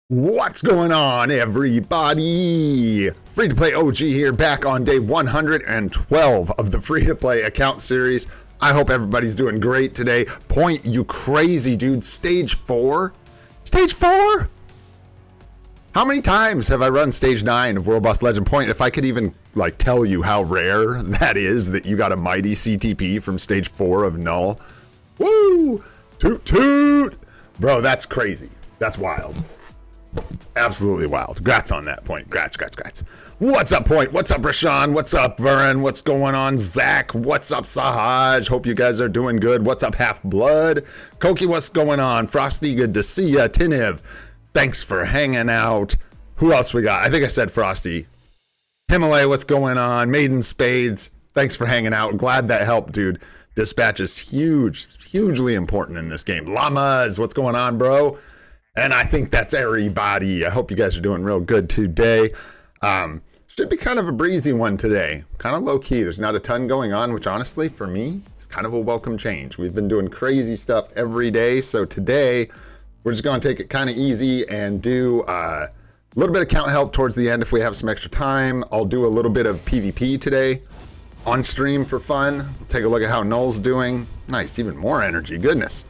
What's going on, everybody? Free-to-play OG here, back on day 112 of the free-to-play account series. I hope everybody's doing great today. Point, you crazy dude. Stage 4? Stage 4? How many times have I run stage 9 of World Boss Legend Point? If I could even like tell you how rare that is, that you got a mighty CTP from stage 4 of Null. Woo! Toot toot! Bro, that's crazy. That's wild. Absolutely wild. Grats on that Point. Grats. What's up, Point? What's up, Rashawn? What's up, Varen? What's going on, Zach? What's up, Sahaj? Hope you guys are doing good. What's up, Half-Blood? Koki, what's going on? Frosty, good to see ya. Tiniv, thanks for hanging out. Who else we got? I think I said Frosty. Himalay, what's going on? Maiden Spades, thanks for hanging out. Glad that helped, dude. Dispatch is hugely important in this game. Llamas, what's going on, bro? And I think that's everybody. I hope you guys are doing real good today. Should be kind of a breezy one today. Kind of low key. There's not a ton going on, which honestly, for me, is kind of a welcome change. We've been doing crazy stuff every day. So today, we're just going to take it kind of easy and do a little bit of count help towards the end if we have some extra time. I'll do a little bit of PvP today on stream for fun. We'll take a look at how Null's doing. Nice, even more energy. Goodness.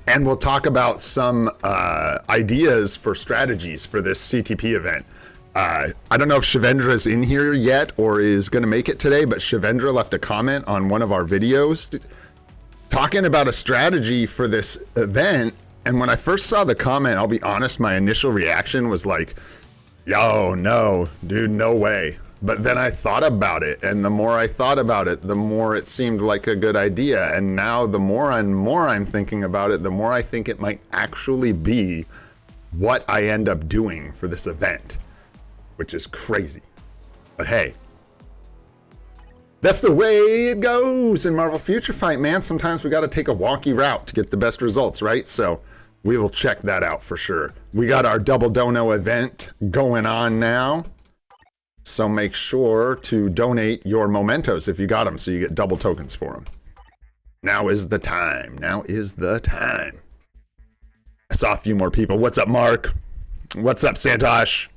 And we'll talk about some ideas for strategies for this CTP event. I don't know if Shendra is in here yet or is going to make it today, but Shendra left a comment on one of our videos talking about a strategy for this event. And when I first saw the comment, I'll be honest, my initial reaction was like, yo, no, dude, no way. But then I thought about it, and the more I thought about it, the more it seemed like a good idea. And now the more and more I'm thinking about it, the more I think it might actually be what I end up doing for this event, which is crazy. But hey, that's the way it goes in Marvel Future Fight, man. Sometimes we got to take a wonky route to get the best results, right? So we will check that out for sure. We got our Double Dono event going on now. So make sure to donate your mementos if you got them so you get double tokens for them. Now is the time. Now is the time. I saw a few more people. What's up, Mark? What's up, Santosh?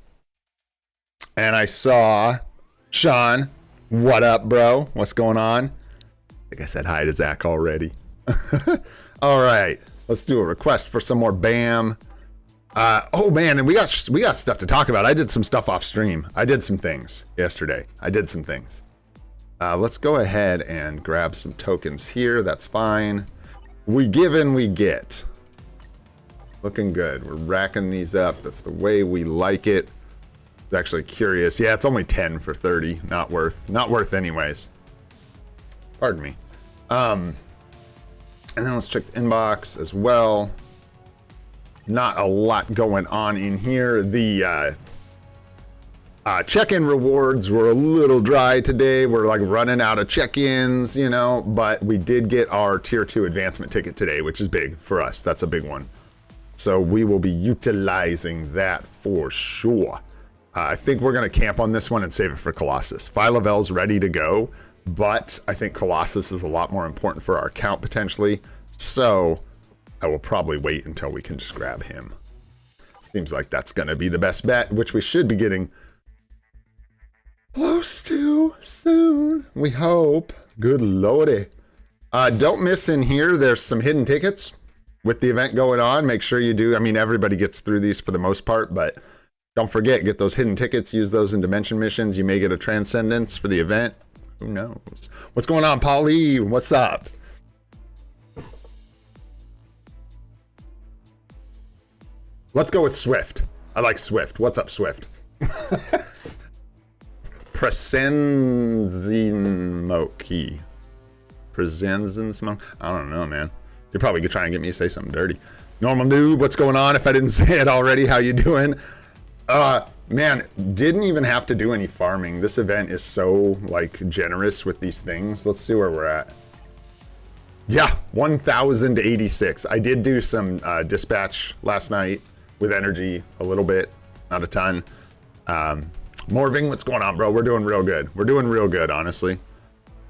And I saw Sean. What up, bro? What's going on? I think I said hi to Zach already. All right. Let's do a request for some more BAM. Oh man, and we got stuff to talk about. I did some stuff off stream. I did some things yesterday. Let's go ahead and grab some tokens here. That's fine. We give and we get. Looking good. We're racking these up. That's the way we like it. I was actually curious. Yeah, it's only 10 for 30. Not worth anyways. Pardon me. And then let's check the inbox as well. Not a lot going on in here. The check-in rewards were a little dry today. We're like running out of check-ins, you know, but we did get our tier 2 advancement ticket today, which is big for us. That's a big one. So we will be utilizing that for sure. I think we're going to camp on this one and save it for Colossus. Philovel's ready to go, but I think Colossus is a lot more important for our account potentially. So I will probably wait until we can just grab him. Seems like that's going to be the best bet, which we should be getting close to soon. We hope. Good lordy. Don't miss in here. There's some hidden tickets with the event going on. Make sure you do. I mean, everybody gets through these for the most part, but don't forget, get those hidden tickets. Use those in Dimension missions. You may get a Transcendence for the event. Who knows? What's going on, Paulie? What's up? Let's go with Swift. I like Swift. What's up, Swift? Presenzinmoki. Presenzinsmoke? I don't know, man. You're probably trying to get me to say something dirty. Normal noob, what's going on? If I didn't say it already, how you doing? Man, didn't even have to do any farming. This event is so, like, generous with these things. Let's see where we're at. Yeah, 1,086. I did do some dispatch last night with energy, a little bit, not a ton. Morving, what's going on, bro? We're doing real good. We're doing real good, honestly.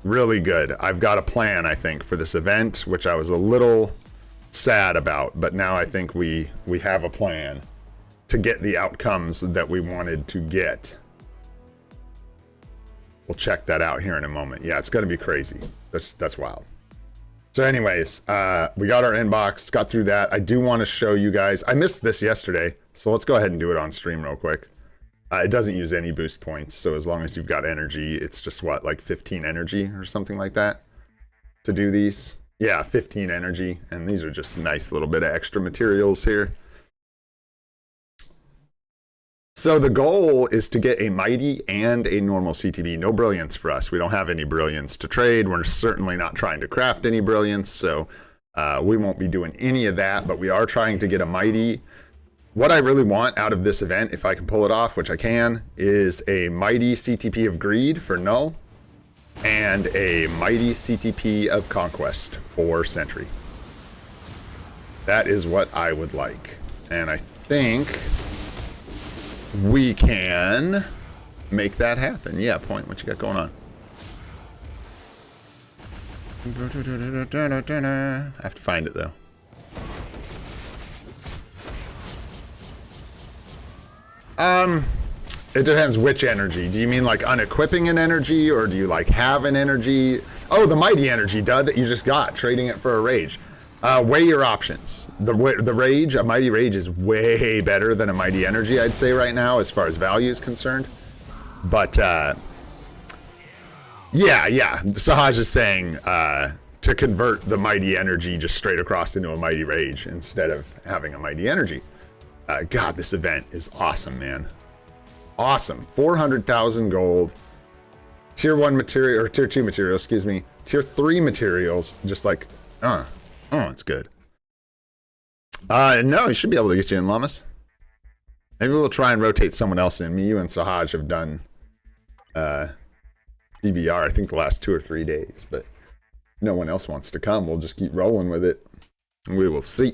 Really good. I've got a plan, I think, for this event, which I was a little sad about, but now I think we have a plan to get the outcomes that we wanted to get. We'll check that out here in a moment. Yeah, it's going to be crazy. That's wild. So anyways, we got our inbox, got through that. I do want to show you guys. I missed this yesterday, so let's go ahead and do it on stream real quick. It doesn't use any boost points, so as long as you've got energy, it's just what, like 15 energy or something like that to do these. Yeah, 15 energy, and these are just a nice little bit of extra materials here. So the goal is to get a mighty and a normal CTP. No brilliance for us. We don't have any brilliance to trade. We're certainly not trying to craft any brilliance, so we won't be doing any of that, but we are trying to get a mighty. What I really want out of this event, if I can pull it off, which I can, is a mighty CTP of greed for null and a mighty CTP of conquest for Sentry. That is what I would like. And I think we can make that happen. Yeah, Point, what you got going on? I have to find it though. It depends which energy. Do you mean like unequipping an energy, or do you like have an energy? Oh, the mighty energy, duh, that you just got, trading it for a rage. Weigh your options. The rage, a mighty rage is way better than a mighty energy, I'd say right now, as far as value is concerned. But yeah. Sahaj is saying to convert the mighty energy just straight across into a mighty rage instead of having a mighty energy. God, this event is awesome, man. Awesome. 400,000 gold. Tier 1 material, or tier 2 material, excuse me. Tier 3 materials, just like, oh, it's good. No, he should be able to get you in, Llamas. Maybe we'll try and rotate someone else in. Me, you, and Sahaj have done TBR, I think the last 2 or 3 days, but no one else wants to come. We'll just keep rolling with it. We will see.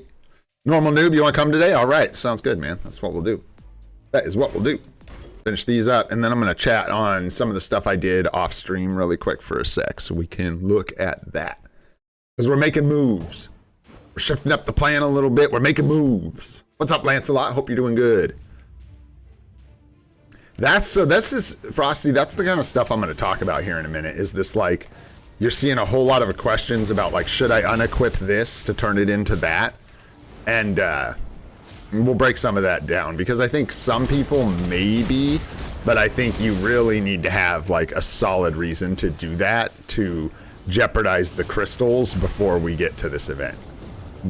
Normal noob, you want to come today? All right, sounds good, man. That's what we'll do. That is what we'll do. Finish these up, and then I'm going to chat on some of the stuff I did off stream really quick for a sec, so we can look at that. Because we're making moves. We're shifting up the plan a little bit. We're making moves. What's up, Lancelot? Hope you're doing good. This is Frosty. That's the kind of stuff I'm going to talk about here in a minute. Is this like you're seeing a whole lot of questions about like, should I unequip this to turn it into that? And we'll break some of that down, because I think some people maybe, but I think you really need to have like a solid reason to do that to jeopardize the crystals before we get to this event,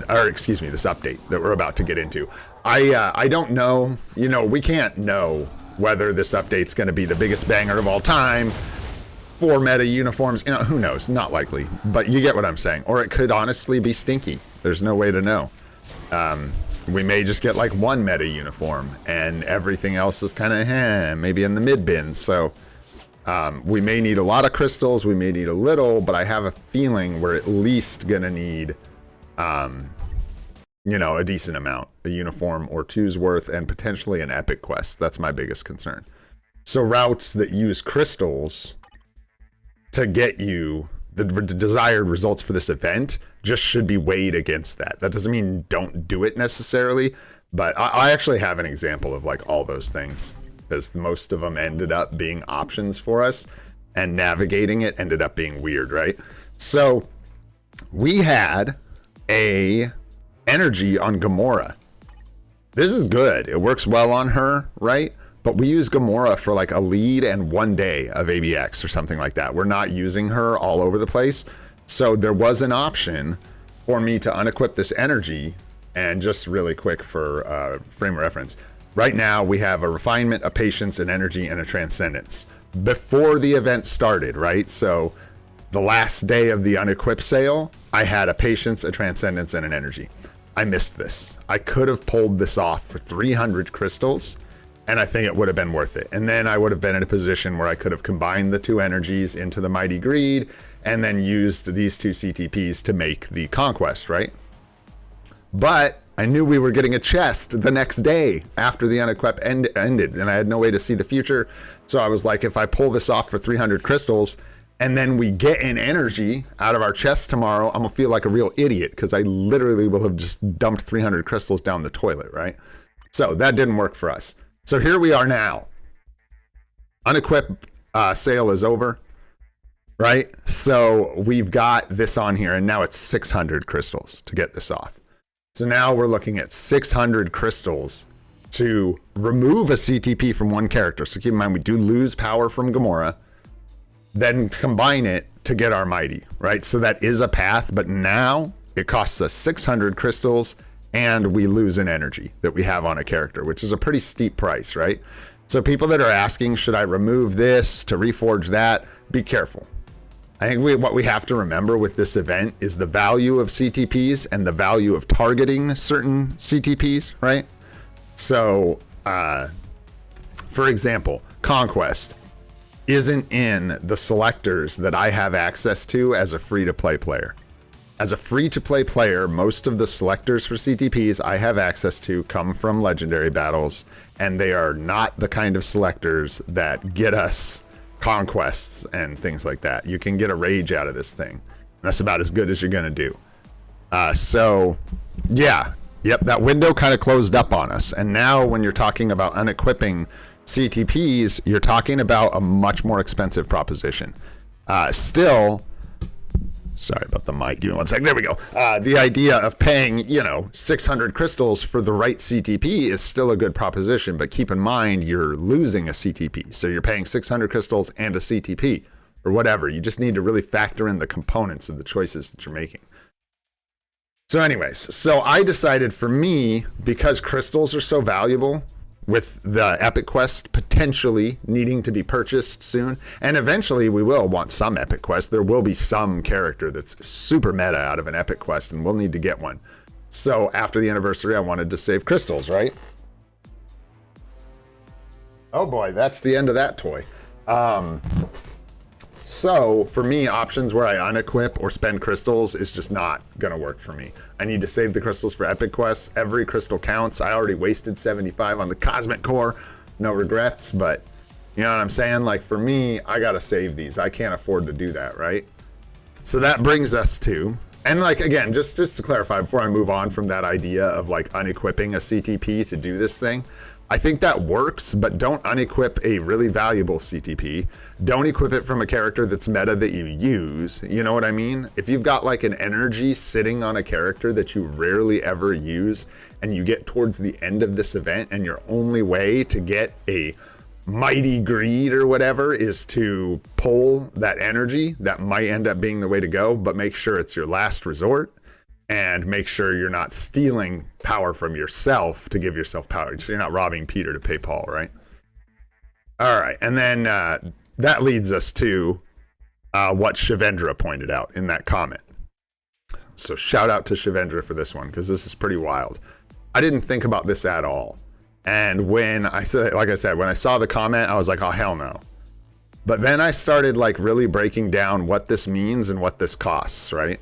or excuse me, this update that we're about to get into. I don't know, you know, we can't know whether this update's going to be the biggest banger of all time, 4 meta uniforms, you know, who knows, not likely, but you get what I'm saying. Or it could honestly be stinky. There's no way to know. We may just get like 1 meta uniform and everything else is kind of maybe in the mid bin. So we may need a lot of crystals, we may need a little, but I have a feeling we're at least gonna need you know, a decent amount, a uniform or 2's worth, and potentially an epic quest. That's my biggest concern. So routes that use crystals to get you the desired results for this event just should be weighed against that. That doesn't mean don't do it necessarily, but I actually have an example of like all those things, because most of them ended up being options for us, and navigating it ended up being weird, right? So we had a energy on Gamora. This is good. It works well on her, right? But we use Gamora for like a lead and 1 day of ABX or something like that. We're not using her all over the place. So there was an option for me to unequip this energy. And just really quick for frame of reference. Right now we have a refinement, a patience, an energy, and a transcendence. Before the event started, right? So the last day of the unequip sale, I had a patience, a transcendence, and an energy. I missed this. I could have pulled this off for 300 crystals, and I think it would have been worth it. And then I would have been in a position where I could have combined the 2 energies into the Mighty Greed, and then used these 2 CTPs to make the Conquest, right? But I knew we were getting a chest the next day after the unequip ended, and I had no way to see the future. So I was like, if I pull this off for 300 crystals, and then we get an energy out of our chest tomorrow, I'm gonna feel like a real idiot because I literally will have just dumped 300 crystals down the toilet, right? So that didn't work for us. So here we are now. Unequip sale is over, right? So we've got this on here, and now it's 600 crystals to get this off. So now we're looking at 600 crystals to remove a CTP from one character. So keep in mind, we do lose power from Gamora, then combine it to get our mighty, right? So that is a path, but now it costs us 600 crystals and we lose an energy that we have on a character, which is a pretty steep price, right? So people that are asking, should I remove this to reforge that? Be careful. I think what we have to remember with this event is the value of CTPs and the value of targeting certain CTPs, right? So, for example, Conquest isn't in the selectors that I have access to as a free-to-play player. As a free-to-play player, most of the selectors for CTPs I have access to come from legendary battles, and they are not the kind of selectors that get us conquests and things like that. You can get a rage out of this thing. That's about as good as you're gonna do. So, yeah. Yep, that window kind of closed up on us. And now when you're talking about unequipping CTPs, you're talking about a much more expensive proposition. Still, sorry about the mic, give me 1 second, there we go. The idea of paying, 600 crystals for the right CTP is still a good proposition, but keep in mind you're losing a CTP. So you're paying 600 crystals and a CTP, or whatever. You just need to really factor in the components of the choices that you're making. So anyways, so I decided for me, because crystals are so valuable, with the Epic Quest potentially needing to be purchased soon, and eventually we will want some Epic Quest. There will be some character that's super meta out of an Epic Quest, and we'll need to get one. So after the anniversary, I wanted to save crystals, right? Oh boy, that's the end of that toy. So for me, options where I unequip or spend crystals is just not gonna work for me. I need to save the crystals for Epic Quests. Every crystal counts. I already wasted 75 on the Cosmic Core. No regrets, but you know what I'm saying? Like for me, I gotta save these. I can't afford to do that, right? So that brings us to, and like again, just to clarify before I move on from that idea of like unequipping a CTP to do this thing, I think that works, but don't unequip a really valuable CTP. Don't equip it from a character that's meta that you use. You know what I mean? If you've got like an energy sitting on a character that you rarely ever use, and you get towards the end of this event, and your only way to get a mighty greed or whatever is to pull that energy, that might end up being the way to go, but make sure it's your last resort. And make sure you're not stealing power from yourself to give yourself power. So you're not robbing Peter to pay Paul, right? All right, and then that leads us to what Shendra pointed out in that comment. So shout out to Shendra for this one, because this is pretty wild. I didn't think about this at all. And when I said, like I said, when I saw the comment, I was like, oh, hell no. But then I started like really breaking down what this means and what this costs, right?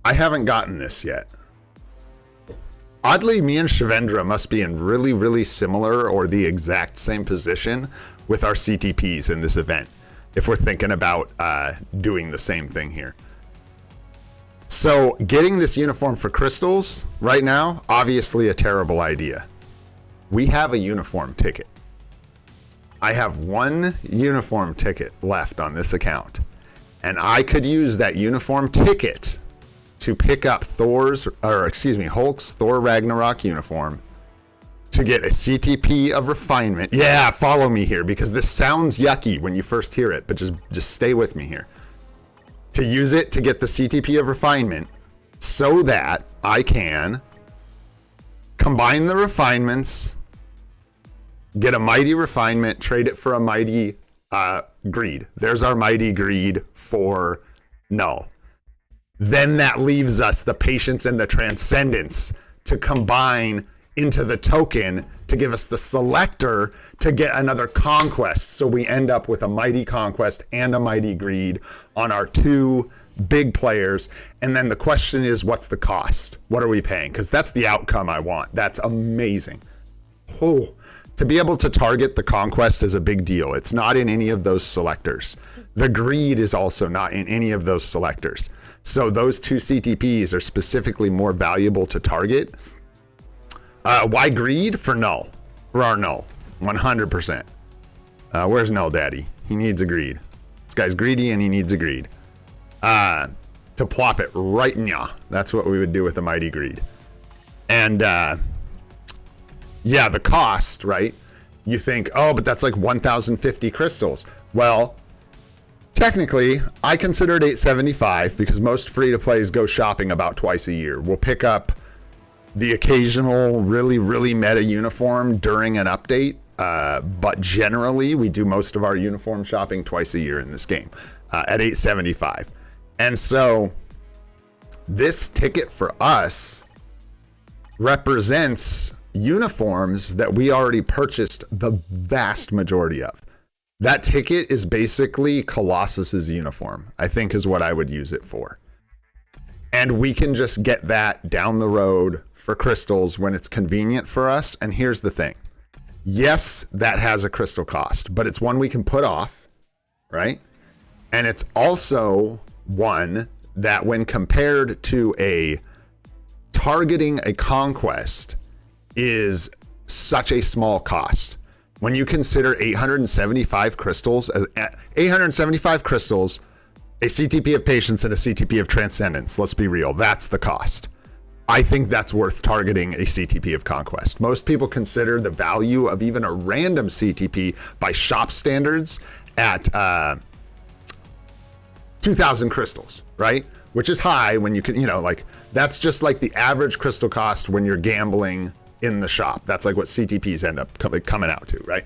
I haven't gotten this yet. Oddly, me and Shendra must be in really, really similar or the exact same position with our CTPs in this event, if we're thinking about doing the same thing here. So getting this uniform for crystals right now, obviously a terrible idea. We have a uniform ticket. I have one uniform ticket left on this account, and I could use that uniform ticket to pick up Hulk's Thor Ragnarok uniform to get a CTP of refinement. Yeah, follow me here, because this sounds yucky when you first hear it, but just stay with me here. To use it to get the CTP of refinement so that I can combine the refinements, get a mighty refinement, trade it for a mighty greed. There's our mighty greed for null. Then that leaves us the patience and the transcendence to combine into the token to give us the selector to get another conquest. So we end up with a mighty conquest and a mighty greed on our two big players. And then the question is, what's the cost? What are we paying? Because that's the outcome I want. That's amazing. Oh, to be able to target the conquest is a big deal. It's not in any of those selectors. The greed is also not in any of those selectors. So those two CTPs are specifically more valuable to target. Why greed? For null. For our null. 100%. Where's null daddy? He needs a greed. This guy's greedy and he needs a greed. To plop it right in ya. That's what we would do with a mighty greed. And yeah, the cost, right? You think, oh, but that's like 1,050 crystals. Well, technically, I consider it 875 because most free-to-plays go shopping about twice a year. We'll pick up the occasional really, really meta uniform during an update, but generally, we do most of our uniform shopping twice a year in this game at 875. And so, this ticket for us represents uniforms that we already purchased the vast majority of. That ticket is basically Colossus's uniform, I think is what I would use it for. And we can just get that down the road for crystals when it's convenient for us. And here's the thing. Yes, that has a crystal cost, but it's one we can put off, right? And it's also one that when compared to a targeting a conquest is such a small cost. When you consider 875 crystals, a CTP of patience and a CTP of transcendence, let's be real, that's the cost. I think that's worth targeting a CTP of conquest. Most people consider the value of even a random CTP by shop standards at 2,000 crystals, right? Which is high when you can, like that's just like the average crystal cost when you're gambling in the shop. That's like what CTPs end up coming out to, right?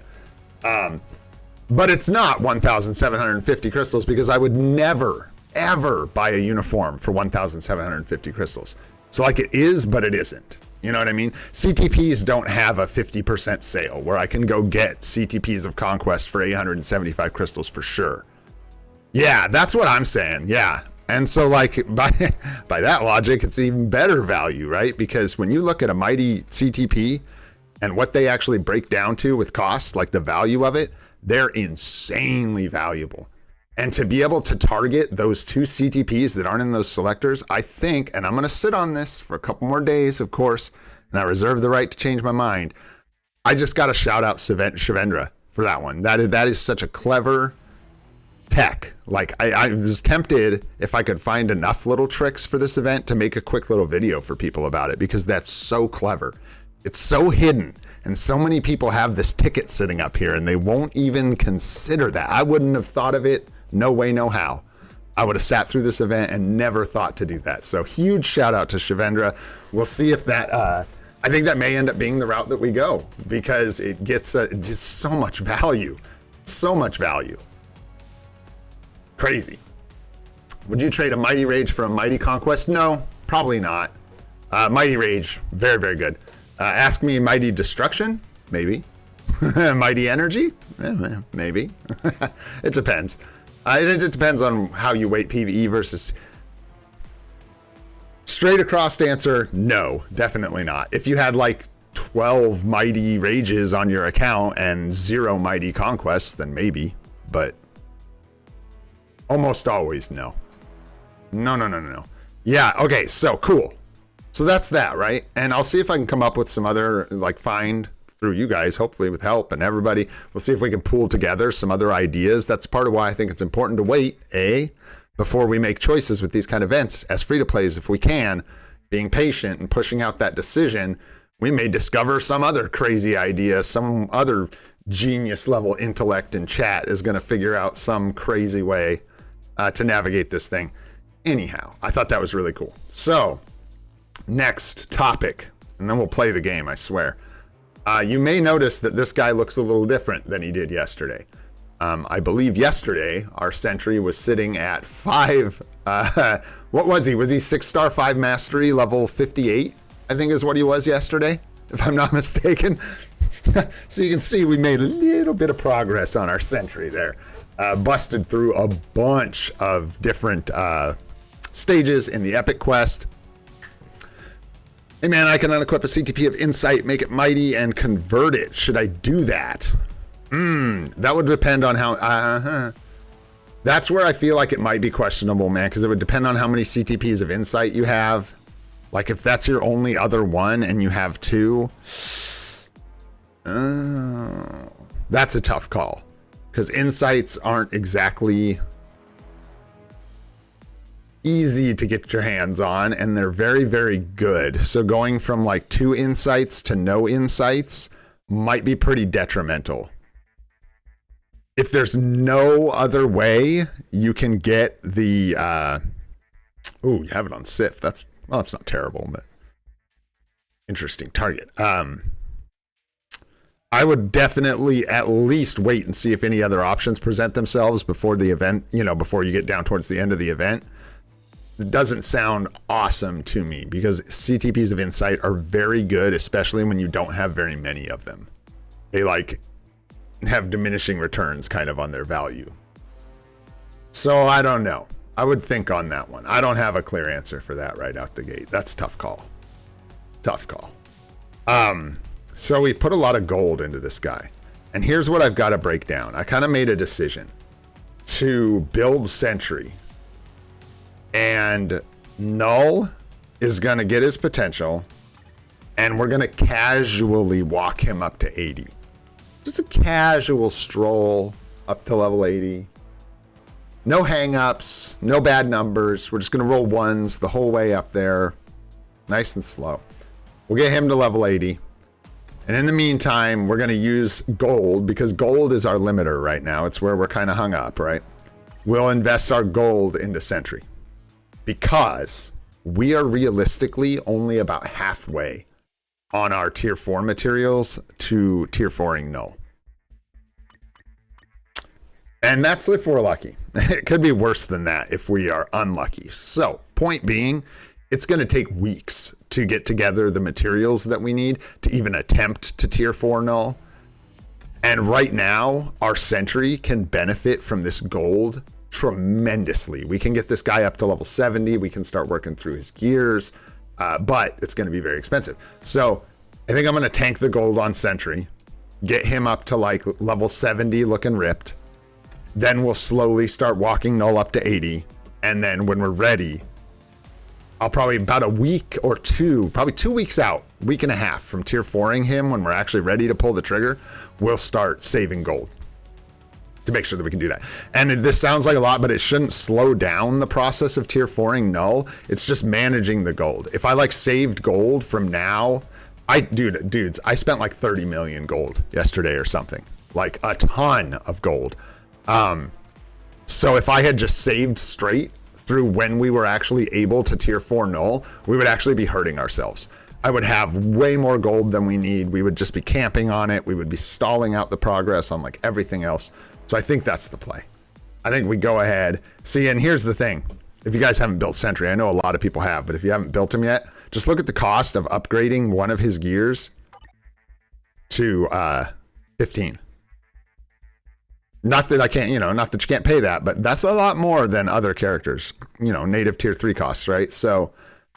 But it's not 1,750 crystals because I would never, ever buy a uniform for 1,750 crystals. So like it is, but it isn't. You know what I mean? CTPs don't have a 50% sale where I can go get CTPs of Conquest for 875 crystals for sure. Yeah, that's what I'm saying. Yeah. And so like by that logic, it's even better value, right? Because when you look at a mighty CTP and what they actually break down to with cost, like the value of it, they're insanely valuable. And to be able to target those two CTPs that aren't in those selectors, I think, and I'm going to sit on this for a couple more days, of course, and I reserve the right to change my mind. I just got to shout out Shendra for that one. That is such a clever tech. Like I was tempted if I could find enough little tricks for this event to make a quick little video for people about it, because that's so clever. It's so hidden, and so many people have this ticket sitting up here and they won't even consider that. I wouldn't have thought of it. No way, no how. I would have sat through this event and never thought to do that. So huge shout out to Shendra. We'll see if that, I think that may end up being the route that we go, because it gets just so much value. So much value. Crazy. Would you trade a Mighty Rage for a Mighty Conquest? No, probably not. Mighty Rage, very, very good. Ask me Mighty Destruction? Maybe. Mighty Energy? Maybe. It depends. It just depends on how you weight PvE versus... Straight across answer, no, definitely not. If you had like 12 Mighty Rages on your account and 0 Mighty Conquests, then maybe, but almost always no. No. Yeah, okay, so cool. So that's that, right? And I'll see if I can come up with some other, find through you guys, hopefully with help and everybody. We'll see if we can pool together some other ideas. That's part of why I think it's important to wait, before we make choices with these kind of events as free-to-plays, if we can, being patient and pushing out that decision. We may discover some other crazy idea, some other genius level intellect in chat is going to figure out some crazy way to navigate this thing. Anyhow, I thought that was really cool. So, next topic, and then we'll play the game, I swear. You may notice that this guy looks a little different than he did yesterday. I believe yesterday, our Sentry was sitting at 5, what was he? Was he 6-star 5 mastery, level 58? I think is what he was yesterday, if I'm not mistaken. So you can see we made a little bit of progress on our Sentry there. Busted through a bunch of different stages in the Epic Quest. Hey man, I can unequip a CTP of Insight, make it mighty, and convert it. Should I do that? That would depend on how... That's where I feel like it might be questionable, man, because it would depend on how many CTPs of Insight you have. Like, if that's your only other one and you have 2... that's a tough call. Because Insights aren't exactly easy to get your hands on, and they're very, very good. So going from like 2 Insights to no Insights might be pretty detrimental. If there's no other way you can get the you have it on SIF. That's, well, it's not terrible, but interesting target. I would definitely at least wait and see if any other options present themselves before the event, you know, before you get down towards the end of the event. It doesn't sound awesome to me because CTPs of Insight are very good, especially when you don't have very many of them. They like have diminishing returns kind of on their value. So I don't know. I would think on that one. I don't have a clear answer for that right out the gate. That's a tough call. Tough call. So we put a lot of gold into this guy. And here's what I've got to break down. I kind of made a decision to build Sentry. And Null is going to get his potential. And we're going to casually walk him up to 80. Just a casual stroll up to level 80. No hang-ups, no bad numbers. We're just going to roll ones the whole way up there. Nice and slow. We'll get him to level 80. And in the meantime, we're going to use gold because gold is our limiter right now. It's where we're kind of hung up, right? We'll invest our gold into Sentry because we are realistically only about halfway on our tier 4 materials to tier 4ing Null. And that's if we're lucky. It could be worse than that if we are unlucky. So, point being, it's going to take weeks to get together the materials that we need to even attempt to tier 4 Null. And right now, our Sentry can benefit from this gold tremendously. We can get this guy up to level 70. We can start working through his gears, but it's going to be very expensive. So I think I'm going to tank the gold on Sentry, get him up to like level 70 looking ripped. Then we'll slowly start walking Null up to 80. And then when we're ready, I'll probably about a week or two, probably 2 weeks out, week and a half from tier 4ing him when we're actually ready to pull the trigger, we'll start saving gold to make sure that we can do that. And this sounds like a lot, but it shouldn't slow down the process of tier 4ing Null. It's just managing the gold. If I like saved gold from now, dudes, I spent like 30 million gold yesterday or something, like a ton of gold. So if I had just saved straight through when we were actually able to tier 4 Null, we would actually be hurting ourselves. I would have way more gold than we need. We would just be camping on it. We would be stalling out the progress on like everything else. So I think that's the play. I think we go ahead. See, and here's the thing. If you guys haven't built Sentry, I know a lot of people have, but if you haven't built him yet, just look at the cost of upgrading one of his gears to 15. Not that I can't, not that you can't pay that, but that's a lot more than other characters, native tier 3 costs, right? So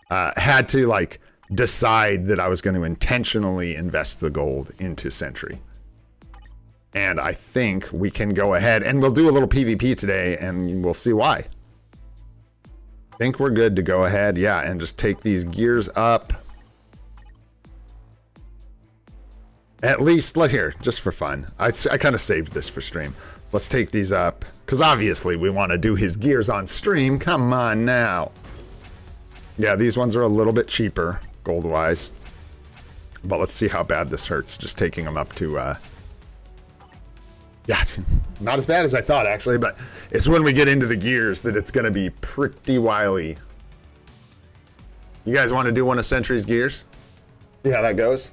had to like decide that I was going to intentionally invest the gold into Sentry. And I think we can go ahead and we'll do a little PvP today and we'll see why. I think we're good to go ahead, yeah, and just take these gears up. At least, look here, just for fun. I kind of saved this for stream. Let's take these up, because obviously we want to do his gears on stream. Come on now. Yeah, these ones are a little bit cheaper, gold-wise. But let's see how bad this hurts, just taking them up to... yeah, not as bad as I thought, actually, but it's when we get into the gears that it's going to be pretty wily. You guys want to do one of Sentry's gears? See how that goes?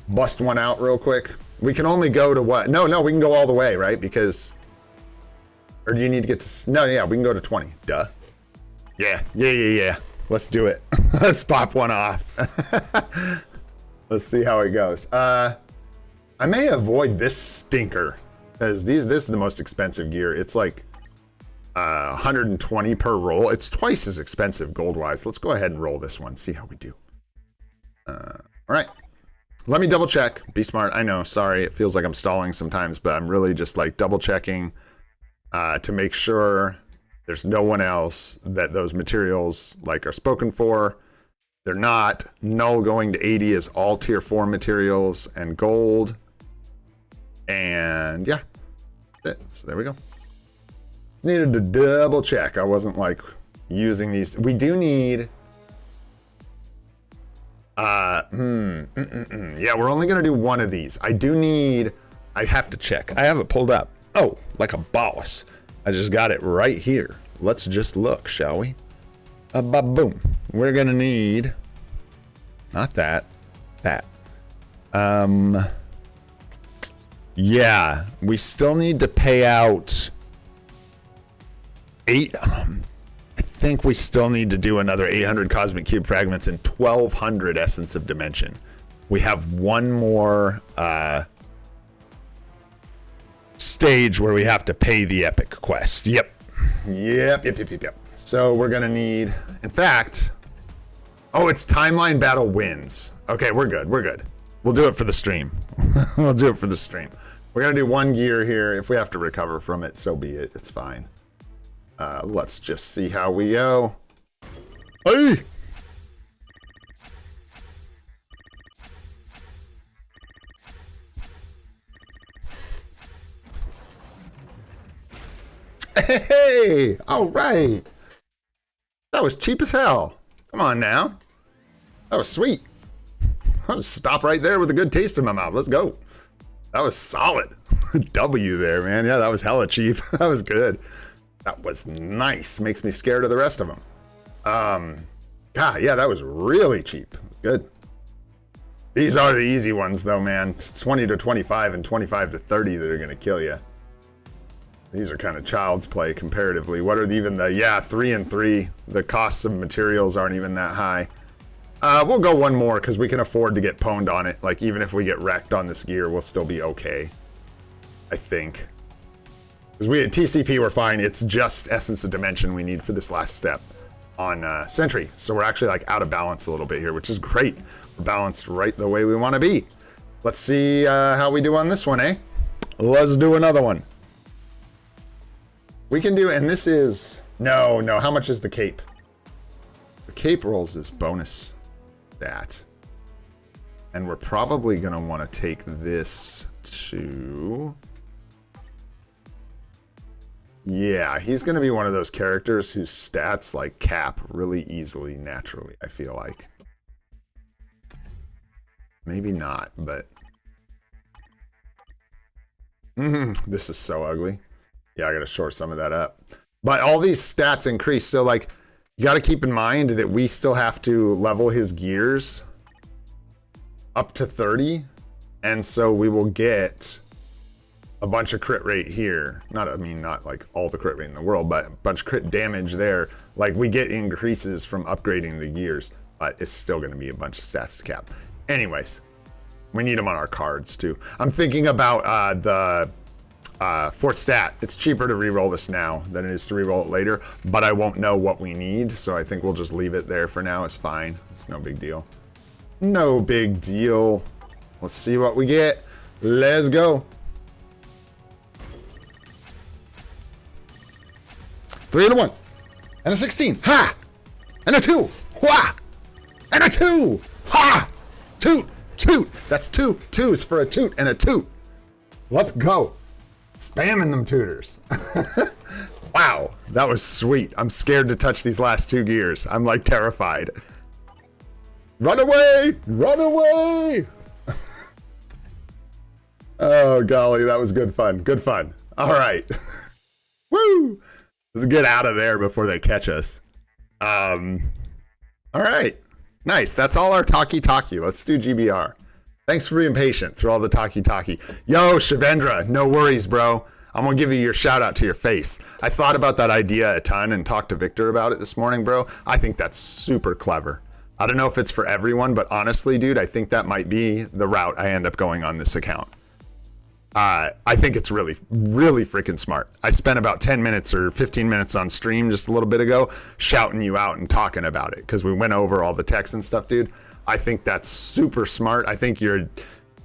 Bust one out real quick. We can only go to what? No, we can go all the way, right? Because... Or do you need to get to... No, yeah, we can go to 20. Duh. Yeah. Let's do it. Let's pop one off. Let's see how it goes. I may avoid this stinker. Because this is the most expensive gear. It's like 120 per roll. It's twice as expensive gold-wise. Let's go ahead and roll this one. See how we do. All right. Let me double check. Be smart. I know. Sorry. It feels like I'm stalling sometimes, but I'm really just like double checking to make sure there's no one else that those materials like are spoken for. They're not. Null going to 80 is all tier 4 materials and gold. And yeah, that's it. So there we go. Needed to double check. I wasn't like using these. We do need. Yeah, we're only gonna do one of these. I do need. I have to check. I have it pulled up. Oh, like a boss. I just got it right here. Let's just look, shall we? Boom. We're gonna need. Not that. That. Yeah, we still need to pay out 8. I think we still need to do another 800 Cosmic Cube Fragments and 1200 Essence of Dimension. We have one more stage where we have to pay the epic quest. Yep. So we're gonna need, in fact, oh, it's timeline battle wins. Okay, we're good. We'll do it for the stream. We'll do it for the stream. We're gonna do one gear here. If we have to recover from it, so be it. It's fine. Let's just see how we go. Hey! Hey! All right. That was cheap as hell. Come on now. That was sweet. I'll just stop right there with a good taste in my mouth. Let's go. That was solid. W there, man. Yeah, that was hella cheap. That was good. That was nice. Makes me scared of the rest of them. God, yeah, that was really cheap. Good. These are the easy ones, though, man. It's 20 to 25 and 25 to 30 that are going to kill you. These are kind of child's play comparatively. What are even the, yeah, 3 and 3. The costs of materials aren't even that high. We'll go one more because we can afford to get pwned on it. Like, even if we get wrecked on this gear, we'll still be okay. I think. Because we at TCP, we're fine. It's just Essence of Dimension we need for this last step on Sentry. So we're actually like out of balance a little bit here, which is great. We're balanced right the way we want to be. Let's see how we do on this one, eh? Let's do another one. We can do, and this is, no, how much is the cape? The cape rolls is bonus that. And we're probably going to want to take this to... Yeah, he's going to be one of those characters whose stats like cap really easily, naturally, I feel like. Maybe not, but... This is so ugly. Yeah, I got to short some of that up. But all these stats increase, so like, you got to keep in mind that we still have to level his gears up to 30, and so we will get a bunch of crit rate here. Not like all the crit rate in the world, but a bunch of crit damage there. Like, we get increases from upgrading the gears, but it's still going to be a bunch of stats to cap. Anyways, we need them on our cards too. I'm thinking about the fourth stat. It's cheaper to reroll this now than it is to reroll it later, but I won't know what we need, so I think we'll just leave it there for now. It's fine. It's no big deal. No big deal. Let's see what we get. Let's go. 3 and a 1. And a 16. Ha! And a 2. Wha! And a 2. Ha! Toot! Toot! That's 2 twos for a toot and a toot. Let's go. Spamming them tutors. Wow, that was sweet. I'm scared to touch these last 2 gears. I'm like terrified. Run away! Run away! Oh, golly, that was good fun. Good fun. All right. Woo! Let's get out of there before they catch us. All right. Nice. That's all our talkie-talkie. Let's do GBR. Thanks for being patient through all the talkie-talkie. Yo, Shendra, no worries, bro. I'm going to give you your shout out to your face. I thought about that idea a ton and talked to Victor about it this morning, bro. I think that's super clever. I don't know if it's for everyone, but honestly, dude, I think that might be the route I end up going on this account. I think it's really, really freaking smart. I spent about 10 minutes or 15 minutes on stream just a little bit ago shouting you out and talking about it because we went over all the text and stuff, dude. I think that's super smart. I think you're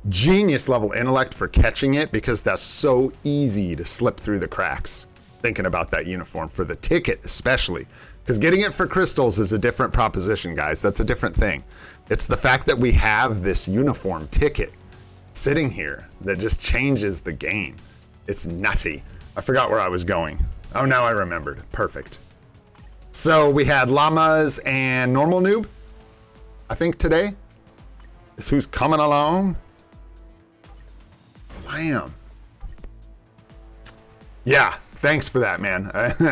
genius level intellect for catching it, because that's so easy to slip through the cracks. Thinking about that uniform for the ticket, especially. Because getting it for crystals is a different proposition, guys. That's a different thing. It's the fact that we have this uniform ticket sitting here that just changes the game. It's nutty. I forgot where I was going. Oh, now I remembered. Perfect. So we had llamas and normal noob, I think today is who's coming along. Bam. Yeah, thanks for that, man.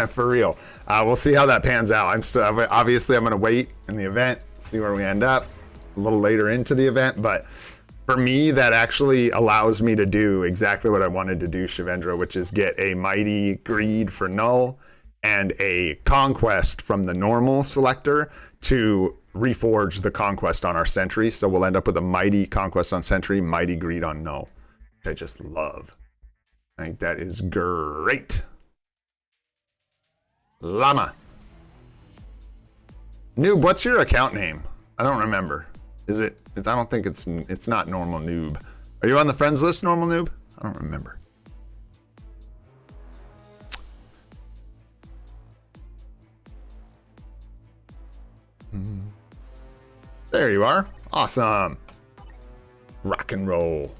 For real. We'll see how that pans out. Obviously I'm going to wait in the event, see where we end up a little later into the event, but for me, that actually allows me to do exactly what I wanted to do, Shendra, which is get a Mighty Greed for null and a Conquest from the normal selector to reforge the Conquest on our Sentry. So we'll end up with a Mighty Conquest on Sentry, Mighty Greed on null, which I just love. I think that is great. Llama. Noob, what's your account name? I don't remember. Is it? I don't think it's not normal noob. Are you on the friends list, normal noob? I don't remember. There you are. Awesome. Rock and roll.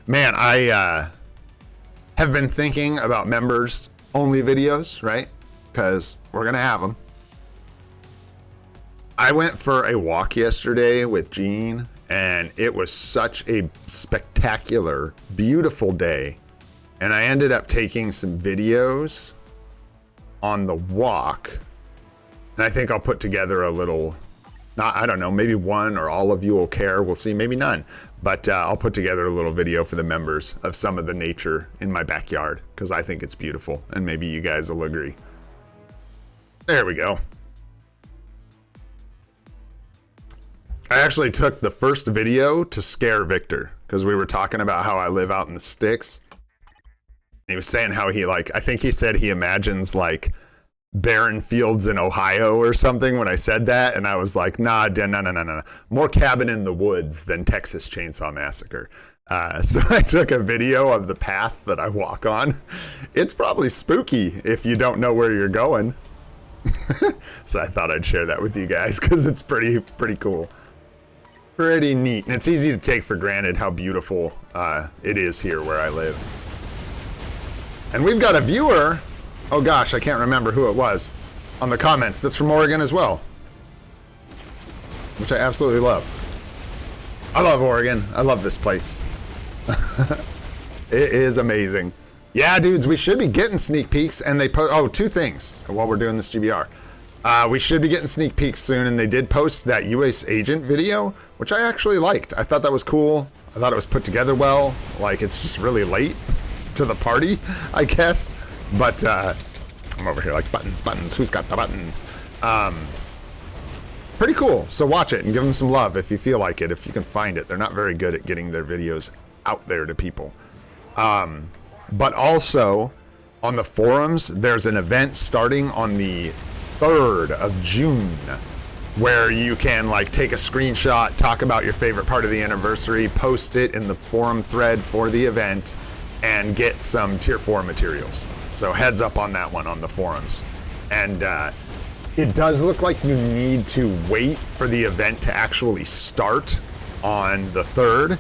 Man, I have been thinking about members only videos, right? Because we're gonna have them. I went for a walk yesterday with Gene, and it was such a spectacular, beautiful day. And I ended up taking some videos on the walk. And I think I'll put together a little, I don't know, maybe one or all of you will care. We'll see, maybe none. But I'll put together a little video for the members of some of the nature in my backyard, because I think it's beautiful, and maybe you guys will agree. There we go. I actually took the first video to scare Victor, because we were talking about how I live out in the sticks. He was saying how he, like, I think he said he imagines like barren fields in Ohio or something when I said that, and I was like, nah, no. More cabin in the woods than Texas Chainsaw Massacre. So I took a video of the path that I walk on. It's probably spooky if you don't know where you're going. So I thought I'd share that with you guys, because it's pretty cool. Pretty neat. And it's easy to take for granted how beautiful it is here where I live. And we've got a viewer, oh gosh, I can't remember who it was, on the comments, that's from Oregon as well, which I absolutely love. I love Oregon. I love this place. It is amazing. Yeah, dudes, we should be getting sneak peeks, and they oh, two things while we're doing this GBR. We should be getting sneak peeks soon, and they did post that US agent video, which I actually liked. I thought that was cool. I thought it was put together well. Like, it's just really late to the party, I guess. But I'm over here like, buttons. Who's got the buttons? Pretty cool. So watch it and give them some love if you feel like it, if you can find it. They're not very good at getting their videos out there to people. But also, on the forums, there's an event starting on the 3rd of June where you can like take a screenshot, talk about your favorite part of the anniversary, post it in the forum thread for the event, and get some tier 4 materials. So heads up on that one on the forums. And it does look like you need to wait for the event to actually start on the 3rd.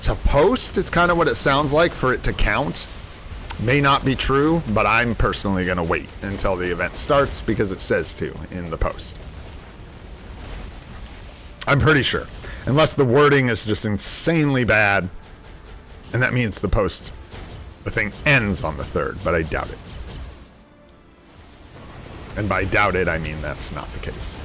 To post is kind of what it sounds like for it to count. May not be true, but I'm personally going to wait until the event starts because it says to in the post. I'm pretty sure. Unless the wording is just insanely bad, and that means the thing ends on the 3rd, but I doubt it. And by doubt it, I mean that's not the case.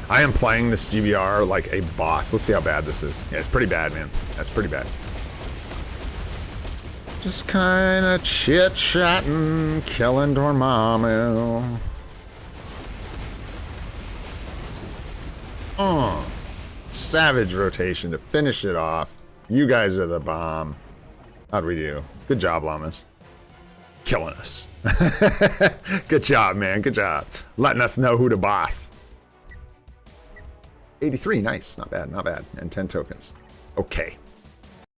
I am playing this GBR like a boss. Let's see how bad this is. Yeah, it's pretty bad, man. That's pretty bad. Just kind of chit-chatting, killing Dormammu. Savage rotation to finish it off. You guys are the bomb. How'd we do? Good job, llamas. killing us. Good job, man. Good job. Letting us know who to boss. 83, nice. Not bad, not bad. And 10 tokens. Okay.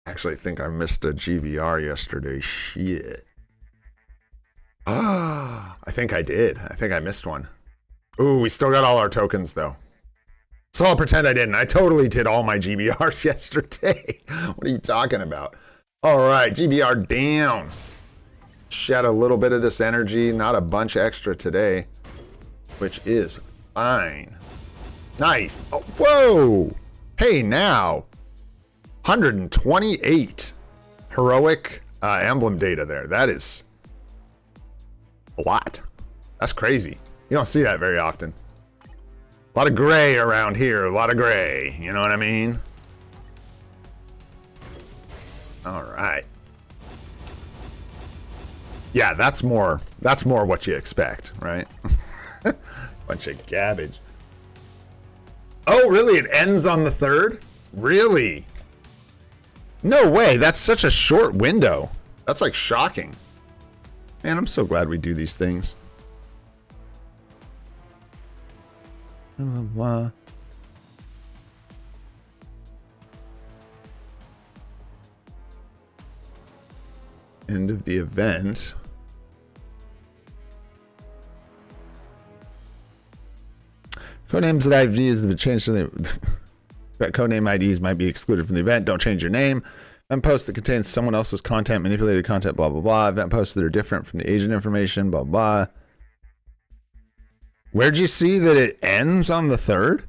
Actually, I think I missed a GBR yesterday. Shit. Ah, I think I did. I think I missed one. Ooh, we still got all our tokens, though. So I'll pretend I didn't. I totally did all my GBRs yesterday. What are you talking about? All right, GBR down. Shed a little bit of this energy. Not a bunch extra today, which is fine. Nice. Oh, whoa. Hey, now. 128 heroic emblem data there. That is a lot. That's crazy. You don't see that very often. A lot of gray around here. A lot of gray. You know what I mean? All right. Yeah, that's more what you expect, right? Bunch of garbage. Oh, really? It ends on the 3rd? Really? No way. That's such a short window. That's like shocking. Man, I'm so glad we do these things. Blah. End of the event. Codenames and IDs have been changed to the codename IDs might be excluded from the event. Don't change your name. Event post that contains someone else's content, manipulated content, blah, blah, blah. Event posts that are different from the agent information, blah, blah. Where'd you see that it ends on the 3rd?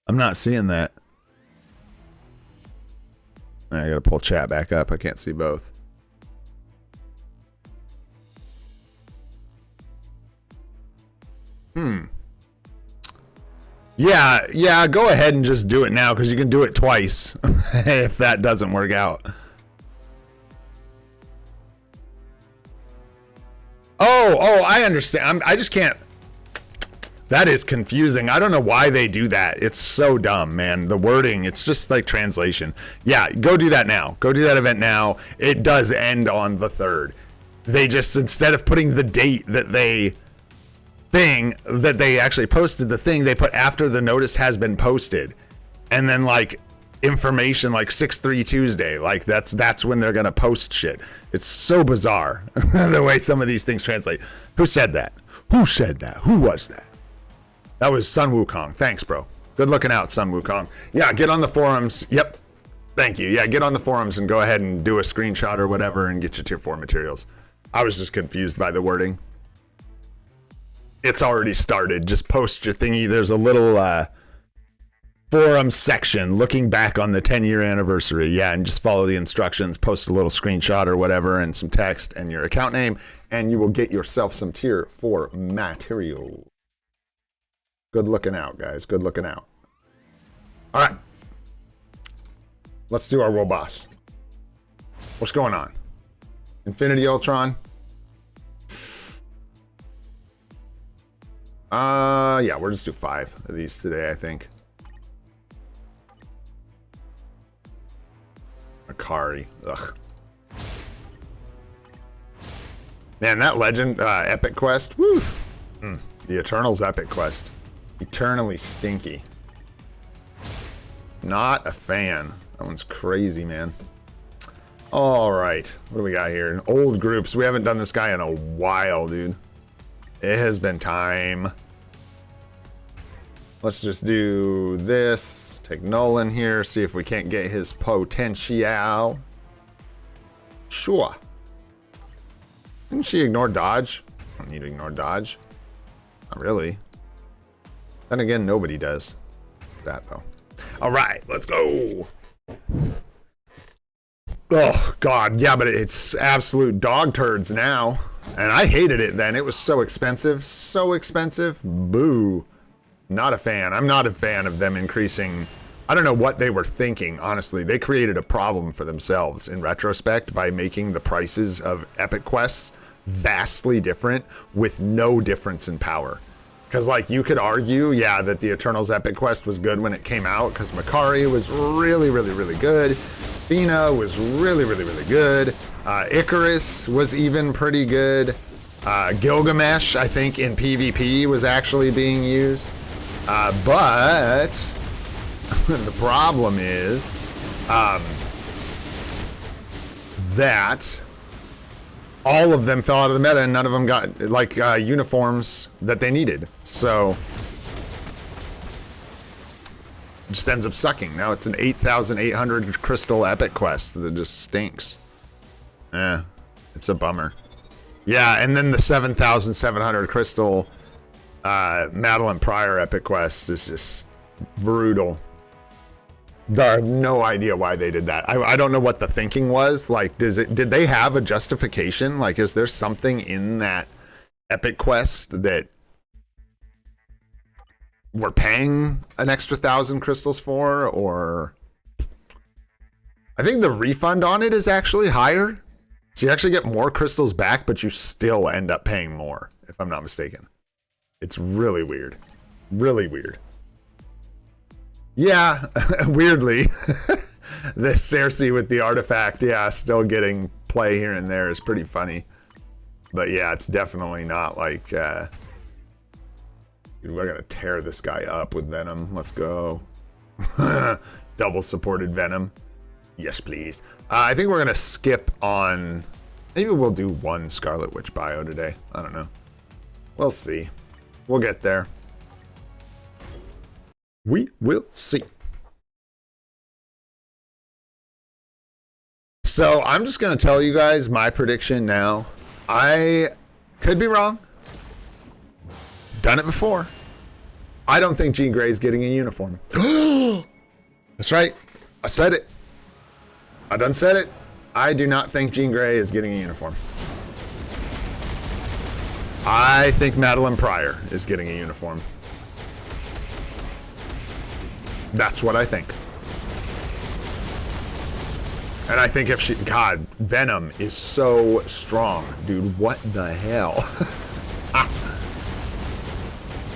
I'm not seeing that. I gotta pull chat back up. I can't see both. Yeah, go ahead and just do it now because you can do it twice if that doesn't work out. Oh, I understand. I just can't. That is confusing. I don't know why they do that. It's so dumb, man. The wording, it's just like translation. Yeah, go do that now. Go do that event now. It does end on the 3rd. They just, instead of putting the date that they actually posted the thing, they put after the notice has been posted. And then like information like 6/3 Tuesday. Like that's when they're gonna post shit. It's so bizarre the way some of these things translate. Who said that? Who said that? Who was that? That was Sun Wukong. Thanks, bro. Good looking out, Sun Wukong. Yeah, get on the forums. Yep. Thank you. Yeah, get on the forums and go ahead and do a screenshot or whatever and get your tier 4 materials. I was just confused by the wording. It's already started. Just post your thingy. There's a little forum section looking back on the 10-year anniversary. Yeah, and just follow the instructions. Post a little screenshot or whatever and some text and your account name, and you will get yourself some tier 4 material. Good looking out, guys. Good looking out. All right. Let's do our world boss. What's going on? Infinity Ultron. Yeah, we'll just do 5 of these today, I think. Akari. Ugh. Man, that legend epic quest. Woo. The Eternals epic quest. Eternally stinky. Not a fan. That one's crazy, man. All right. What do we got here? Old groups. We haven't done this guy in a while, dude. It has been time. Let's just do this. Take Nolan here. See if we can't get his potential. Sure. Didn't she ignore dodge? I don't need to ignore dodge. Not really. Then again, nobody does that, though. All right, let's go. Oh, God. Yeah, but it's absolute dog turds now. And I hated it then. It was so expensive. So expensive. Boo. Not a fan. I'm not a fan of them increasing. I don't know what they were thinking, honestly. They created a problem for themselves in retrospect by making the prices of epic quests vastly different with no difference in power. Because, like, you could argue, yeah, that the Eternals Epic Quest was good when it came out, because Makari was really, really, really good. Fina was really, really, really good. Icarus was even pretty good. Gilgamesh, I think, in PvP was actually being used. But the problem is that all of them fell out of the meta and none of them got like uniforms that they needed. So it just ends up sucking. Now it's an 8,800 crystal epic quest that just stinks. It's a bummer. Yeah, and then the 7,700 crystal Madeline Pryor epic quest is just brutal. I have no idea why they did that. I don't know what the thinking was. Like, did they have a justification? Like, is there something in that epic quest that we're paying an extra 1,000 crystals for? Or I think the refund on it is actually higher. So you actually get more crystals back, but you still end up paying more, if I'm not mistaken. It's really weird. Really weird. Yeah, weirdly, the Cersei with the artifact, yeah, still getting play here and there is pretty funny. But yeah, it's definitely not like, dude, we're gonna tear this guy up with Venom. Let's go. Double supported Venom. Yes, please. I think we're gonna skip on, maybe we'll do one Scarlet Witch bio today. I don't know. We'll see. We'll get there. We will see. So I'm just going to tell you guys my prediction now. I could be wrong. Done it before. I don't think Jean Grey's getting a uniform. That's right. I said it. I done said it. I do not think Jean Grey is getting a uniform. I think Madeline Pryor is getting a uniform. That's what I think. And I think if she, God, Venom is so strong. Dude, what the hell?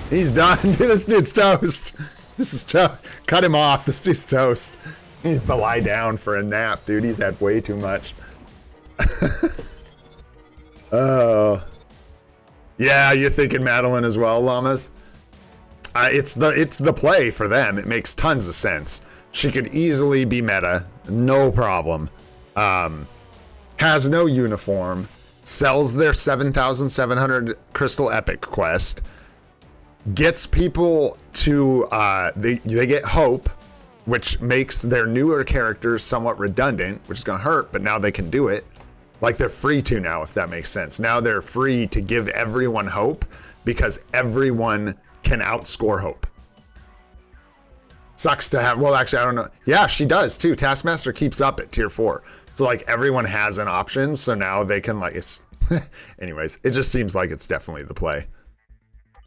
He's done. This dude's toast. This is toast. Cut him off. This dude's toast. He needs to lie down for a nap, dude. He's had way too much. Oh. Yeah, you're thinking Madeline as well, Llamas? It's the play for them. It makes tons of sense. She could easily be meta, no problem. Has no uniform, sells their 7,700 crystal epic quest, gets people to they get hope, which makes their newer characters somewhat redundant, which is gonna hurt, but now they can do it. Like, they're free to now, if that makes sense. Now they're free to give everyone hope because everyone can outscore hope. Sucks to have, well, actually, I don't know. Yeah, she does too. Taskmaster keeps up at tier 4. So like everyone has an option. So now they can like, it's, anyways, it just seems like it's definitely the play.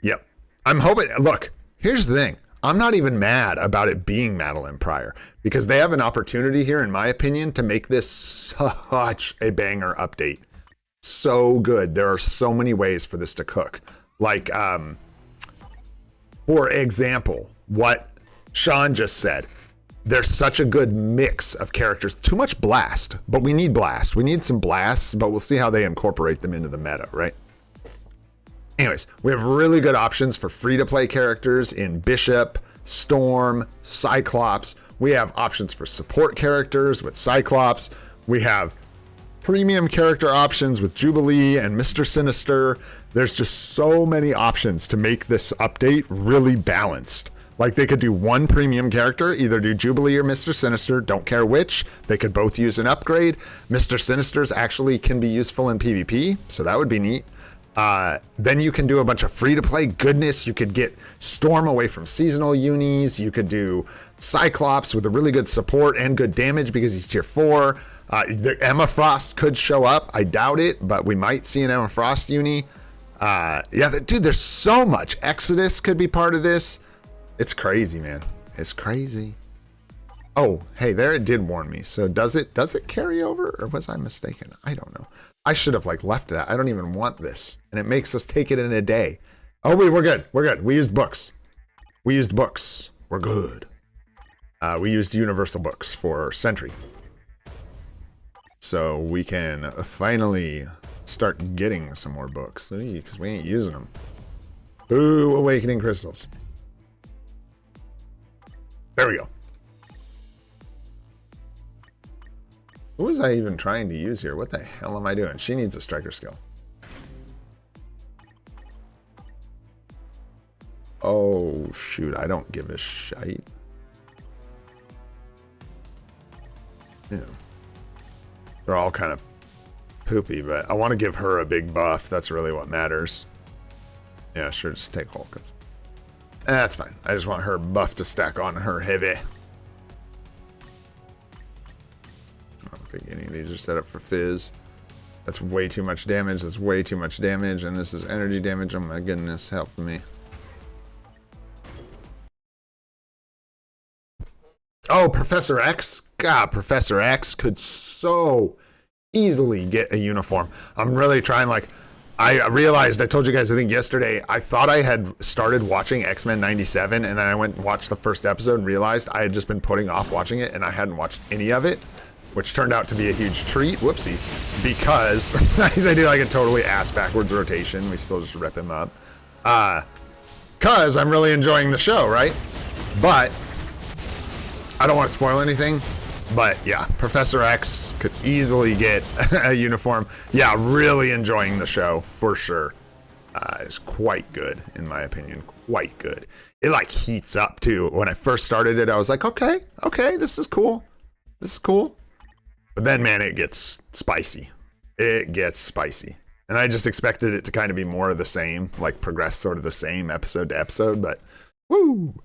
Yep. I'm hoping, look, here's the thing. I'm not even mad about it being Madeline Pryor because they have an opportunity here, in my opinion, to make this such a banger update. So good. There are so many ways for this to cook. Like, for example, what Sean just said, there's such a good mix of characters. Too much blast, but we need blast. We need some blasts, but we'll see how they incorporate them into the meta, right? Anyways, we have really good options for free-to-play characters in Bishop, Storm, Cyclops. We have options for support characters with Cyclops. We have premium character options with Jubilee and Mr. Sinister. There's just so many options to make this update really balanced. Like, they could do one premium character, either do Jubilee or Mr. Sinister, don't care which. They could both use an upgrade. Mr. Sinister's actually can be useful in PvP, so that would be neat. Then you can do a bunch of free-to-play goodness. You could get Storm away from seasonal unis. You could do Cyclops with a really good support and good damage because he's tier 4. Emma Frost could show up. I doubt it, but we might see an Emma Frost uni. Yeah, dude, there's so much. Exodus could be part of this. It's crazy, man. It's crazy. Oh, hey, there it did warn me. So does it carry over, or was I mistaken? I don't know. I should have like left that. I don't even want this. And it makes us take it in a day. Oh, we're good. We're good. We used books. We used books. We're good. We used universal books for Sentry. So we can finally start getting some more books. Because we ain't using them. Ooh, awakening crystals. There we go. Who was I even trying to use here? What the hell am I doing? She needs a striker skill. Oh, shoot. I don't give a shite. Yeah. They're all kind of poopy, but I want to give her a big buff. That's really what matters. Yeah, sure. Just take Hulk. That's fine. I just want her buff to stack on her heavy. I don't think any of these are set up for Fizz. That's way too much damage. That's way too much damage. And this is energy damage. Oh my goodness. Help me. Oh, Professor X? God, Professor X could so easily get a uniform. I'm really trying, like, I realized, I told you guys, I think yesterday, I thought I had started watching X-Men 97, and then I went and watched the first episode and realized I had just been putting off watching it, and I hadn't watched any of it, which turned out to be a huge treat. Whoopsies. Because I do like a totally ass-backwards rotation. We still just rip him up. Because I'm really enjoying the show, right? But I don't want to spoil anything, but yeah, Professor X could easily get a uniform. Yeah, really enjoying the show, for sure. It's quite good, in my opinion, quite good. It like heats up too. When I first started it, I was like, okay, this is cool. This is cool. But then, man, it gets spicy. It gets spicy. And I just expected it to kind of be more of the same, like progress sort of the same episode to episode, but woo,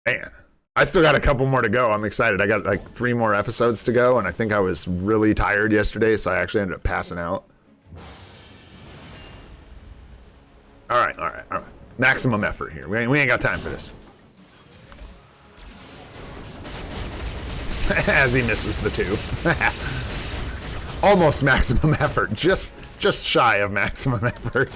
man. I still got a couple more to go. I'm excited. I got like 3 more episodes to go, and I think I was really tired yesterday, so I actually ended up passing out. All right. Maximum effort here. We ain't got time for this. As he misses the 2. Almost maximum effort. Just shy of maximum effort.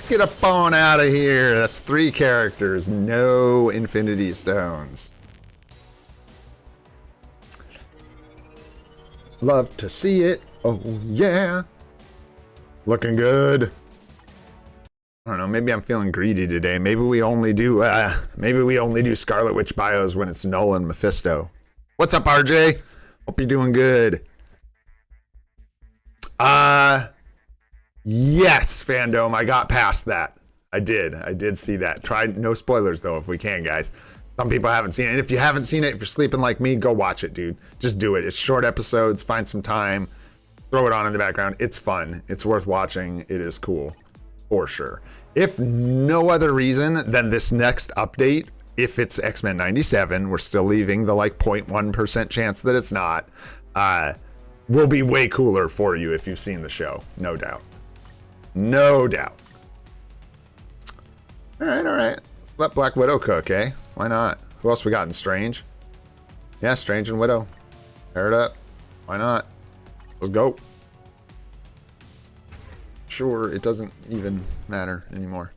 Get up on out of here. That's 3 characters. No Infinity Stones. Love to see it. Oh, yeah. Looking good. I don't know. Maybe I'm feeling greedy today. Maybe we only do Scarlet Witch bios when it's Null and Mephisto. What's up, RJ? Hope you're doing good. Yes, Fandom, I got past that. I did see that. Try no spoilers though if we can, guys. Some people haven't seen it. And if you haven't seen it, if you're sleeping like me, go watch it, dude. Just do it. It's short episodes, find some time, throw it on in the background. It's fun. It's worth watching. It is cool. For sure. If no other reason than this next update, if it's X-Men 97, we're still leaving the like 0.1% chance that it's not, will be way cooler for you if you've seen the show. No doubt. No doubt. All right. Let's let Black Widow cook, eh? Why not? Who else we got in Strange? Yeah, Strange and Widow. Pair it up. Why not? Let's go. Sure, it doesn't even matter anymore.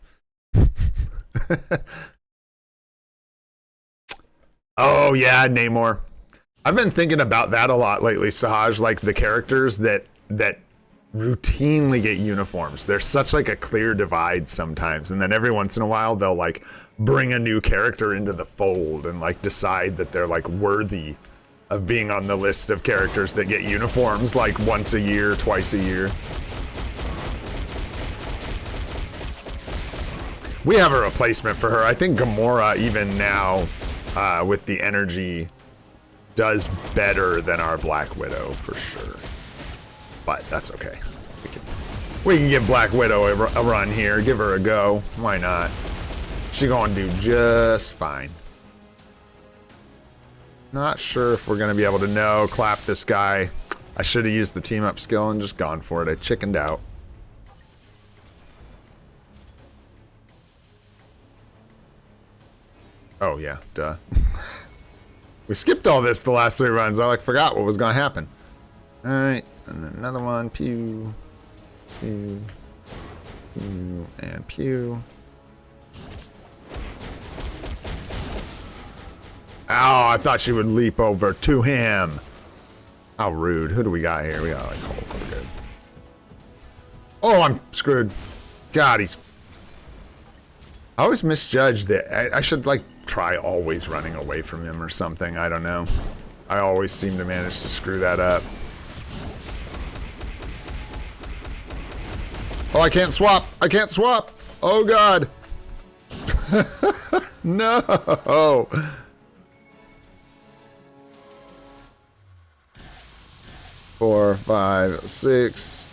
Oh, yeah, Namor. I've been thinking about that a lot lately, Sahaj. Like the characters that routinely get uniforms. There's such like a clear divide sometimes, and then every once in a while they'll like bring a new character into the fold and like decide that they're like worthy of being on the list of characters that get uniforms like once a year, twice a year. We have a replacement for her. I think Gamora even now with the energy does better than our Black Widow for sure. But that's okay. We can give Black Widow a run here. Give her a go. Why not? She's gonna do just fine. Not sure if we're gonna be able to clap this guy. I should have used the team up skill and just gone for it. I chickened out. Oh yeah, duh. We skipped all this the last 3 runs. I like forgot what was gonna happen. All right, and then another one. Pew, pew, pew, and pew. Oh, I thought she would leap over to him. How rude. Who do we got here? We got like Hulk. We're good. Oh, I'm screwed. God, he's... I always misjudge that. I should like try always running away from him or something. I don't know. I always seem to manage to screw that up. Oh, I can't swap. I can't swap. Oh, God. No. Four, 5, 6.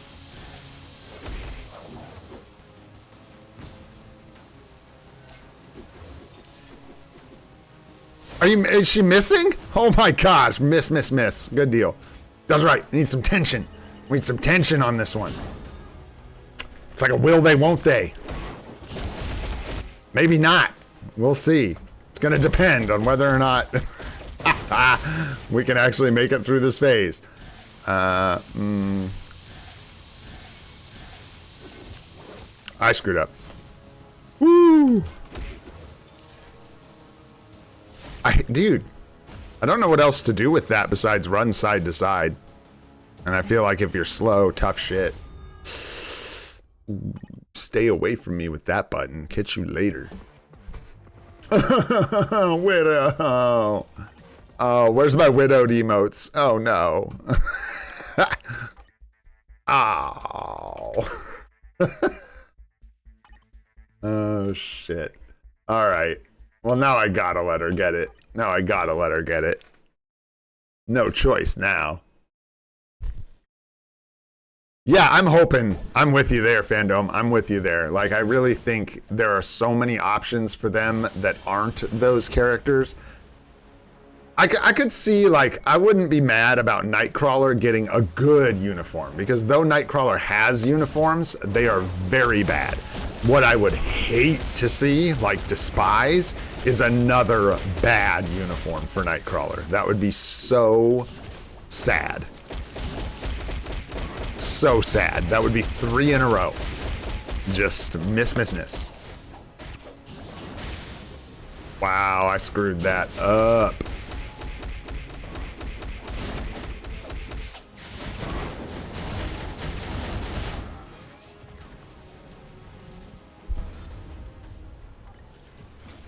Is she missing? Oh my gosh. Miss. Good deal. That's right. Need some tension. We need some tension on this one. It's like a will they, won't they? Maybe not. We'll see. It's going to depend on whether or not we can actually make it through this phase. I screwed up. Woo! Dude, I don't know what else to do with that besides run side to side. And I feel like if you're slow, tough shit. Stay away from me with that button. Catch you later. Widow. Oh, where's my widowed emotes? Oh, no. Oh. Oh, shit. All right. Well, now I gotta let her get it. Now I gotta let her get it. No choice now. Yeah, I'm hoping. I'm with you there, Fandom. I'm with you there. Like, I really think there are so many options for them that aren't those characters. I could see, like, I wouldn't be mad about Nightcrawler getting a good uniform, because though Nightcrawler has uniforms, they are very bad. What I would hate to see, like despise, is another bad uniform for Nightcrawler. That would be so sad. So sad. That would be 3 in a row. Just miss. Wow, I screwed that up.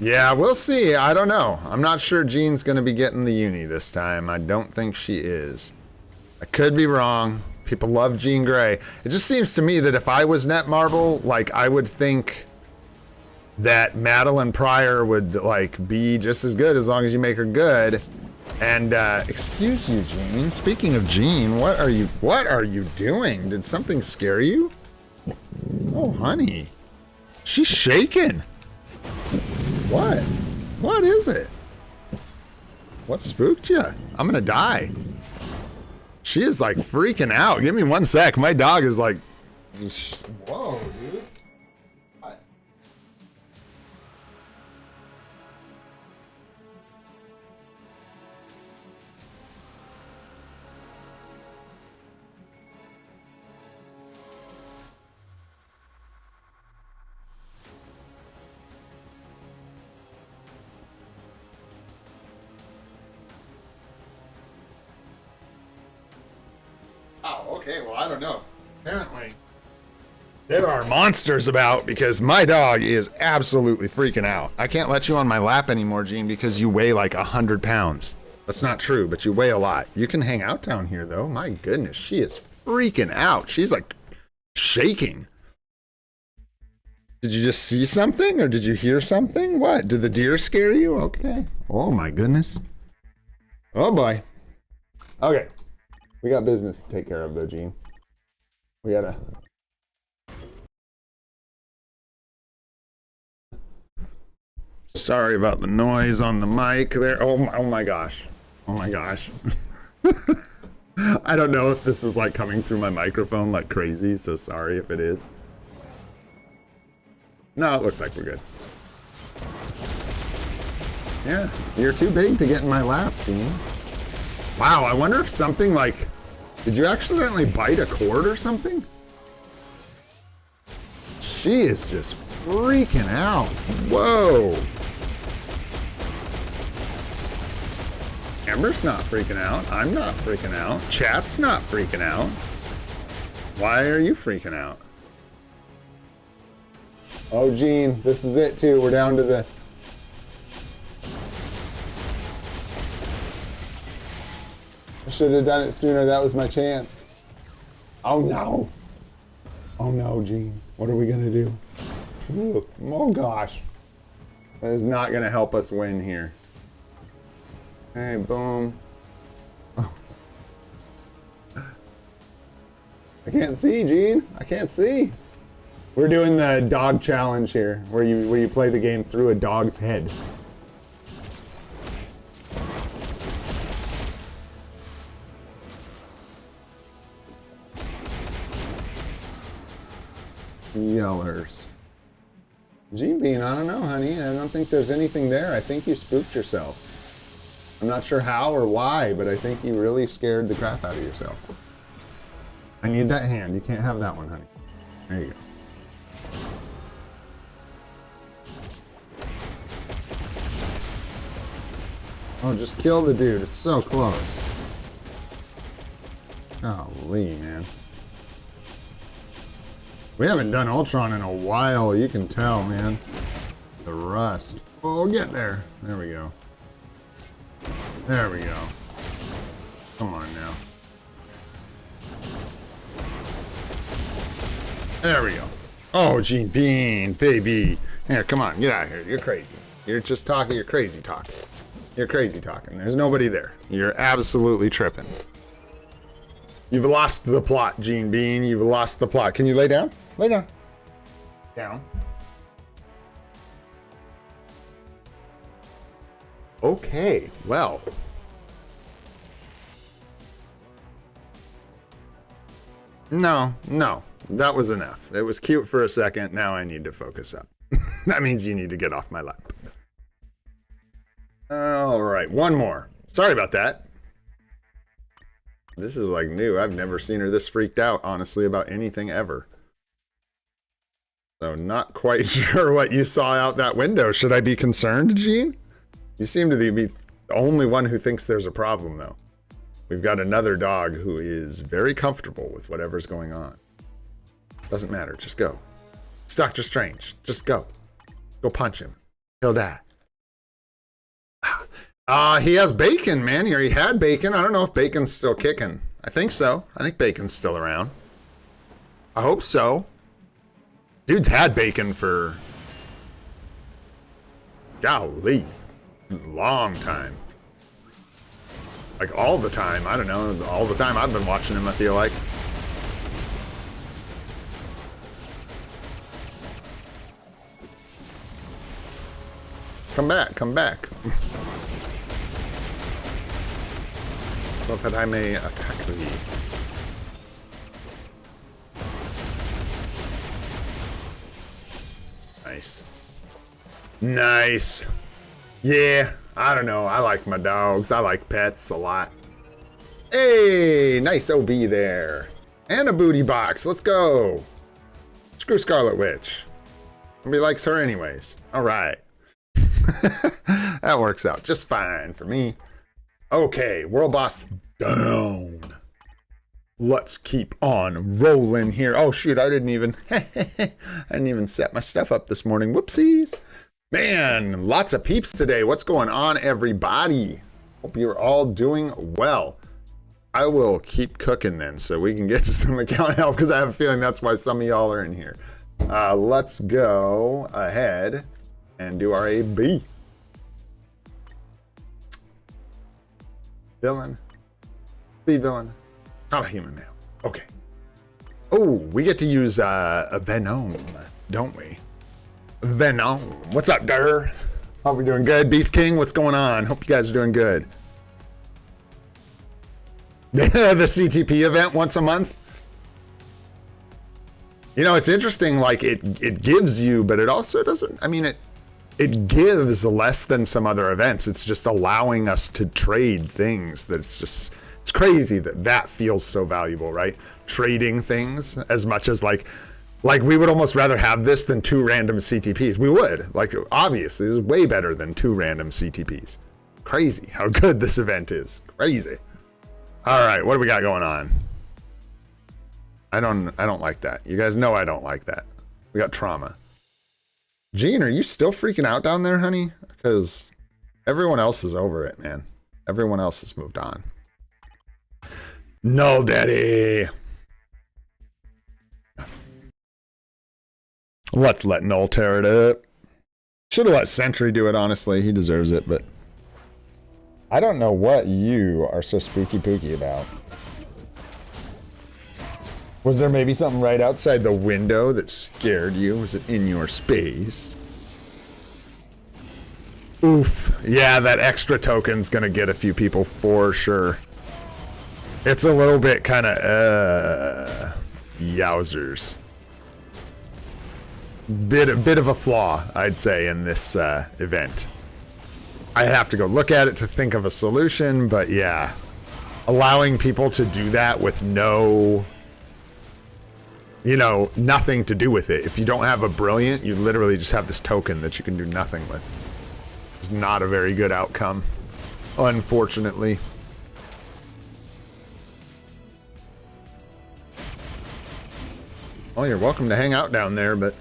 Yeah, we'll see. I don't know. I'm not sure Jean's going to be getting the uni this time. I don't think she is. I could be wrong. People love Jean Grey. It just seems to me that if I was Netmarble, like, I would think that Madeline Pryor would, like, be just as good as long as you make her good. And, excuse you, Jean. Speaking of Jean, what are you doing? Did something scare you? Oh, honey. She's shaking. What? What is it? What spooked you? I'm gonna die. She is like freaking out. Give me 1 sec. My dog is like... Whoa, dude. What? Oh, okay, well, I don't know. Apparently, there are monsters about because my dog is absolutely freaking out. I can't let you on my lap anymore, Gene, because you weigh like 100 pounds. That's not true, but you weigh a lot. You can hang out down here, though. My goodness, she is freaking out. She's like shaking. Did you just see something or did you hear something? What? Did the deer scare you? Okay. Oh, my goodness. Oh, boy. Okay. We got business to take care of, though, Gene. We gotta... Sorry about the noise on the mic there. Oh my gosh. Oh my gosh. I don't know if this is like coming through my microphone like crazy, so sorry if it is. No, it looks like we're good. Yeah, you're too big to get in my lap, Gene. Wow, I wonder if something like... Did you accidentally bite a cord or something? She is just freaking out. Whoa. Amber's not freaking out. I'm not freaking out. Chat's not freaking out. Why are you freaking out? Oh, Gene, this is it too. We're down to the... I should have done it sooner. That was my chance. Oh no. Oh no, Gene. What are we gonna do? Ooh, oh gosh. That is not gonna help us win here. Hey, boom. Oh. I can't see, Gene. I can't see. We're doing the dog challenge here, where you play the game through a dog's head. Yellers. Gene Bean, I don't know, honey. I don't think there's anything there. I think you spooked yourself. I'm not sure how or why, but I think you really scared the crap out of yourself. I need that hand. You can't have that one, honey. There you go. Oh, just kill the dude. It's so close. Golly, man. We haven't done Ultron in a while. You can tell, man. The rust. Oh, we'll get there. There we go. There we go. Come on now. There we go. Oh, Gene Bean, baby. Here, come on. Get out of here. You're crazy. You're just talking. You're crazy talking. You're crazy talking. There's nobody there. You're absolutely tripping. You've lost the plot, Gene Bean. You've lost the plot. Can you lay down? Lay down. Down. Okay, well. No, that was enough. It was cute for a second. Now I need to focus up. That means you need to get off my lap. All right, one more. Sorry about that. This is like new. I've never seen her this freaked out, honestly, about anything ever. So not quite sure what you saw out that window. Should I be concerned, Gene? You seem to be the only one who thinks there's a problem, though. We've got another dog who is very comfortable with whatever's going on. Doesn't matter. Just go. It's Dr. Strange. Just go. Go punch him. He'll die. He has bacon, man. He had bacon. I don't know if bacon's still kicking. I think so. I think bacon's still around. I hope so. Dude's had bacon for... golly. Long time. Like all the time. I don't know. All the time I've been watching him, I feel like. Come back. Come back. So that I may attack thee. Nice. Nice. Yeah, I don't know. I like my dogs. I like pets a lot. Hey, nice OB there. And a booty box. Let's go. Screw Scarlet Witch. Nobody likes her anyways. All right. That works out just fine for me. Okay, World Boss down. Let's keep on rolling here. Oh shoot, I didn't even set my stuff up this morning. Whoopsies. Man, lots of peeps today. What's going on, everybody? Hope you're all doing well. I will keep cooking then so we can get to some account help because I have a feeling that's why some of y'all are in here. Let's go ahead and do our AB. Villain. Be villain. Not a human male. Okay. Oh, we get to use a Venom, don't we? Venom. What's up, Dur? Hope you're doing good. Beast King, what's going on? Hope you guys are doing good. The CTP event once a month. You know, it's interesting, like it gives you, but it also doesn't, I mean, it gives less than some other events. It's just allowing us to trade things that it's crazy that that feels so valuable, right? Trading things as much as like we would almost rather have this than 2 random CTPs. We would. Like, obviously, this is way better than 2 random CTPs. Crazy how good this event is. Crazy. All right, what do we got going on? I don't like that. You guys know I don't like that. We got trauma. Jean, are you still freaking out down there, honey? Because everyone else is over it, man. Everyone else has moved on. No, daddy. Let's let Null tear it up. Should have let Sentry do it, honestly. He deserves it, but I don't know what you are so spooky pooky about. Was there maybe something right outside the window that scared you? Was it in your space? Oof. Yeah, that extra token's gonna get a few people for sure. It's a little bit kind of, yowzers. Bit of a flaw, I'd say, in this event. I have to go look at it to think of a solution, but yeah. Allowing people to do that with no... you know, nothing to do with it. If you don't have a brilliant, you literally just have this token that you can do nothing with. It's not a very good outcome, unfortunately. Well, you're welcome to hang out down there, but...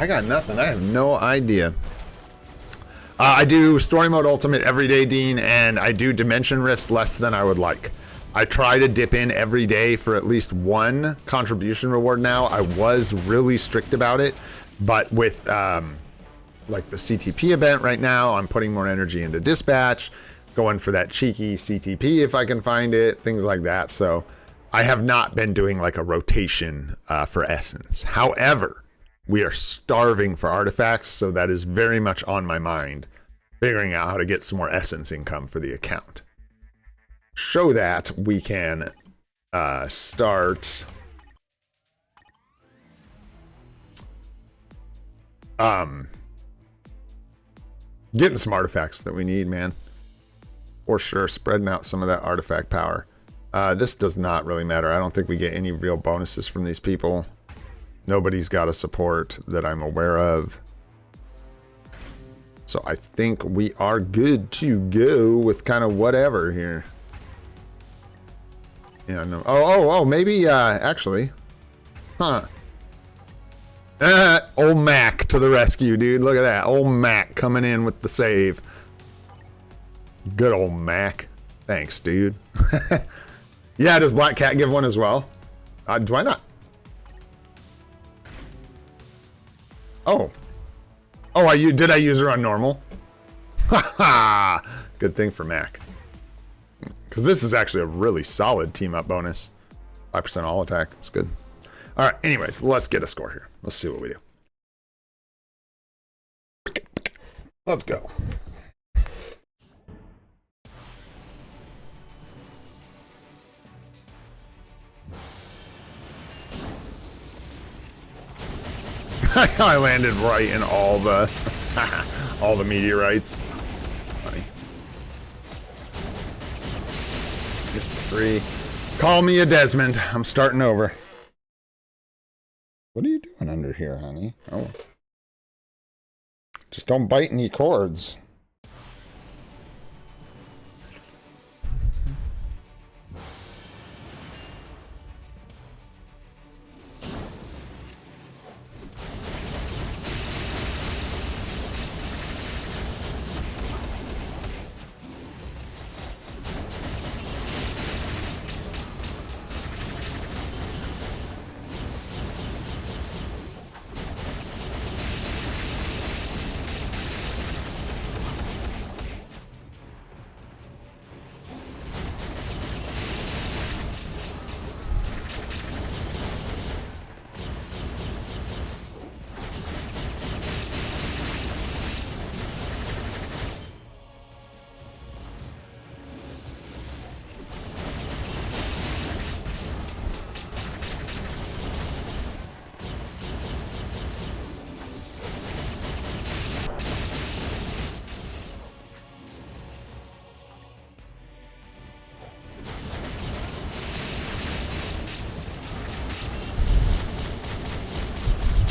I got nothing. I have no idea. I do Story Mode Ultimate every day, Dean, and I do Dimension Rifts less than I would like. I try to dip in every day for at least 1 contribution reward now. I was really strict about it, but with like the CTP event right now, I'm putting more energy into Dispatch, going for that cheeky CTP if I can find it, things like that. So I have not been doing like a rotation for Essence. However, we are starving for artifacts, so that is very much on my mind, figuring out how to get some more Essence income for the account. So that we can start getting some artifacts that we need, man. For sure, spreading out some of that artifact power. This does not really matter. I don't think we get any real bonuses from these people. Nobody's got a support that I'm aware of. So I think we are good to go with kind of whatever here. Yeah, no. Oh, maybe, actually. Huh. Old Mac to the rescue, dude. Look at that. Old Mac coming in with the save. Good old Mac. Thanks, dude. Yeah, does Black Cat give one as well? Do I not? Oh. Oh, did I use her on normal? Haha. Good thing for Mac. Because this is actually a really solid team-up bonus. 5% all attack. It's good. All right, anyways, let's get a score here. Let's see what we do. Let's go. I landed right in all the all the meteorites. Funny. Just the 3. Call me a Desmond. I'm starting over. What are you doing under here, honey? Oh. Just don't bite any cords.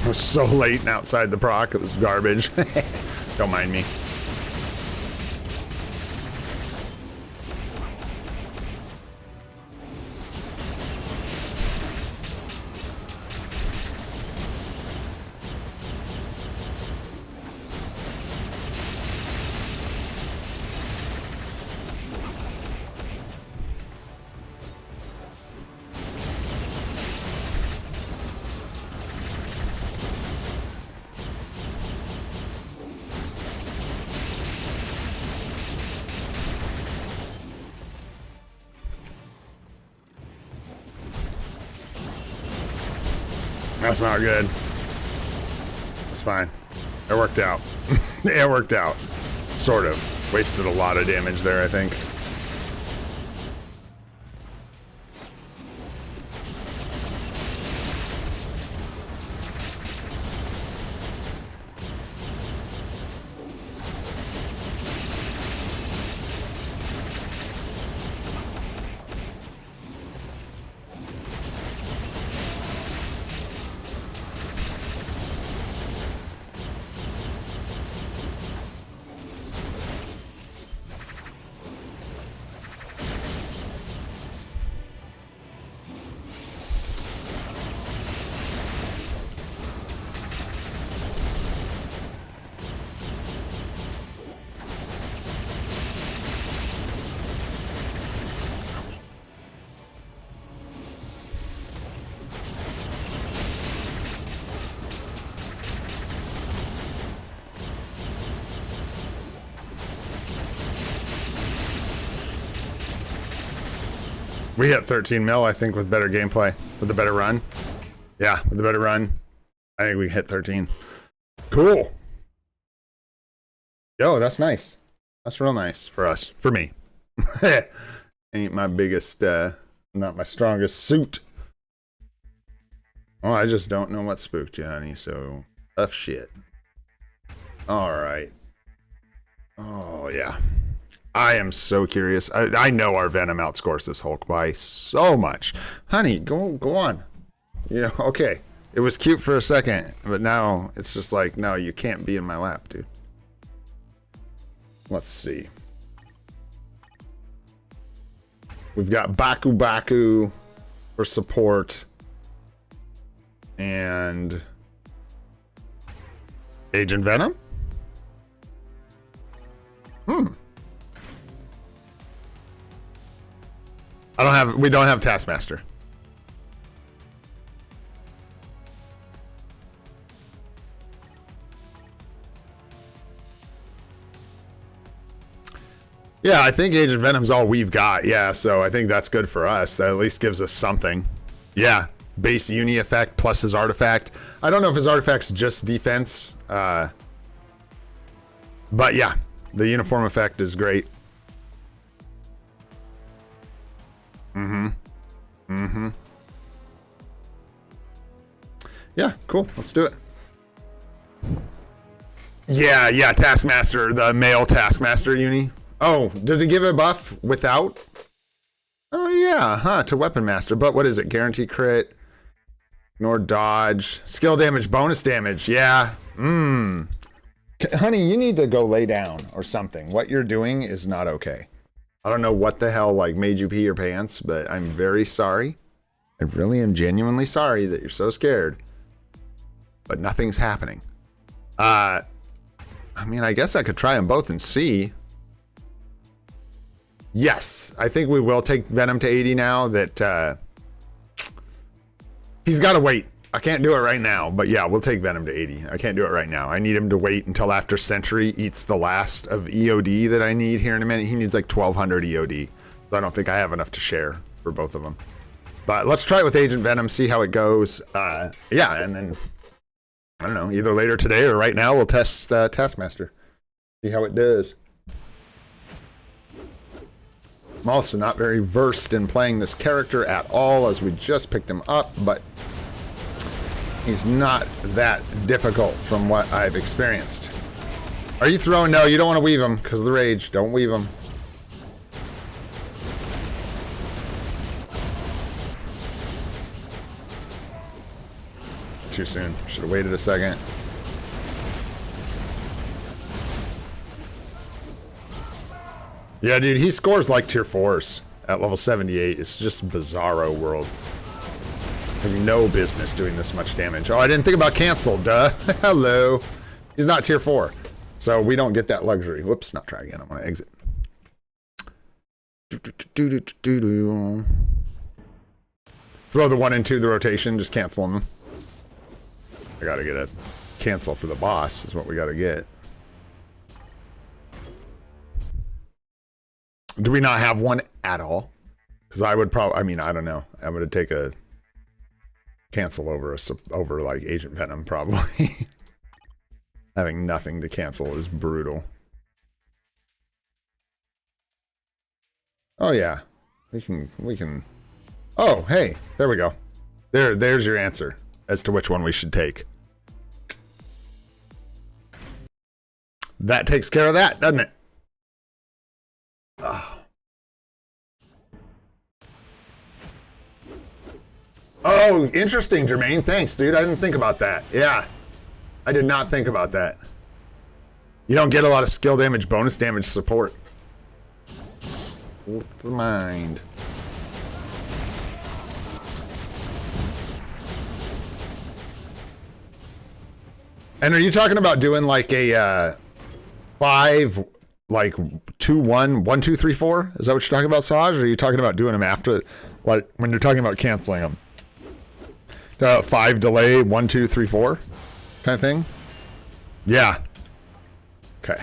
was so late and outside the proc, it was garbage. Don't mind me. That's not good. It's fine. It worked out. It worked out. Sort of. Wasted a lot of damage there, I think. We hit 13 mil, I think, with better gameplay. With a better run. Yeah, with a better run. I think we hit 13. Cool. Yo, that's nice. That's real nice for us. For me. Ain't my biggest, not my strongest suit. Oh, I just don't know what spooked you, honey, so tough shit. Alright. Oh, yeah. I am so curious. I know our Venom outscores this Hulk by so much. Honey, go on. You know, okay. It was cute for a second, but now it's just like, no, you can't be in my lap, dude. Let's see. We've got Baku for support. And Agent Venom? We don't have Taskmaster. Yeah, I think Agent Venom's all we've got. Yeah, so I think that's good for us. That at least gives us something. Yeah, base uni effect plus his artifact. I don't know if his artifact's just defense. But yeah, the uniform effect is great. Yeah, cool. Let's do it. Yeah, Taskmaster, the male Taskmaster uni. Oh, does it give a buff without? Oh yeah, to Weapon Master. But what is it? Guarantee crit, ignore dodge, skill damage, bonus damage. Yeah. Honey, you need to go lay down or something. What you're doing is not okay. I don't know what the hell like made you pee your pants, but I'm very sorry. I really am genuinely sorry that you're so scared. But nothing's happening. I mean, I guess I could try them both and see. Yes, I think we will take Venom to 80 now that he's got to wait. I can't do it right now, but yeah, we'll take Venom to 80. I can't do it right now. I need him to wait until after Sentry eats the last of EOD that I need here in a minute. He needs like 1200 EOD. So I don't think I have enough to share for both of them. But let's try it with Agent Venom, see how it goes. Yeah, and then, I don't know, either later today or right now, we'll test Taskmaster. See how it does. I'm also not very versed in playing this character at all, as we just picked him up, but he's not that difficult from what I've experienced. Are you throwing? No, you don't want to weave him because of the rage. Don't weave him. too soon. Should have waited a second. Yeah, dude, he scores like tier 4s at level 78. It's just bizarro world. Have no business doing this much damage. Oh, I didn't think about cancel, duh. Hello. He's not tier 4. So we don't get that luxury. Whoops, not try again. I'm gonna exit. Throw the 1 into the rotation, just cancel them. I gotta get a cancel for the boss, is what we gotta get. Do we not have one at all? Because I would probably, I mean, I don't know. I would take a cancel over like Agent Venom, probably. Having nothing to cancel is brutal. Oh yeah, we can. Oh, hey, there we go. There's your answer as to which one we should take. That takes care of that, doesn't it? Oh, interesting, Jermaine. Thanks, dude. I didn't think about that. Yeah, I did not think about that. You don't get a lot of skill damage, bonus damage support. Slip the mind. And are you talking about doing like a 5, like 2, 1, 1, 2, 3, 4? Is that what you're talking about, Saj? Or are you talking about doing them after, like when you're talking about canceling them? 5 delay, 1, 2, 3, 4 kind of thing? Yeah. Okay.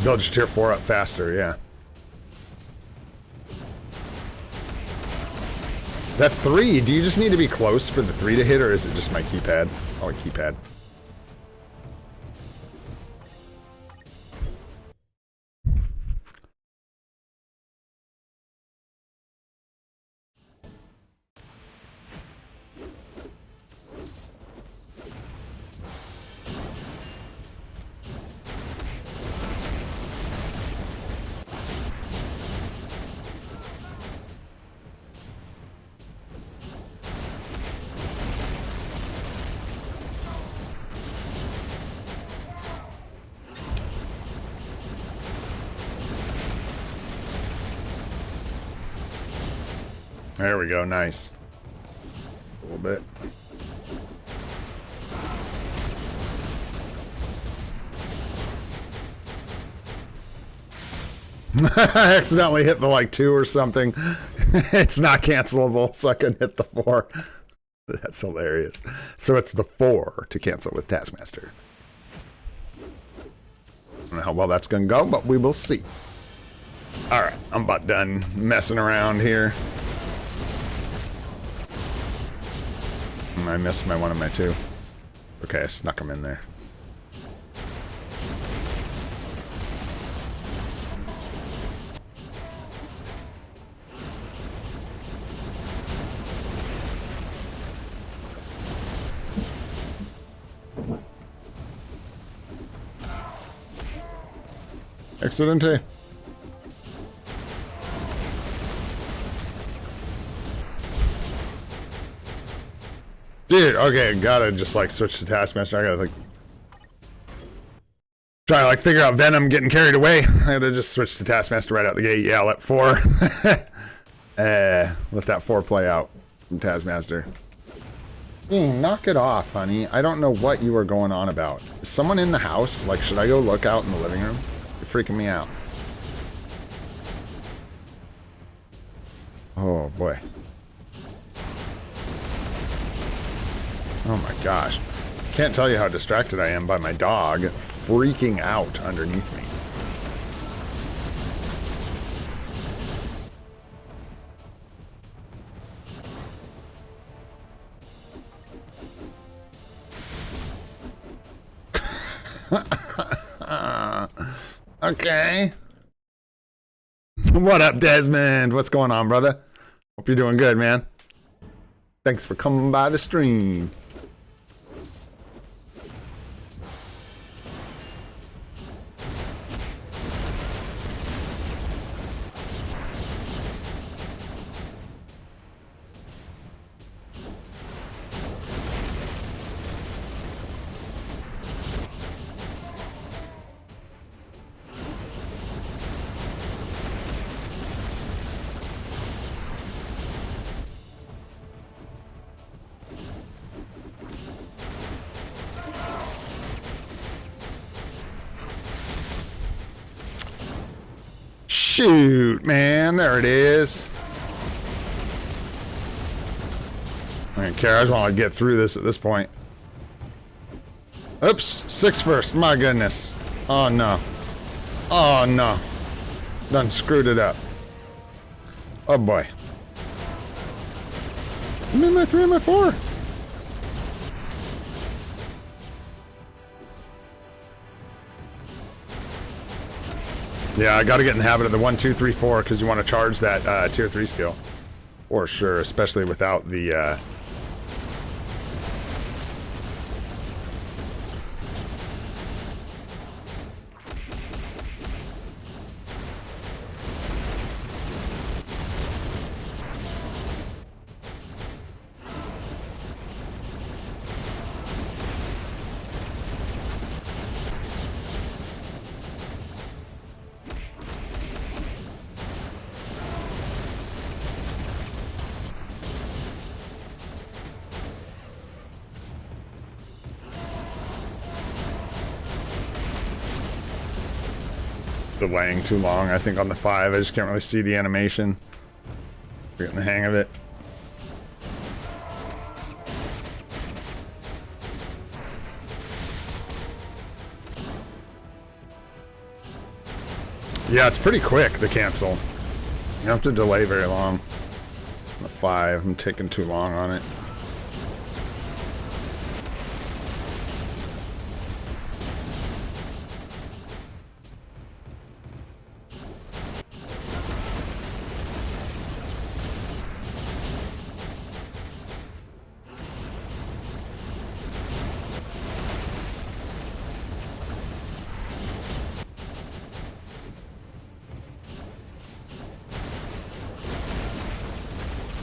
They'll just tier 4 up faster, yeah. That 3, do you just need to be close for the 3 to hit, or is it just my keypad? Oh, keypad. There we go, nice. A little bit. I accidentally hit the like 2 or something. It's not cancelable, so I couldn't hit the 4. That's hilarious. So it's the 4 to cancel with Taskmaster. I don't know how well that's gonna go, but we will see. Alright, I'm about done messing around here. I missed my 1 and my 2. Okay, I snuck them in there. Excelente. Dude, okay, gotta just like switch to Taskmaster. I gotta like try to like figure out Venom getting carried away. I gotta just switch to Taskmaster right out the gate. Yeah, let 4. Let that 4 play out from Taskmaster. Knock it off, honey. I don't know what you are going on about. Is someone in the house? Like, should I go look out in the living room? You're freaking me out. Oh boy. Oh my gosh. Can't tell you how distracted I am by my dog freaking out underneath me. Okay. What up, Desmond? What's going on, brother? Hope you're doing good, man. Thanks for coming by the stream. Shoot, man. There it is. I don't care. I just want to get through this at this point. Oops. 6 first. My goodness. Oh, no. Oh, no. Done screwed it up. Oh, boy. I'm in my 3 and my 4. Yeah, I gotta get in the habit of the 1, 2, 3, 4 because you want to charge that tier 3 skill. For sure, especially without the delaying too long, I think, on the 5. I just can't really see the animation. Getting the hang of it. Yeah, it's pretty quick, the cancel. You don't have to delay very long. The 5, I'm taking too long on it.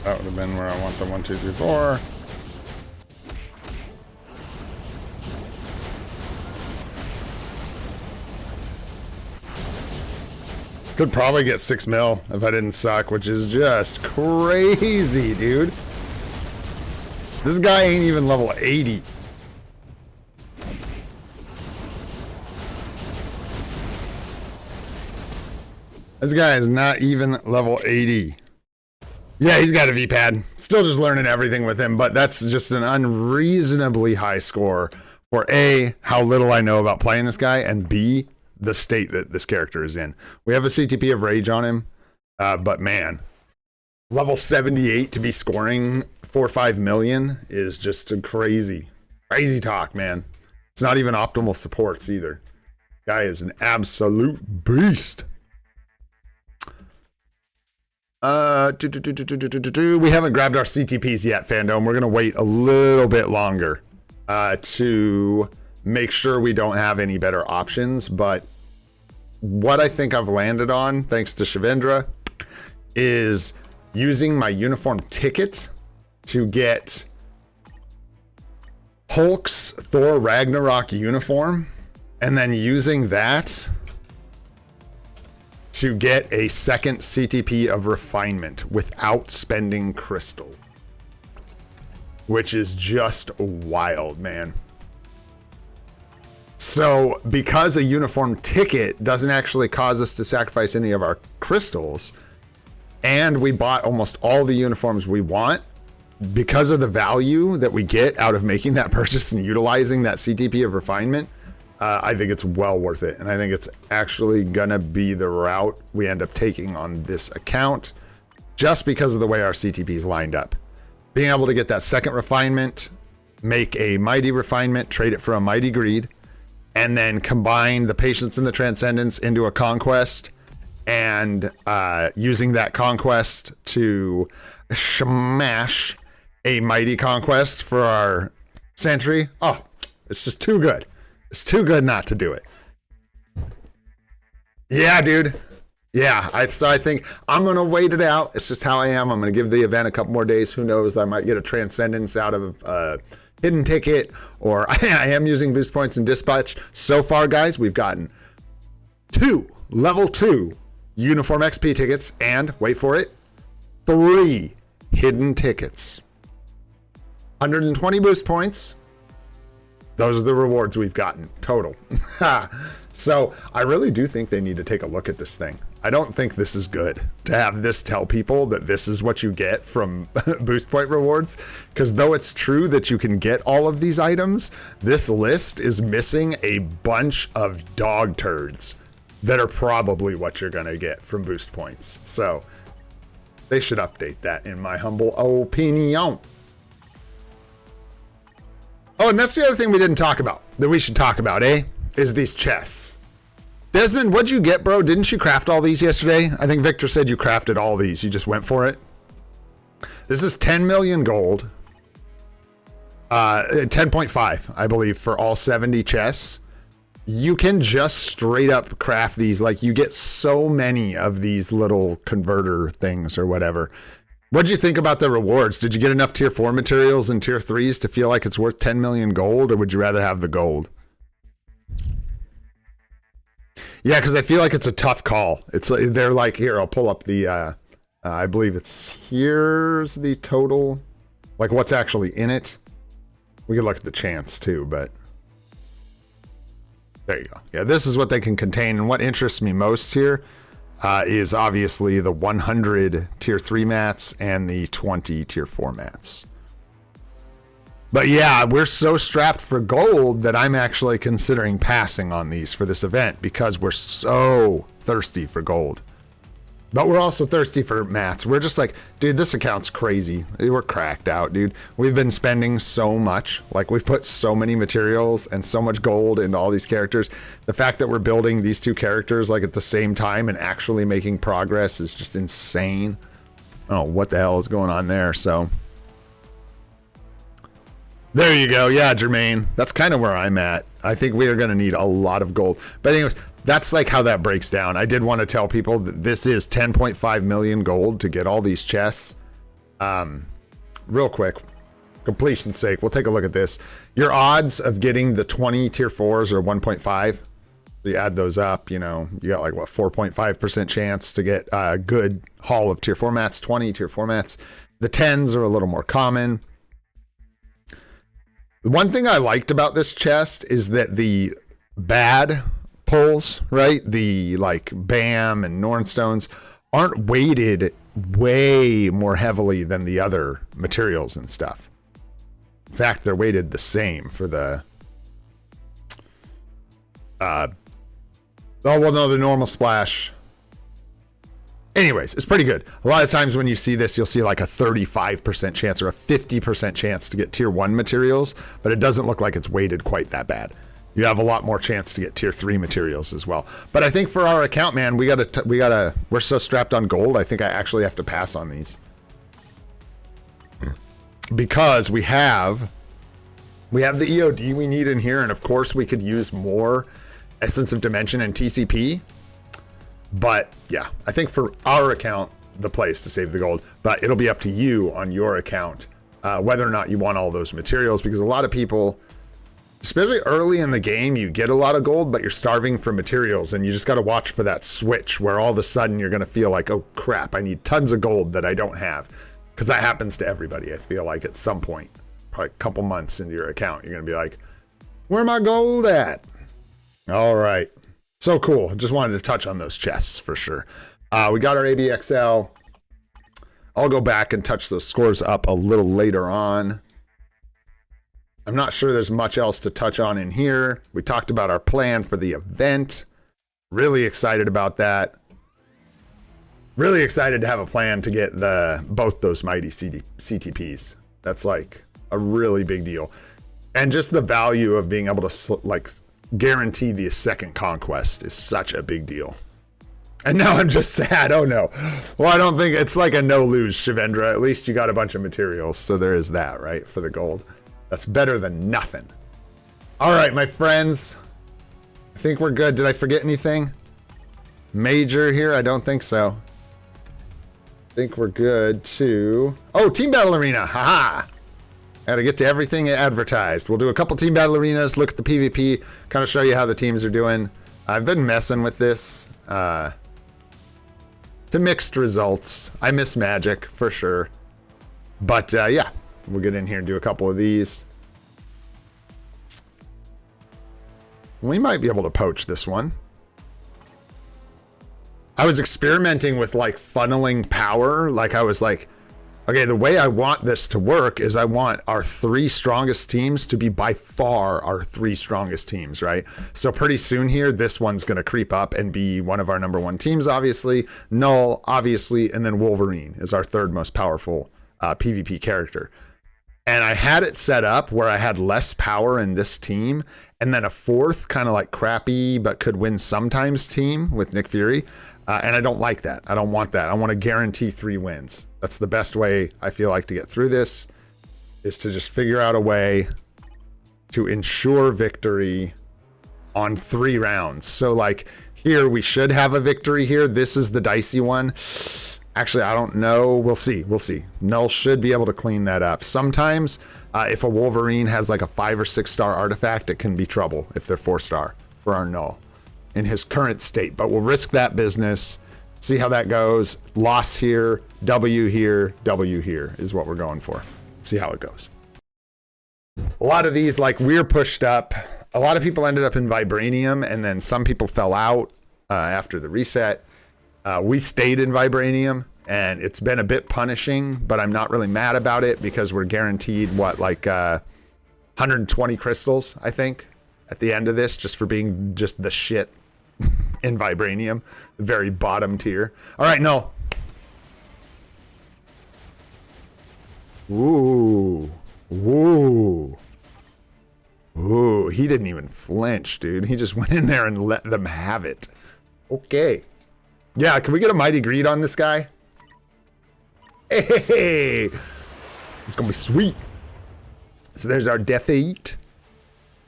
That would have been where I want the 1, 2, 3, 4. Could probably get 6 mil if I didn't suck, which is just crazy, dude. This guy ain't even level 80. This guy is not even level 80. Yeah, he's got a V-pad. Still just learning everything with him, but that's just an unreasonably high score for A, how little I know about playing this guy, and B, the state that this character is in. We have a CTP of Rage on him, but man, level 78 to be scoring 4 or 5 million is just a crazy talk, man. It's not even optimal supports either. Guy is an absolute beast. We haven't grabbed our CTPs yet, fandom. We're gonna wait a little bit longer to make sure we don't have any better options. But what I think I've landed on, thanks to Shendra, is using my uniform ticket to get Hulk's Thor Ragnarok uniform, and then using that to get a second CTP of refinement without spending crystal, which is just wild, man. So because a uniform ticket doesn't actually cause us to sacrifice any of our crystals, and we bought almost all the uniforms we want, because of the value that we get out of making that purchase and utilizing that CTP of refinement, I think it's well worth it. And I think it's actually gonna be the route we end up taking on this account, just because of the way our CTPs lined up. Being able to get that second refinement, make a mighty refinement, trade it for a mighty greed, and then combine the patience and the transcendence into a conquest, and using that conquest to smash a mighty conquest for our Sentry. Oh, it's just too good. It's too good not to do it. Yeah, dude. Yeah, so I think I'm going to wait it out. It's just how I am. I'm going to give the event a couple more days. Who knows? I might get a transcendence out of hidden ticket, or I am using boost points in dispatch. So far, guys, we've gotten 2 level 2 uniform XP tickets and, wait for it, 3 hidden tickets. 120 boost points. Those are the rewards we've gotten total. So I really do think they need to take a look at this thing. I don't think this is good to have this tell people that this is what you get from boost point rewards, because though it's true that you can get all of these items, this list is missing a bunch of dog turds that are probably what you're gonna get from boost points. So they should update that, in my humble opinion. Oh, and that's the other thing we didn't talk about that we should talk about, is these chests. Desmond, what'd you get, bro? Didn't you craft all these yesterday? I think Victor said you crafted all these. You just went for it. This is 10 million gold. 10.5, I believe, for all 70 chests. You can just straight up craft these. Like, you get so many of these little converter things or whatever. What'd you think about the rewards? Did you get enough tier 4 materials and tier 3s to feel like it's worth 10 million gold, or would you rather have the gold? Yeah, because I feel like it's a tough call. It's they're like, here, I'll pull up the, I believe here's the total, like what's actually in it. We could look at the chance too, but there you go. Yeah, this is what they can contain. And what interests me most here is obviously the 100 tier 3 mats and the 20 tier 4 mats. But yeah, we're so strapped for gold that I'm actually considering passing on these for this event because we're so thirsty for gold. But we're also thirsty for mats. We're just like, dude, this account's crazy. We're cracked out, dude. We've been spending so much. Like, we've put so many materials and so much gold into all these characters. The fact that we're building these two characters like at the same time and actually making progress is just insane. Oh, what the hell is going on there? So there you go. Yeah, Jermaine. That's kind of where I'm at. I think we are going to need a lot of gold. But anyways, that's like how that breaks down. I did want to tell people that this is 10.5 million gold to get all these chests. Real quick, completion's sake, we'll take a look at this. Your odds of getting the 20 tier 4s are 1.5. So you add those up, you know, you got like, what, 4.5% chance to get a good haul of tier 4 mats, 20 tier 4 mats. The 10s are a little more common. The one thing I liked about this chest is that the bad pulls, right? The like BAM and Nornstones aren't weighted way more heavily than the other materials and stuff. In fact, they're weighted the same for the oh well, no, the normal splash. Anyways, it's pretty good. A lot of times when you see this, you'll see like a 35% chance or a 50% chance to get tier 1 materials, but it doesn't look like it's weighted quite that bad. You have a lot more chance to get tier 3 materials as well. But I think for our account, man, we're so strapped on gold, I think I actually have to pass on these. Because we have the EOD we need in here, and of course we could use more Essence of Dimension and TCP. But yeah, I think for our account, the place to save the gold, but it'll be up to you on your account whether or not you want all those materials, because a lot of people, especially early in the game, you get a lot of gold, but you're starving for materials, and you just got to watch for that switch where all of a sudden you're going to feel like, oh crap, I need tons of gold that I don't have, because that happens to everybody. I feel like at some point, probably a couple months into your account, you're going to be like, where my gold at? All right. So cool. Just wanted to touch on those chests for sure. We got our ABXL. I'll go back and touch those scores up a little later on. I'm not sure there's much else to touch on in here. We talked about our plan for the event. Really excited about that. Really excited to have a plan to get both those mighty CTPs. That's like a really big deal. And just the value of being able to like guarantee the second conquest is such a big deal. And now I'm just sad. Oh no. Well, I don't think it's like a no lose, Shendra. At least you got a bunch of materials, so there is that, right, for the gold. That's better than nothing. All right, my friends, I think we're good. Did I forget anything major here? I don't think so. I think we're good to, oh, Team Battle Arena. Haha. Got to get to everything advertised. We'll do a couple team battle arenas, look at the PvP, kind of show you how the teams are doing. I've been messing with this to mixed results. I miss Magic for sure. But yeah, we'll get in here and do a couple of these. We might be able to poach this one. I was experimenting with like funneling power. Like I was like, okay, the way I want this to work is I want our 3 strongest teams to be by far our 3 strongest teams, right? So pretty soon here, this one's going to creep up and be one of our #1 teams, obviously. Null, obviously, and then Wolverine is our 3rd most powerful PvP character. And I had it set up where I had less power in this team, and then a 4th kind of like crappy but could win sometimes team with Nick Fury. And I don't like that. I don't want that. I want to guarantee 3 wins. That's the best way I feel like to get through this, is to just figure out a way to ensure victory on 3 rounds. So like here, we should have a victory here. This is the dicey one. Actually, I don't know. We'll see. We'll see. Null should be able to clean that up. Sometimes if a Wolverine has like a 5 or 6 star artifact, it can be trouble if they're 4 star for our Null in his current state. But we'll risk that business. See how that goes. Loss here, W here is what we're going for. See how it goes. A lot of these, like, we're pushed up. A lot of people ended up in Vibranium, and then some people fell out after the reset. We stayed in Vibranium, and it's been a bit punishing, but I'm not really mad about it because we're guaranteed, what, like 120 crystals, I think, at the end of this, just for being just the shit in Vibranium. The very bottom tier. All right, no. Ooh. Ooh. Ooh, he didn't even flinch, dude. He just went in there and let them have it. Okay. Yeah, can we get a Mighty Greed on this guy? Hey! It's gonna be sweet. So there's our defeat.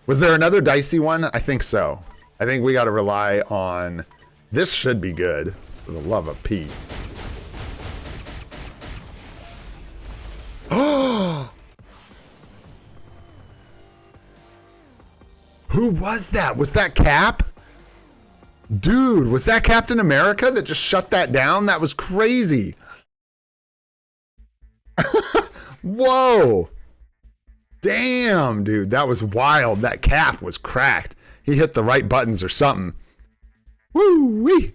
Was there another dicey one? I think so. I think we gotta rely on... This should be good, for the love of Pete. Oh! Who was that? Was that Cap? Dude, was that Captain America that just shut that down? That was crazy. Whoa. Damn, dude. That was wild. That Cap was cracked. He hit the right buttons or something. Woo-wee.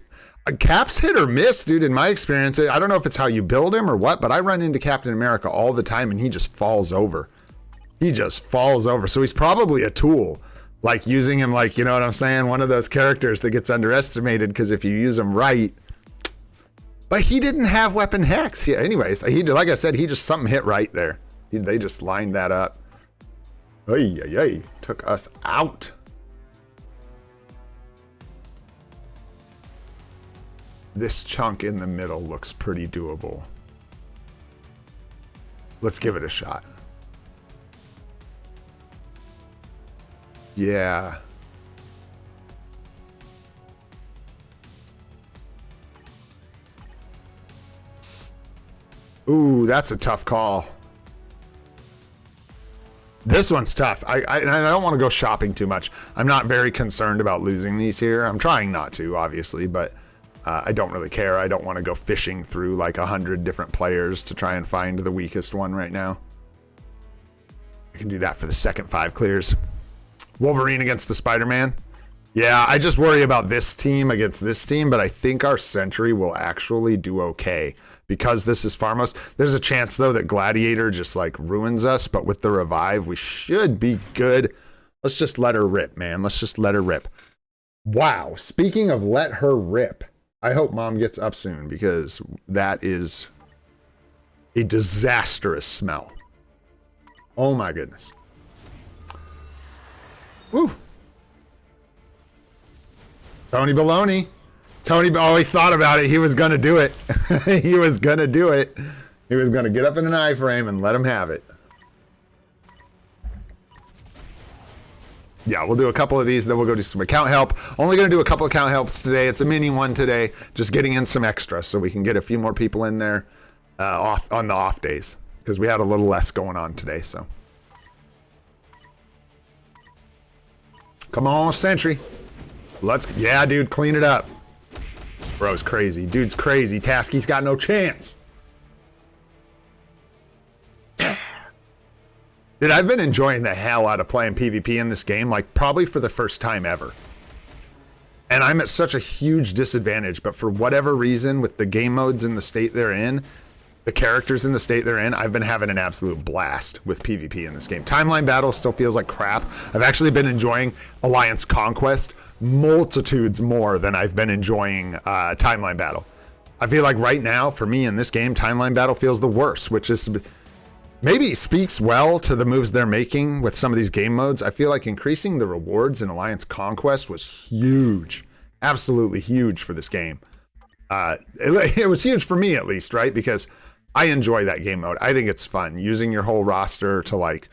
Cap's hit or miss, dude, in my experience. I don't know if it's how you build him or what, but I run into Captain America all the time and he just falls over. He just falls over. So he's probably a tool. Like using him like, you know what I'm saying? One of those characters that gets underestimated because if you use him right. But he didn't have weapon hex. Anyways, like I said, he just something hit right there. They just lined that up. Ay, ay, ay. Took us out. This chunk in the middle looks pretty doable. Let's give it a shot. Yeah. Ooh, that's a tough call. This one's tough. I don't want to go shopping too much. I'm not very concerned about losing these here. I'm trying not to, obviously, but I don't really care. I don't want to go fishing through like 100 different players to try and find the weakest one right now. I can do that for the second 5 clears. Wolverine against the Spider-Man. Yeah, I just worry about this team against this team, but I think our Sentry will actually do okay. Because this is Pharmos. There's a chance, though, that Gladiator just, like, ruins us, but with the revive, we should be good. Let's just let her rip, man. Let's just let her rip. Wow. Speaking of let her rip, I hope Mom gets up soon, because that is a disastrous smell. Oh, my goodness. Woo. Tony Baloney. Tony, oh, he thought about it. He was going to do it. He was going to do it. He was going to get up in an iframe and let him have it. Yeah, we'll do a couple of these, then we'll go do some account help. Only going to do a couple account helps today. It's a mini one today. Just getting in some extra so we can get a few more people in there off on the off days. Because we had a little less going on today, so. Come on, Sentry. Yeah, dude, clean it up. Bro's crazy. Dude's crazy. Tasky's got no chance. Dude, I've been enjoying the hell out of playing PvP in this game, like probably for the first time ever. And I'm at such a huge disadvantage, but for whatever reason, with the game modes in the state they're in, the characters in the state they're in, I've been having an absolute blast with PvP in this game. Timeline battle still feels like crap. I've actually been enjoying Alliance Conquest multitudes more than I've been enjoying timeline battle. I feel like right now, for me in this game, timeline battle feels the worst, which is maybe speaks well to the moves they're making with some of these game modes. I feel like increasing the rewards in Alliance Conquest was huge, absolutely huge for this game. It was huge for me at least, right? Because I enjoy that game mode. I think it's fun using your whole roster to, like,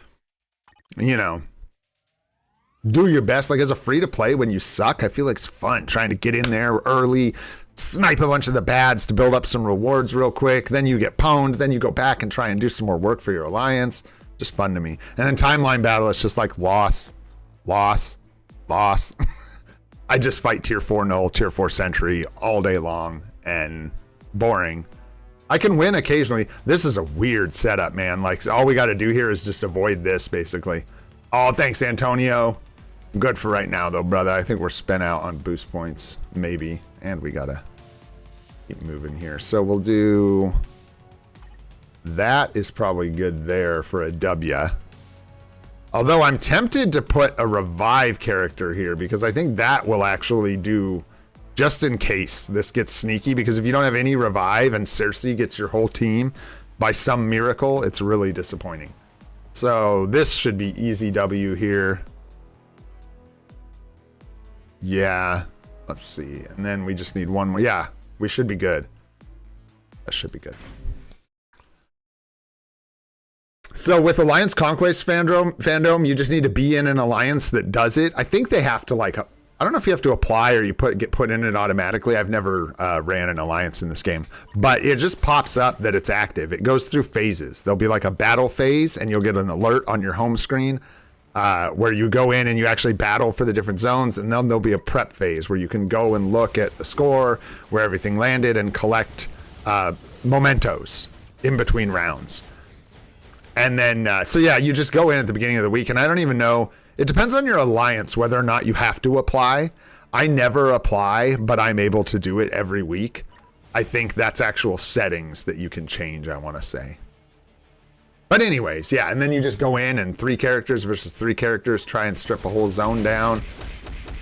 you know, do your best. Like as a free to play when you suck, I feel like it's fun trying to get in there early, snipe a bunch of the bads to build up some rewards real quick. Then you get pwned. Then you go back and try and do some more work for your alliance. Just fun to me. And then timeline battle, it's just like loss, loss, loss. I just fight tier 4 null, tier 4 sentry all day long and boring. I can win occasionally. This is a weird setup, man. Like all we got to do here is just avoid this basically. Oh, thanks, Antonio. Good for right now though, brother. I think we're spent out on boost points, maybe. And we gotta keep moving here. So we'll do... That is probably good there for a W. Although I'm tempted to put a revive character here because I think that will actually do, just in case this gets sneaky, because if you don't have any revive and Cersei gets your whole team by some miracle, it's really disappointing. So this should be easy W here. Yeah, let's see. And then we just need one more. Yeah, we should be good. That should be good. So with Alliance Conquest fandom, you just need to be in an alliance that does it. I think they have to, like, I don't know if you have to apply or you get put in it automatically. I've never ran an alliance in this game, but it just pops up that it's active. It goes through phases. There'll be like a battle phase and you'll get an alert on your home screen where you go in and you actually battle for the different zones. And then there'll be a prep phase where you can go and look at the score, where everything landed, and collect mementos in between rounds. And then, so yeah, you just go in at the beginning of the week, and I don't even know, it depends on your alliance whether or not you have to apply. I never apply, but I'm able to do it every week. I think that's actual settings that you can change, I want to say. But anyways, yeah, and then you just go in and 3 characters versus 3 characters, try and strip a whole zone down.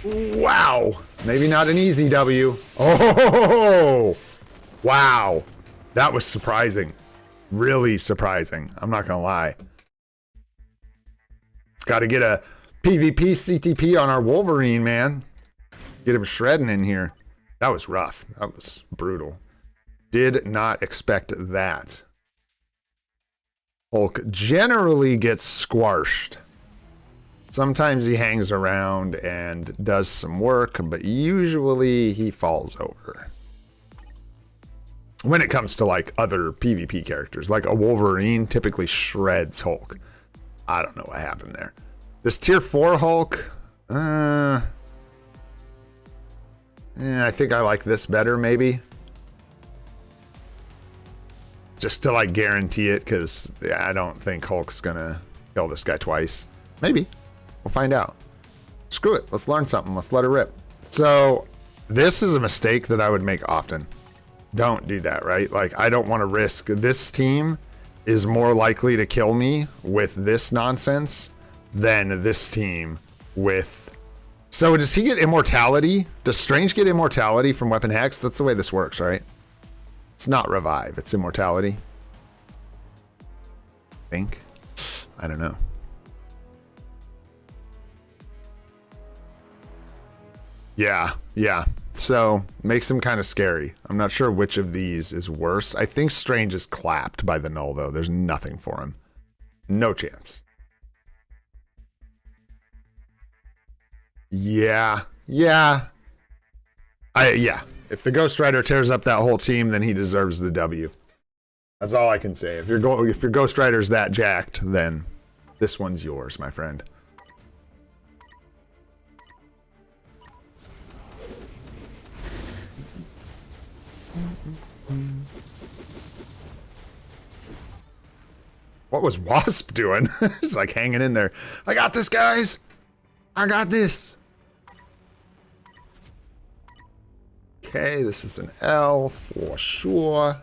Wow, maybe not an easy W. Oh, wow, that was surprising. Really surprising. I'm not gonna lie. Got to get a PvP CTP on our Wolverine, man. Get him shredding in here. That was rough. That was brutal. Did not expect that. Hulk generally gets squashed. Sometimes he hangs around and does some work, but usually he falls over. When it comes to like other PvP characters, like a Wolverine typically shreds Hulk. I don't know what happened there. This tier 4 Hulk, I think I like this better maybe. Just to like guarantee it, because I don't think Hulk's gonna kill this guy twice. Maybe, we'll find out. Screw it, let's learn something, let's let it rip. So this is a mistake that I would make often. Don't do that, right? Like, I don't want to risk. This team is more likely to kill me with this nonsense than this team with... So does he get immortality? Does Strange get immortality from Weapon Hex? That's the way this works, right? It's not revive, it's immortality. I think. I don't know. Yeah, yeah. So makes him kind of scary. I'm not sure which of these is worse. I think Strange is clapped by the null though. There's nothing for him. No chance. Yeah. Yeah. Yeah. If the Ghost Rider tears up that whole team, then he deserves the W. That's all I can say. If your Ghost Rider's that jacked, then this one's yours, my friend. What was Wasp doing? He's like hanging in there. I got this, guys. I got this. Okay, this is an L for sure.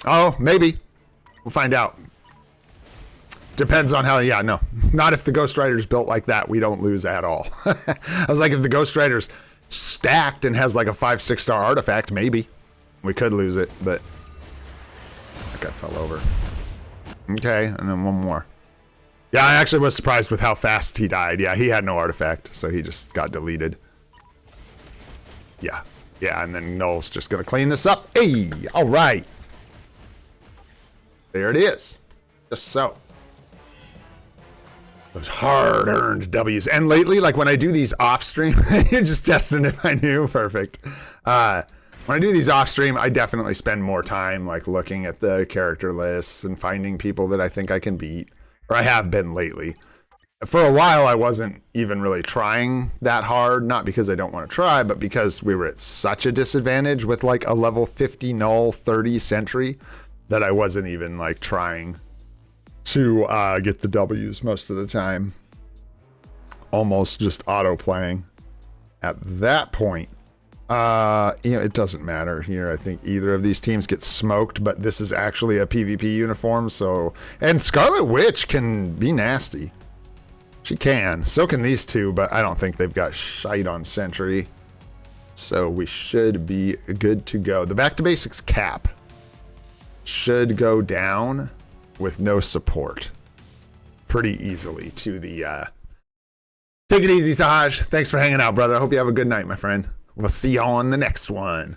Oh, maybe. We'll find out. Depends on how, yeah, no. Not if the Ghost Rider's built like that, we don't lose at all. I was like, if the Ghost Rider's stacked and has like a 5-6 star artifact, maybe. We could lose it, but that guy fell over. Okay, and then one more. Yeah, I actually was surprised with how fast he died. Yeah, he had no artifact, so he just got deleted. Yeah, yeah, and then Null's just gonna clean this up. Hey, all right. There it is. Just so. Those hard-earned W's. And lately, like when I do these off-stream, you're just testing if I knew. Perfect. When I do these off-stream, I definitely spend more time like looking at the character lists and finding people that I think I can beat. Or I have been lately. For a while, I wasn't even really trying that hard. Not because I don't want to try, but because we were at such a disadvantage with like a level 50 Null 30 Sentry that I wasn't even like trying to get the W's most of the time. Almost just auto-playing. At that point, it doesn't matter here. I think either of these teams get smoked, but this is actually a PvP uniform, so... And Scarlet Witch can be nasty. She can. So can these two, but I don't think they've got shite on Sentry. So we should be good to go. The Back to Basics cap should go down with no support pretty easily to the... Take it easy, Sahaj. Thanks for hanging out, brother. I hope you have a good night, my friend. We'll see you on the next one.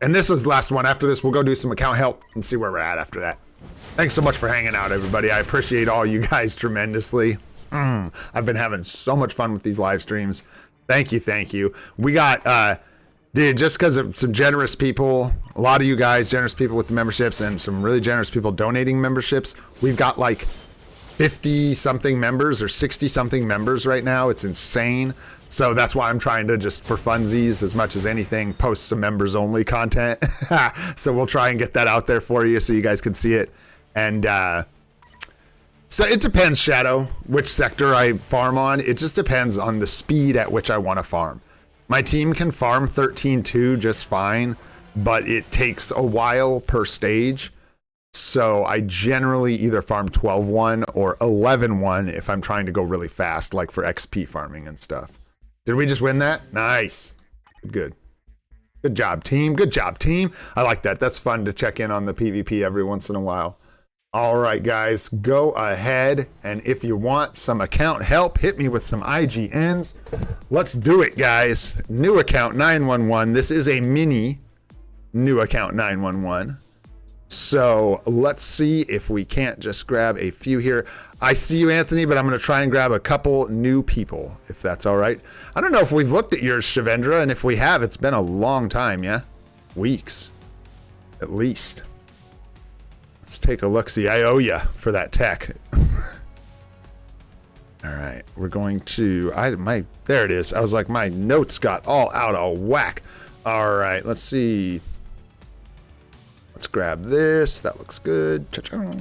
And this is the last one. After this, we'll go do some account help and see where we're at after that. Thanks so much for hanging out, everybody. I appreciate all you guys tremendously. I've been having so much fun with these live streams. Thank you, thank you. We got, dude, just because of some generous people, a lot of you guys, generous people with the memberships, and some really generous people donating memberships, we've got like 50-something members or 60-something members right now. It's insane. So that's why I'm trying to just, for funsies, as much as anything, post some members-only content. So we'll try and get that out there for you so you guys can see it. And so it depends, Shadow, which sector I farm on. It just depends on the speed at which I want to farm. My team can farm 13-2 just fine, but it takes a while per stage. So I generally either farm 12-1 or 11-1 if I'm trying to go really fast, like for XP farming and stuff. Did we just win that? Nice. Good. Good job, team. Good job, team. I like that. That's fun to check in on the PvP every once in a while. All right, guys, go ahead. And if you want some account help, hit me with some IGNs. Let's do it, guys. New account 911. This is a mini new account 911. So let's see if we can't just grab a few here. I see you, Anthony, but I'm going to try and grab a couple new people, if that's all right. I don't know if we've looked at yours, Shendra, and if we have, it's been a long time, yeah? Weeks, at least. Let's take a look. See, I owe you for that tech. All right, we're going to... there it is. I was like, my notes got all out of whack. All right, let's see... Let's grab this. That looks good. Cha-cha.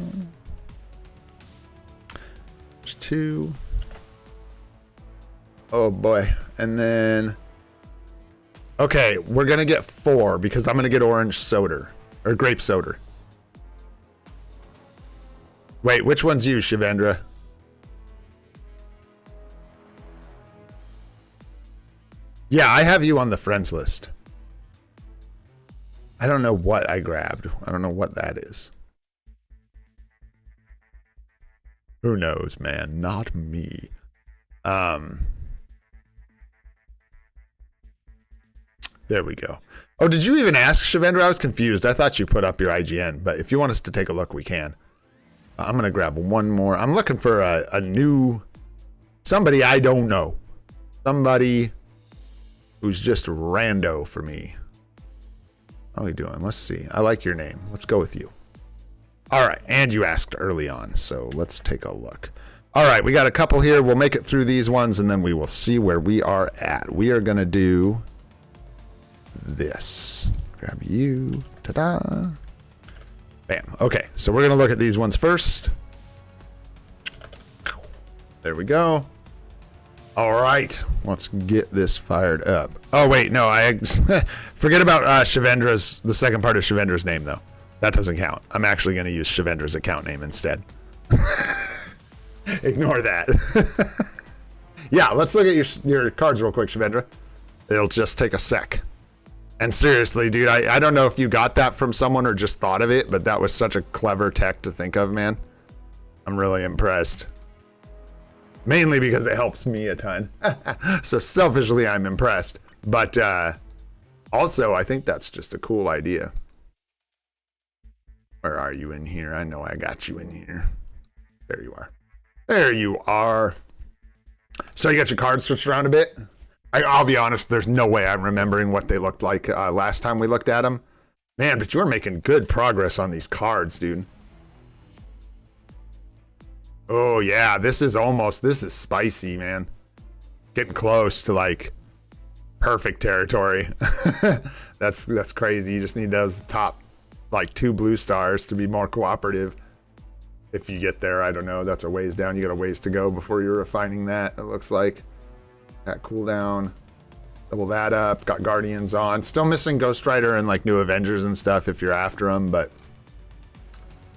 There's 2. Oh boy. And then... Okay, we're going to get 4 because I'm going to get orange Soder. Or grape Soder. Wait, which one's you, Shendra? Yeah, I have you on the friends list. I don't know what I grabbed. I don't know what that is. Who knows, man? Not me. There we go. Oh, did you even ask, Shendra? I was confused. I thought you put up your IGN, but if you want us to take a look, we can. I'm going to grab one more. I'm looking for a new... Somebody I don't know. Somebody who's just rando for me. How are we doing? Let's see. I like your name. Let's go with you. All right. And you asked early on, so let's take a look. All right. We got a couple here. We'll make it through these ones, and then we will see where we are at. We are going to do this. Grab you. Ta-da. Bam. Okay. So we're going to look at these ones first. There we go. All right, let's get this fired up. Oh wait, no, I forget about Shendra's, the second part of Shendra's name though. That doesn't count. I'm actually going to use Shendra's account name instead. Ignore that. Yeah, let's look at your cards real quick, Shendra. It'll just take a sec. And seriously, dude, I don't know if you got that from someone or just thought of it, but that was such a clever tech to think of, man. I'm really impressed. Mainly because it helps me a ton. So selfishly, I'm impressed. But also, I think that's just a cool idea. Where are you in here? I know I got you in here. There you are. There you are. So you got your cards switched around a bit? I'll be honest, there's no way I'm remembering what they looked like last time we looked at them. Man, but you were making good progress on these cards, dude. Oh yeah, this is spicy, man. Getting close to like perfect territory. That's crazy. You just need those top like 2 blue stars to be more cooperative. If you get there, I don't know. That's a ways down. You got a ways to go before you're refining that. It looks like that cooldown. Double that up. Got Guardians on. Still missing Ghost Rider and like new Avengers and stuff if you're after them, but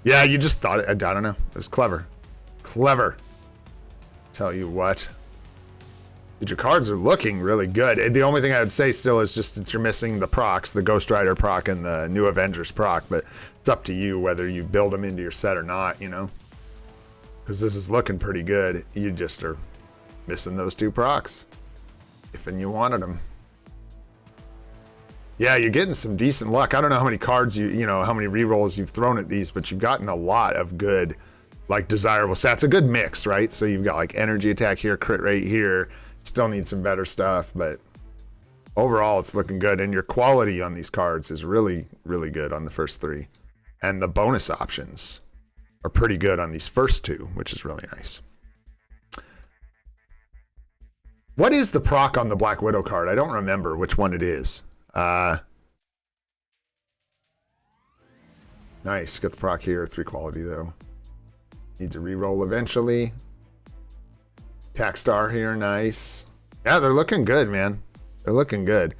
yeah, you just thought it. I don't know. It was clever. Clever. Tell you what. Dude, your cards are looking really good. The only thing I would say still is just that you're missing the procs, the Ghost Rider proc and the new Avengers proc, but it's up to you whether you build them into your set or not, you know? Because this is looking pretty good. You just are missing those 2 procs. If and you wanted them. Yeah, you're getting some decent luck. I don't know how many cards you know, how many rerolls you've thrown at these, but you've gotten a lot of good, like desirable stats. A good mix, right? So you've got like energy attack here, crit rate here. Still need some better stuff, but overall it's looking good. And your quality on these cards is really, really good on the first 3. And the bonus options are pretty good on these first 2, which is really nice. What is the proc on the Black Widow card? I don't remember which one it is. Nice, got the proc here, 3 quality though. Needs a reroll eventually. Attack star here, nice. Yeah, they're looking good, man. They're looking good.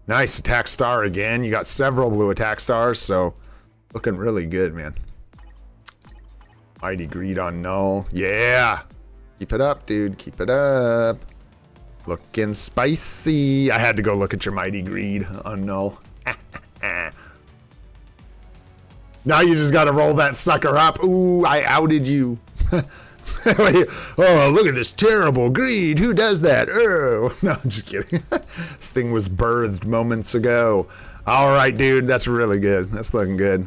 Nice attack star again. You got several blue attack stars, so looking really good, man. Mighty Greed on null. Yeah. Keep it up, dude. Keep it up. Looking spicy. I had to go look at your Mighty Greed on null. Now you just got to roll that sucker up. Ooh, I outed you. Oh, look at this terrible greed. Who does that? Oh, no, I'm just kidding. This thing was birthed moments ago. All right, dude. That's really good. That's looking good.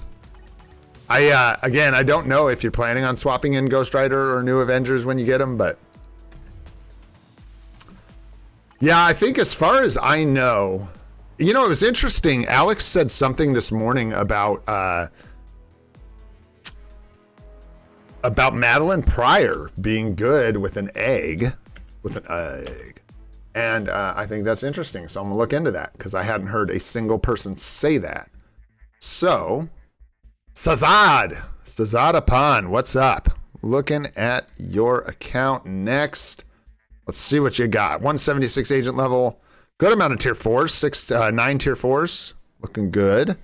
Again, I don't know if you're planning on swapping in Ghost Rider or New Avengers when you get them, but yeah, I think as far as I know, you know, it was interesting. Alex said something this morning about Madeline Pryor being good with an egg. And I think that's interesting. So I'm gonna look into that because I hadn't heard a single person say that. So, Sazad Upon, what's up? Looking at your account next. Let's see what you got. 176 agent level. Good amount of tier 4s, 9 tier 4s. Looking good.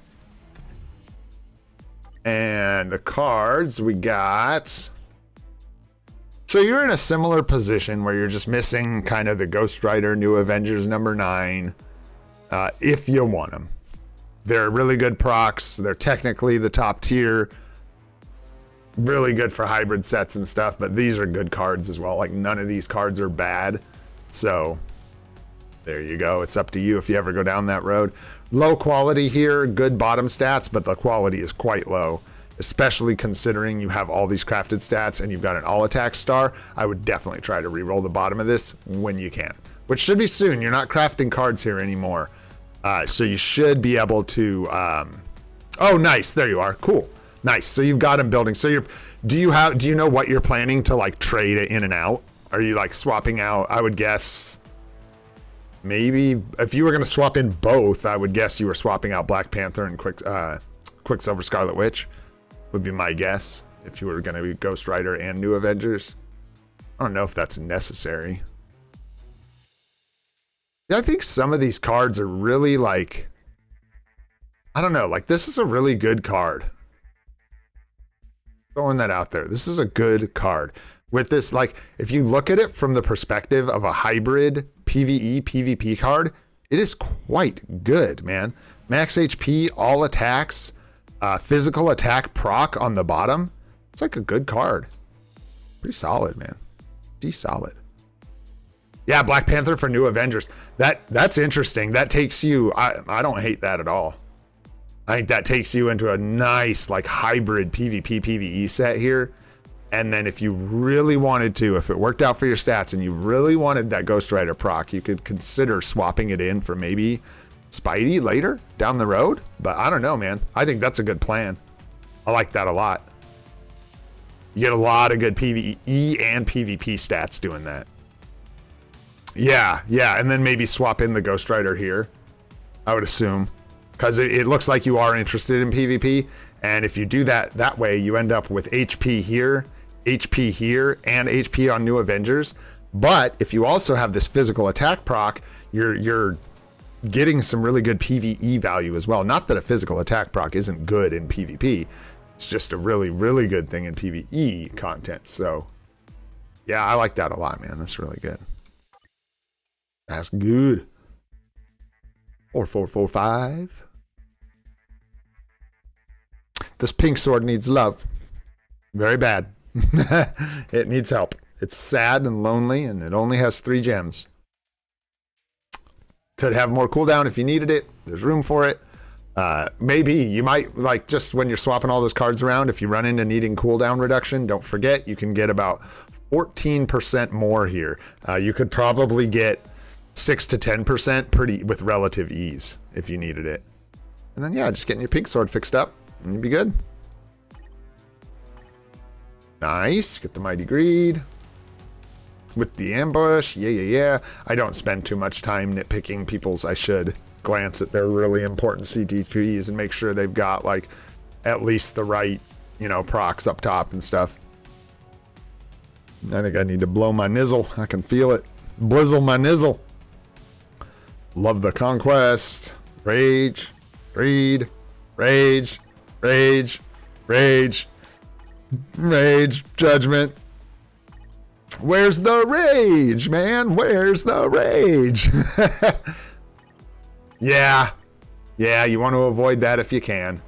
And the cards we got. So you're in a similar position where you're just missing kind of the Ghost Rider, New Avengers number 9, if you want them. They're really good procs. They're technically the top tier. Really good for hybrid sets and stuff, but these are good cards as well. Like none of these cards are bad. So there you go. It's up to you if you ever go down that road. Low quality here, good bottom stats, but the quality is quite low, especially considering you have all these crafted stats and you've got an all attack star. I would definitely try to reroll the bottom of this when you can, which should be soon. You're not crafting cards here anymore. So you should be able to, oh, nice. There you are. Cool. Nice. So you've got them building. So do you know what you're planning to like trade in and out? Are you like swapping out? I would guess maybe if you were going to swap in both, I would guess you were swapping out Black Panther and Quicksilver Scarlet Witch would be my guess if you were going to be Ghost Rider and New Avengers. I don't know if that's necessary. I think some of these cards are really like, I don't know, like this is a really good card. Throwing that out there. This is a good card. With this, like, if you look at it from the perspective of a hybrid PvE, PvP card, it is quite good, man. Max HP, all attacks, physical attack proc on the bottom. It's like a good card. Pretty solid, man. Pretty solid. Yeah, Black Panther for New Avengers. That's interesting. That takes you, I don't hate that at all. I think that takes you into a nice like hybrid PvP PvE set here. And then if you really wanted to, if it worked out for your stats and you really wanted that Ghost Rider proc, you could consider swapping it in for maybe Spidey later down the road. But I don't know, man. I think that's a good plan. I like that a lot. You get a lot of good PvE and PvP stats doing that. Yeah, and then maybe swap in the Ghost Rider here, I would assume. Because it looks like you are interested in PvP, and if you do that way, you end up with HP here, and HP on New Avengers. But if you also have this physical attack proc, you're getting some really good PvE value as well. Not that a physical attack proc isn't good in PvP, it's just a really, really good thing in PvE content. So, yeah, I like that a lot, man. That's really good. That's good. 4445. This pink sword needs love. Very bad. It needs help. It's sad and lonely, and it only has 3 gems. Could have more cooldown if you needed it. There's room for it. Maybe you might, like, just when you're swapping all those cards around, if you run into needing cooldown reduction, don't forget you can get about 14% more here. You could probably get 6 to 10% with relative ease if you needed it. And then, yeah, just getting your pink sword fixed up and you'd be good. Nice. Get the Mighty Greed. With the ambush. Yeah. I don't spend too much time nitpicking people's. I should glance at their really important CTPs and make sure they've got, like, at least the right, procs up top and stuff. I think I need to blow my nizzle. I can feel it. Blizzle my nizzle. Love the conquest. Rage. Greed. Rage. Rage. Rage. Rage. Judgment. Where's the rage, man? Where's the rage? Yeah, you want to avoid that if you can.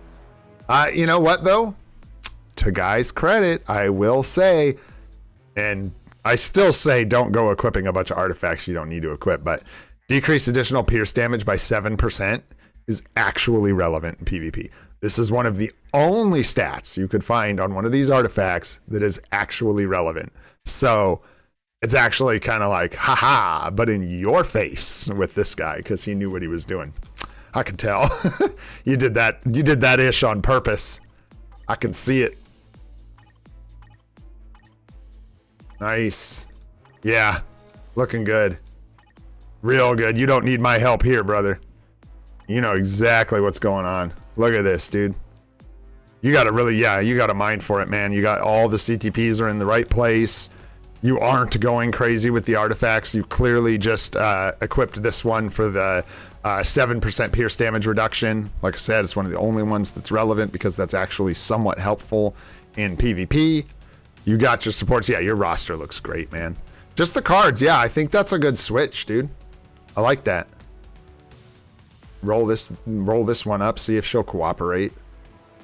You know what, though? To Guy's credit, I will say, and I still say don't go equipping a bunch of artifacts you don't need to equip, but decrease additional pierce damage by 7% is actually relevant in PvP. This is one of the only stats you could find on one of these artifacts that is actually relevant. So it's actually kind of like, haha, but in your face with this guy because he knew what he was doing. I can tell. You did that ish on purpose. I can see it. Nice. Yeah, looking good. Real good. You don't need my help here, brother. You know exactly what's going on. Look at this, dude. You got to really, you got to mind for it, man. You got all the CTPs are in the right place. You aren't going crazy with the artifacts. You clearly just equipped this one for the 7% pierce damage reduction. Like I said, it's one of the only ones that's relevant because that's actually somewhat helpful in PvP. You got your supports. Yeah, your roster looks great, man. Just the cards. Yeah, I think that's a good switch, dude. I like that. Roll this one up, see if she'll cooperate.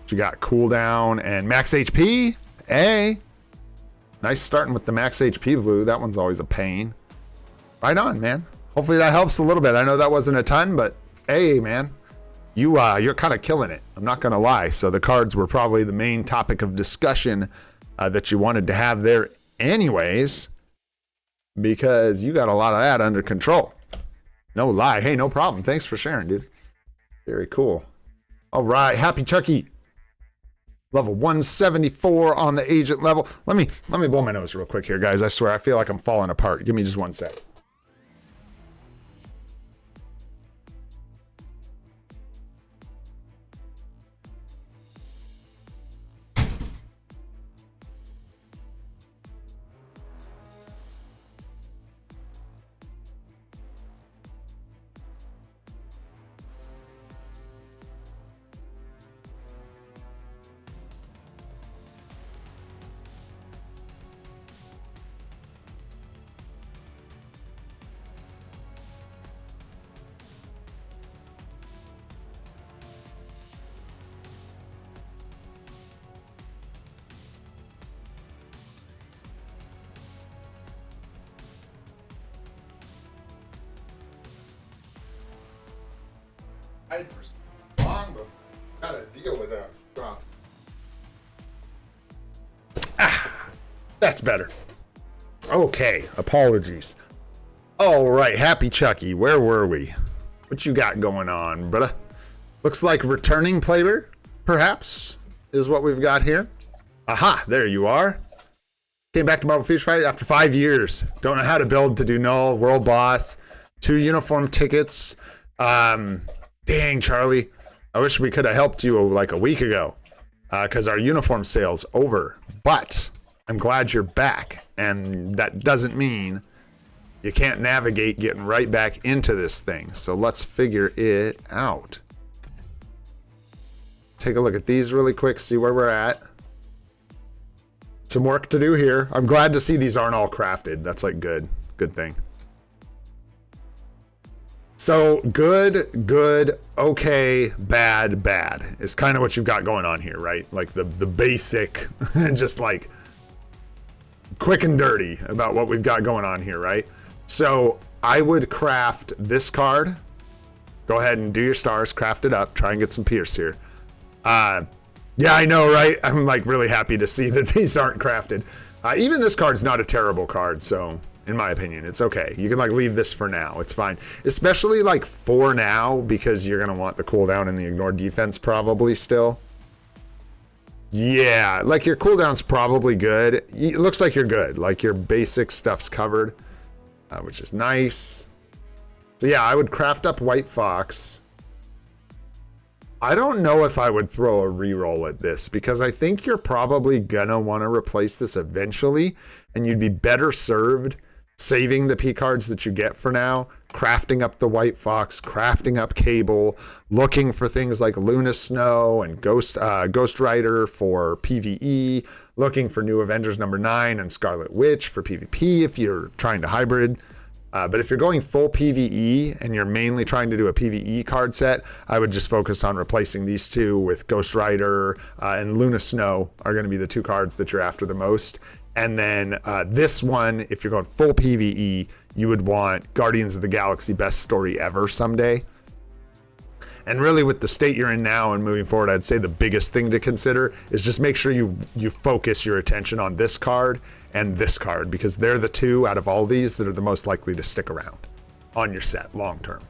You got cooldown and max HP. Hey. Nice starting with the max HP blue. That one's always a pain. Right on, man. Hopefully that helps a little bit. I know that wasn't a ton, but hey, man. You're kind of killing it. I'm not going to lie. So the cards were probably the main topic of discussion that you wanted to have there anyways, because you got a lot of that under control. No lie. Hey, no problem. Thanks for sharing, dude. Very cool. All right. Happy Turkey. Level 174 on the agent level. Let me blow my nose real quick here, guys. I swear, I feel like I'm falling apart. Give me just 1 sec. Died for so long before I gotta deal with that stuff. That's better. Okay, apologies. All right, Happy Chucky, where were we? What you got going on, brother? Looks like returning player, perhaps, is what we've got here. Aha, there you are. Came back to Marble Fusion Fight after 5 years. Don't know how to build to do null, world boss, 2 uniform tickets. Dang, Charlie. I wish we could have helped you like a week ago because our uniform sale's over. But I'm glad you're back, and that doesn't mean you can't navigate getting right back into this thing. So let's figure it out. Take a look at these really quick, see where we're at. Some work to do here. I'm glad to see these aren't all crafted. That's like good thing. So good, okay, bad is kind of what you've got going on here, right? Like the basic, just like quick and dirty about what we've got going on here, right? So I would craft this card. Go ahead and do your stars, craft it up, try and get some Pierce here. Yeah, I know, right? I'm like really happy to see that these aren't crafted. Even this card's not a terrible card, so in my opinion, it's okay. You can like leave this for now. It's fine. Especially like for now, because you're going to want the cooldown and the ignore defense probably still. Yeah, like your cooldown's probably good. It looks like you're good. Like your basic stuff's covered, which is nice. So yeah, I would craft up White Fox. I don't know if I would throw a reroll at this because I think you're probably gonna want to replace this eventually, and you'd be better served saving the P cards that you get for now, crafting up the White Fox, crafting up Cable, looking for things like Luna Snow and Ghost Rider for PvE, looking for New Avengers #9 and Scarlet Witch for PvP if you're trying to hybrid. But if you're going full PvE and you're mainly trying to do a PvE card set, I would just focus on replacing these two with Ghost Rider and Luna Snow are going to be the 2 cards that you're after the most. And then this one, if you're going full PvE, you would want Guardians of the Galaxy Best Story Ever someday. And really with the state you're in now and moving forward, I'd say the biggest thing to consider is just make sure you focus your attention on this card and this card, because they're the 2 out of all these that are the most likely to stick around on your set long term.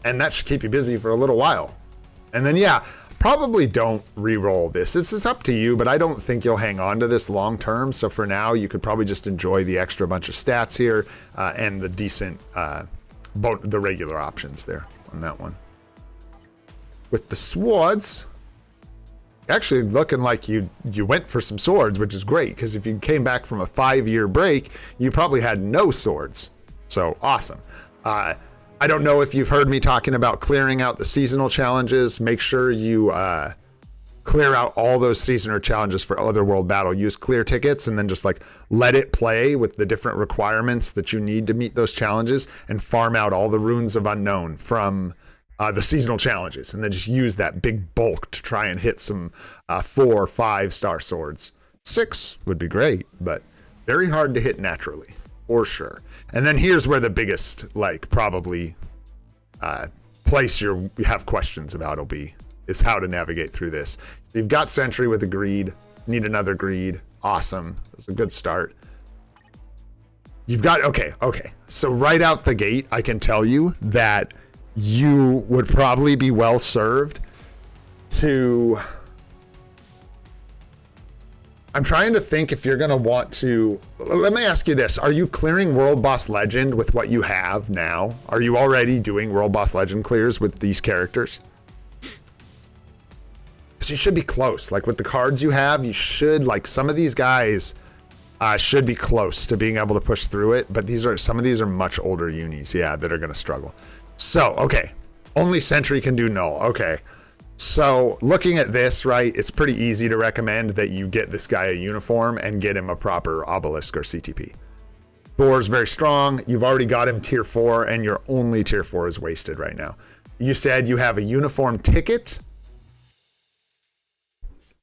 And that should keep you busy for a little while. And then yeah, probably don't re-roll this. This is up to you, but I don't think you'll hang on to this long term. So for now, you could probably just enjoy the extra bunch of stats here and the decent, the regular options there on that one. With the swords, actually looking like you went for some swords, which is great, because if you came back from a 5-year break, you probably had no swords. So awesome. I don't know if you've heard me talking about clearing out the seasonal challenges. Make sure you clear out all those seasonal challenges for Otherworld Battle. Use clear tickets and then just like let it play with the different requirements that you need to meet those challenges, and farm out all the runes of unknown from the seasonal challenges, and then just use that big bulk to try and hit some 4 or 5 star swords. 6 would be great, but very hard to hit naturally, for sure. And then here's where the biggest, like, probably place you have questions about will be, is how to navigate through this. So you've got Sentry with a greed, need another greed, awesome, that's a good start. You've got, okay, so right out the gate, I can tell you that you would probably be well served to, I'm trying to think if you're going to want to, let me ask you this. Are you clearing World Boss Legend with what you have now? Are you already doing World Boss Legend clears with these characters? Because you should be close. Like with the cards you have, you should, like some of these guys should be close to being able to push through it. But some of these are much older unis, yeah, that are going to struggle. So, okay, only Sentry can do null. Okay, so looking at this, right, it's pretty easy to recommend that you get this guy a uniform and get him a proper obelisk or CTP. Thor's very strong. You've already got him tier 4, and your only tier 4 is wasted right now. You said you have a uniform ticket.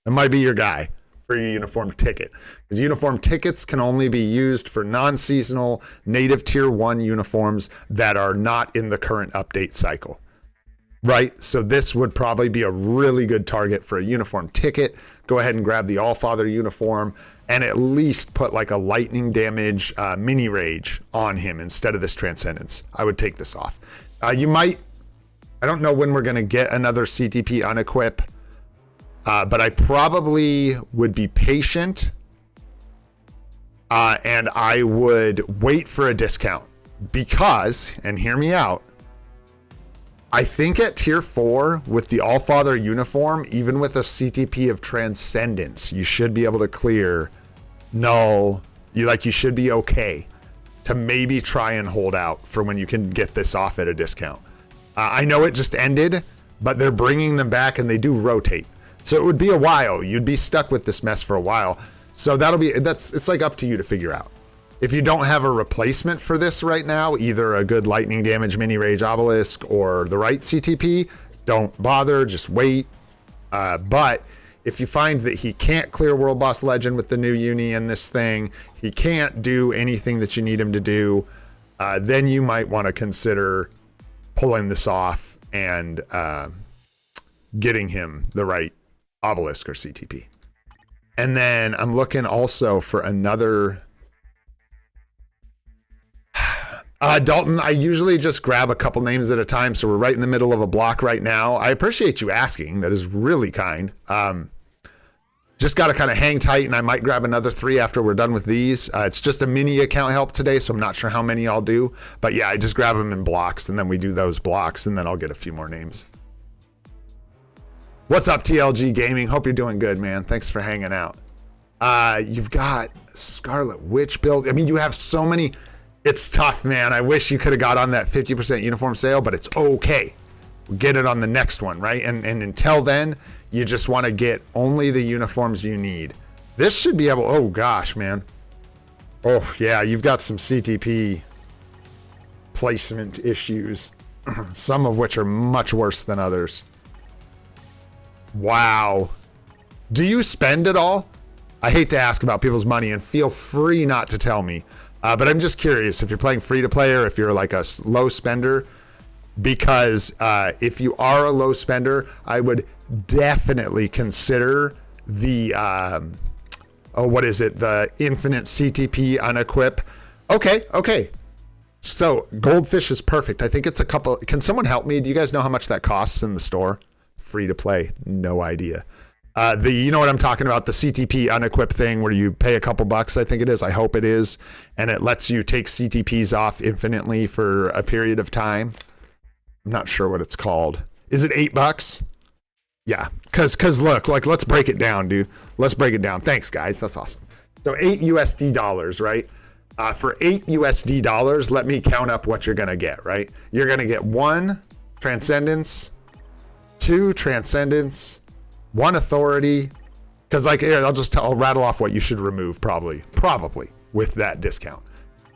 That might be your guy for your uniform ticket, because uniform tickets can only be used for non-seasonal native tier 1 uniforms that are not in the current update cycle. right? So this would probably be a really good target for a uniform ticket. Go ahead and grab the Allfather uniform and at least put like a lightning damage mini rage on him instead of this Transcendence. I would take this off. You might, I don't know when we're going to get another CTP unequip, but I probably would be patient and I would wait for a discount because, and hear me out, I think at tier 4 with the Allfather uniform, even with a CTP of Transcendence, you should be able to clear null. You should be okay to maybe try and hold out for when you can get this off at a discount. I know it just ended, but they're bringing them back and they do rotate. So it would be a while. You'd be stuck with this mess for a while. So it's like up to you to figure out. If you don't have a replacement for this right now, either a good lightning damage mini rage obelisk or the right CTP, don't bother, just wait. But if you find that he can't clear World Boss Legend with the new uni and this thing, he can't do anything that you need him to do, then you might want to consider pulling this off and getting him the right obelisk or CTP. And then I'm looking also for another... Dalton, I usually just grab a couple names at a time, so we're right in the middle of a block right now. I appreciate you asking. That is really kind. Just got to kind of hang tight, and I might grab another 3 after we're done with these. It's just a mini account help today, so I'm not sure how many I'll do. But yeah, I just grab them in blocks, and then we do those blocks, and then I'll get a few more names. What's up, TLG Gaming? Hope you're doing good, man. Thanks for hanging out. You've got Scarlet Witch build. I mean, you have so many... It's tough, man. I wish you could have got on that 50% uniform sale, but it's okay. We'll get it on the next one, right? And until then, you just want to get only the uniforms you need. This should be able... Oh, gosh, man. Oh, yeah, you've got some CTP placement issues, some of which are much worse than others. Wow. Do you spend it all? I hate to ask about people's money, and feel free not to tell me. But I'm just curious if you're playing free to play or if you're like a low spender, because if you are a low spender, I would definitely consider the, what is it? The infinite CTP unequip. Okay. So Goldfish is perfect. I think it's a couple. Can someone help me? Do you guys know how much that costs in the store? Free to play. No idea. You know what I'm talking about, the CTP unequip thing where you pay a couple bucks, I think it is. I hope it is. And it lets you take CTPs off infinitely for a period of time. I'm not sure what it's called. Is it $8? Yeah, because look, like, let's break it down, dude. Let's break it down. Thanks, guys. That's awesome. So $8 USD, right? For $8 USD, let me count up what you're going to get, right? You're going to get 1 Transcendence, 2 Transcendence, 1 Authority, because like here, I'll rattle off what you should remove probably with that discount.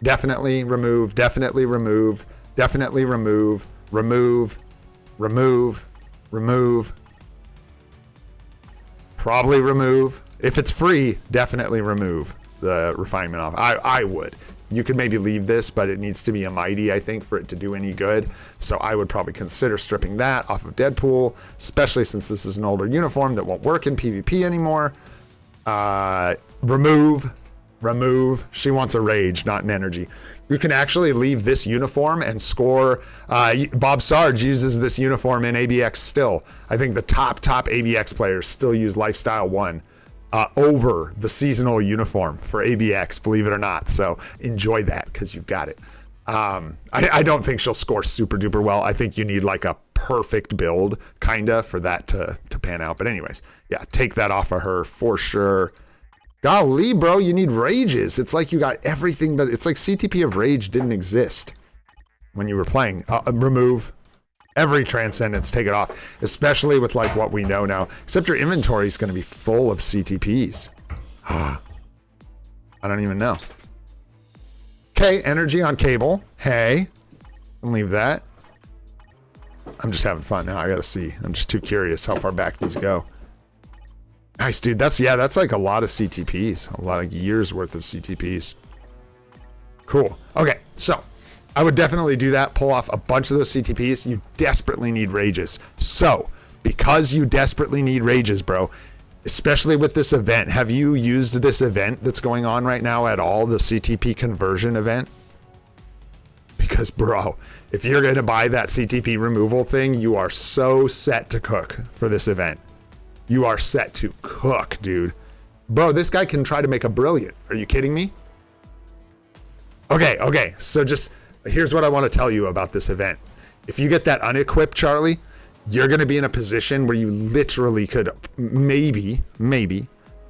Definitely remove, definitely remove, definitely remove, remove, probably remove. If it's free, definitely remove the refinement off. I would. You could maybe leave this, but it needs to be a mighty, I think, for it to do any good. So I would probably consider stripping that off of Deadpool, especially since this is an older uniform that won't work in PvP anymore. Remove. She wants a rage, not an energy. You can actually leave this uniform and score. Bob Sarge uses this uniform in ABX still. I think the top ABX players still use Lifestyle 1. Over the seasonal uniform for ABX, believe it or not. So enjoy that because you've got it. I don't think she'll score super duper well. I think you need like a perfect build kinda for that to pan out. But anyways, yeah, take that off of her for sure. Golly, bro, you need rages. It's like you got everything, but it's like CTP of rage didn't exist when you were playing. Remove. Every Transcendence, take it off, especially with like what we know now. Except your inventory is going to be full of CTPs. I don't even know. Okay, energy on cable. Hey, I'll leave that. I'm just having fun now. I got to see. I'm just too curious how far back these go. Nice, dude. That's like a lot of CTPs. A lot of years worth of CTPs. Cool. Okay, so I would definitely do that. Pull off a bunch of those CTPs. You desperately need rages. So, because you desperately need rages, bro, especially with this event, have you used this event that's going on right now at all, the CTP conversion event? Because, bro, if you're going to buy that CTP removal thing, you are so set to cook for this event. You are set to cook, dude. Bro, this guy can try to make a brilliant. Are you kidding me? Okay. So just here's what I want to tell you about this event. If you get that unequipped, Charlie, you're going to be in a position where you literally could maybe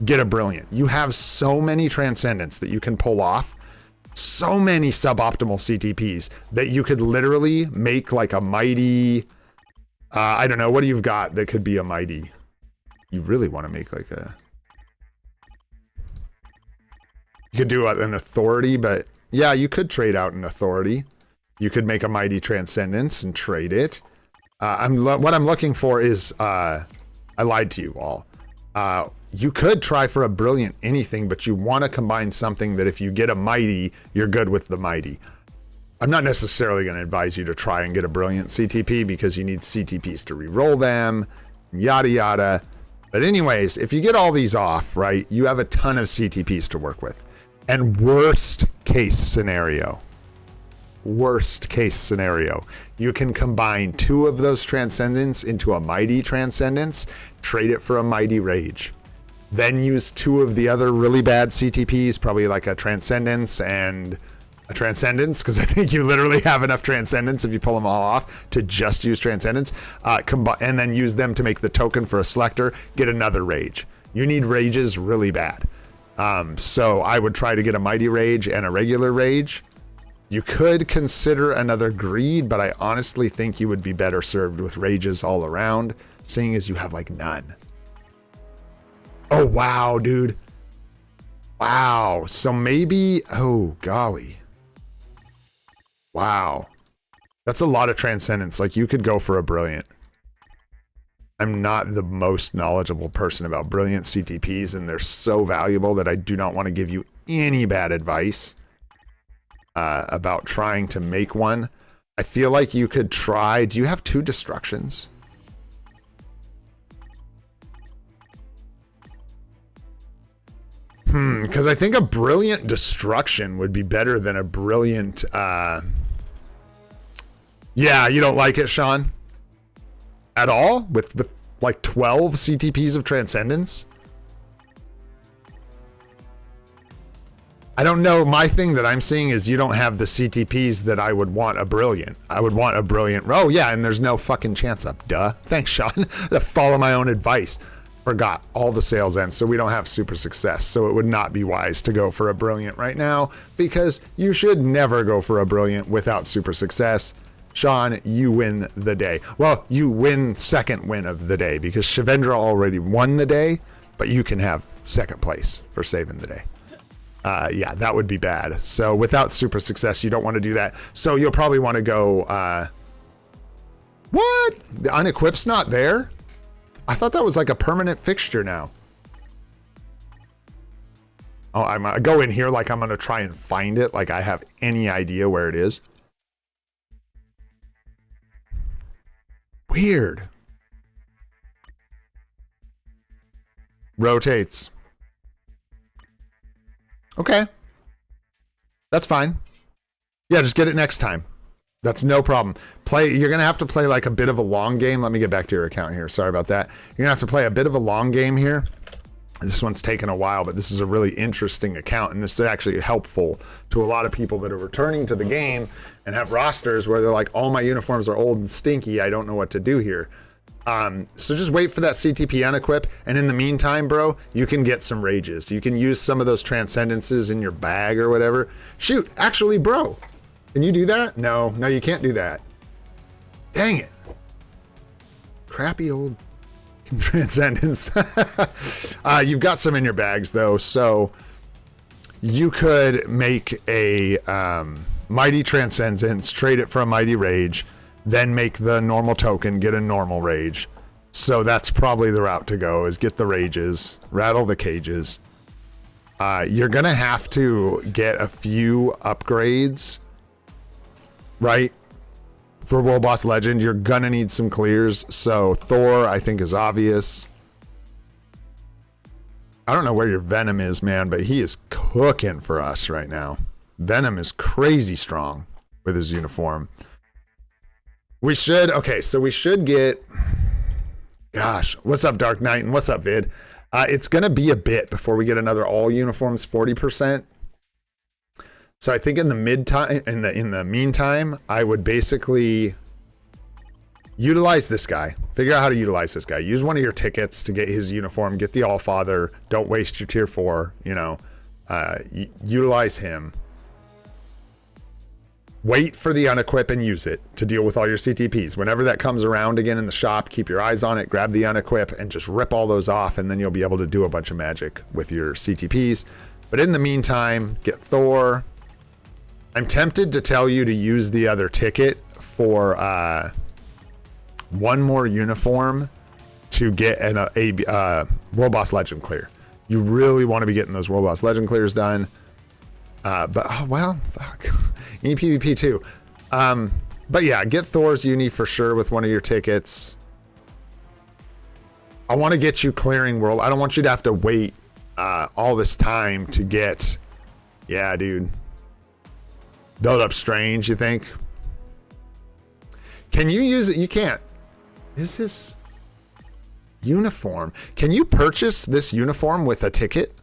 get a brilliant. You have so many transcendents that you can pull off. So many suboptimal CTPs that you could literally make like a mighty, I don't know, what do you've got that could be a mighty? You really want to make like a, you could do an authority, but yeah, you could trade out an authority. You could make a mighty transcendence and trade it. What I'm looking for is, I lied to you all. You could try for a brilliant anything, but you want to combine something that if you get a mighty, you're good with the mighty. I'm not necessarily going to advise you to try and get a brilliant CTP because you need CTPs to re-roll them, yada yada. But anyways, if you get all these off, right, you have a ton of CTPs to work with. And worst case scenario, you can combine 2 of those transcendents into a mighty transcendence, trade it for a mighty rage. Then use 2 of the other really bad CTPs, probably like a transcendence and a transcendence, because I think you literally have enough transcendence if you pull them all off to just use transcendence, and then use them to make the token for a selector, get another rage. You need rages really bad. So I would try to get a mighty rage and a regular rage. You could consider another greed, but I honestly think you would be better served with rages all around, seeing as you have like none. Oh, wow, dude. Wow. So maybe, oh, golly. Wow. That's a lot of transcendence. Like, you could go for a brilliant. I'm not the most knowledgeable person about brilliant CTPs, and they're so valuable that I do not want to give you any bad advice about trying to make one. I feel like you could try. Do you have 2 destructions? Because I think a brilliant destruction would be better than a brilliant... Yeah, you don't like it, Sean? At all? With like 12 CTPs of Transcendence? I don't know. My thing that I'm seeing is you don't have the CTPs that I would want a brilliant. I would want a brilliant... Oh, yeah, and there's no fucking chance up. Duh. Thanks, Sean. Follow my own advice. Forgot all the sales ends, so we don't have super success. So it would not be wise to go for a brilliant right now, because you should never go for a brilliant without super success. Sean, you win the day. Well, you win second win of the day, because Shendra already won the day, but you can have second place for saving the day. Yeah, that would be bad. So without super success, you don't want to do that. So you'll probably want to go... What? The unequip's not there? I thought that was like a permanent fixture now. Oh, I go in here like I'm going to try and find it, like I have any idea where it is. Weird. Rotates. Okay. That's fine. Yeah, just get it next time. That's no problem. You're going to have to play like a bit of a long game. Let me get back to your account here. Sorry about that. You're going to have to play a bit of a long game here. This one's taken a while, but this is a really interesting account, and this is actually helpful to a lot of people that are returning to the game and have rosters where they're like, all my uniforms are old and stinky. I don't know what to do here. So just wait for that CTP unequip, and in the meantime, bro, you can get some rages. You can use some of those transcendences in your bag or whatever. Shoot, actually, bro, can you do that? No, you can't do that. Dang it. Crappy old transcendence. You've got some in your bags, though, so you could make a mighty transcendence, trade it for a mighty rage, then make the normal token, get a normal rage. So that's probably the route to go, is get the rages, rattle the cages. You're going to have to get a few upgrades right? For World Boss Legend, you're gonna need some clears. So Thor, I think, is obvious. I don't know where your Venom is, man, but he is cooking for us right now. Venom is crazy strong with his uniform. We should, okay, so we should get, gosh, what's up, Dark Knight, and what's up, Vid? It's gonna be a bit before we get another all uniforms 40%. So I think in the meantime, I would basically utilize this guy. Figure out how to utilize this guy. Use one of your tickets to get his uniform. Get the Allfather. Don't waste your tier 4. You know, utilize him. Wait for the unequip and use it to deal with all your CTPs. Whenever that comes around again in the shop, keep your eyes on it. Grab the unequip and just rip all those off, and then you'll be able to do a bunch of magic with your CTPs. But in the meantime, get Thor. I'm tempted to tell you to use the other ticket for one more uniform to get a World Boss Legend clear. You really want to be getting those World Boss Legend clears done. But, oh, well, fuck. You need PvP too. But yeah, get Thor's uni for sure with one of your tickets. I want to get you clearing world. I don't want you to have to wait all this time to get... Yeah, dude. Build up Strange, you think? Can you use it? You can't. Is this uniform? Can you purchase this uniform with a ticket?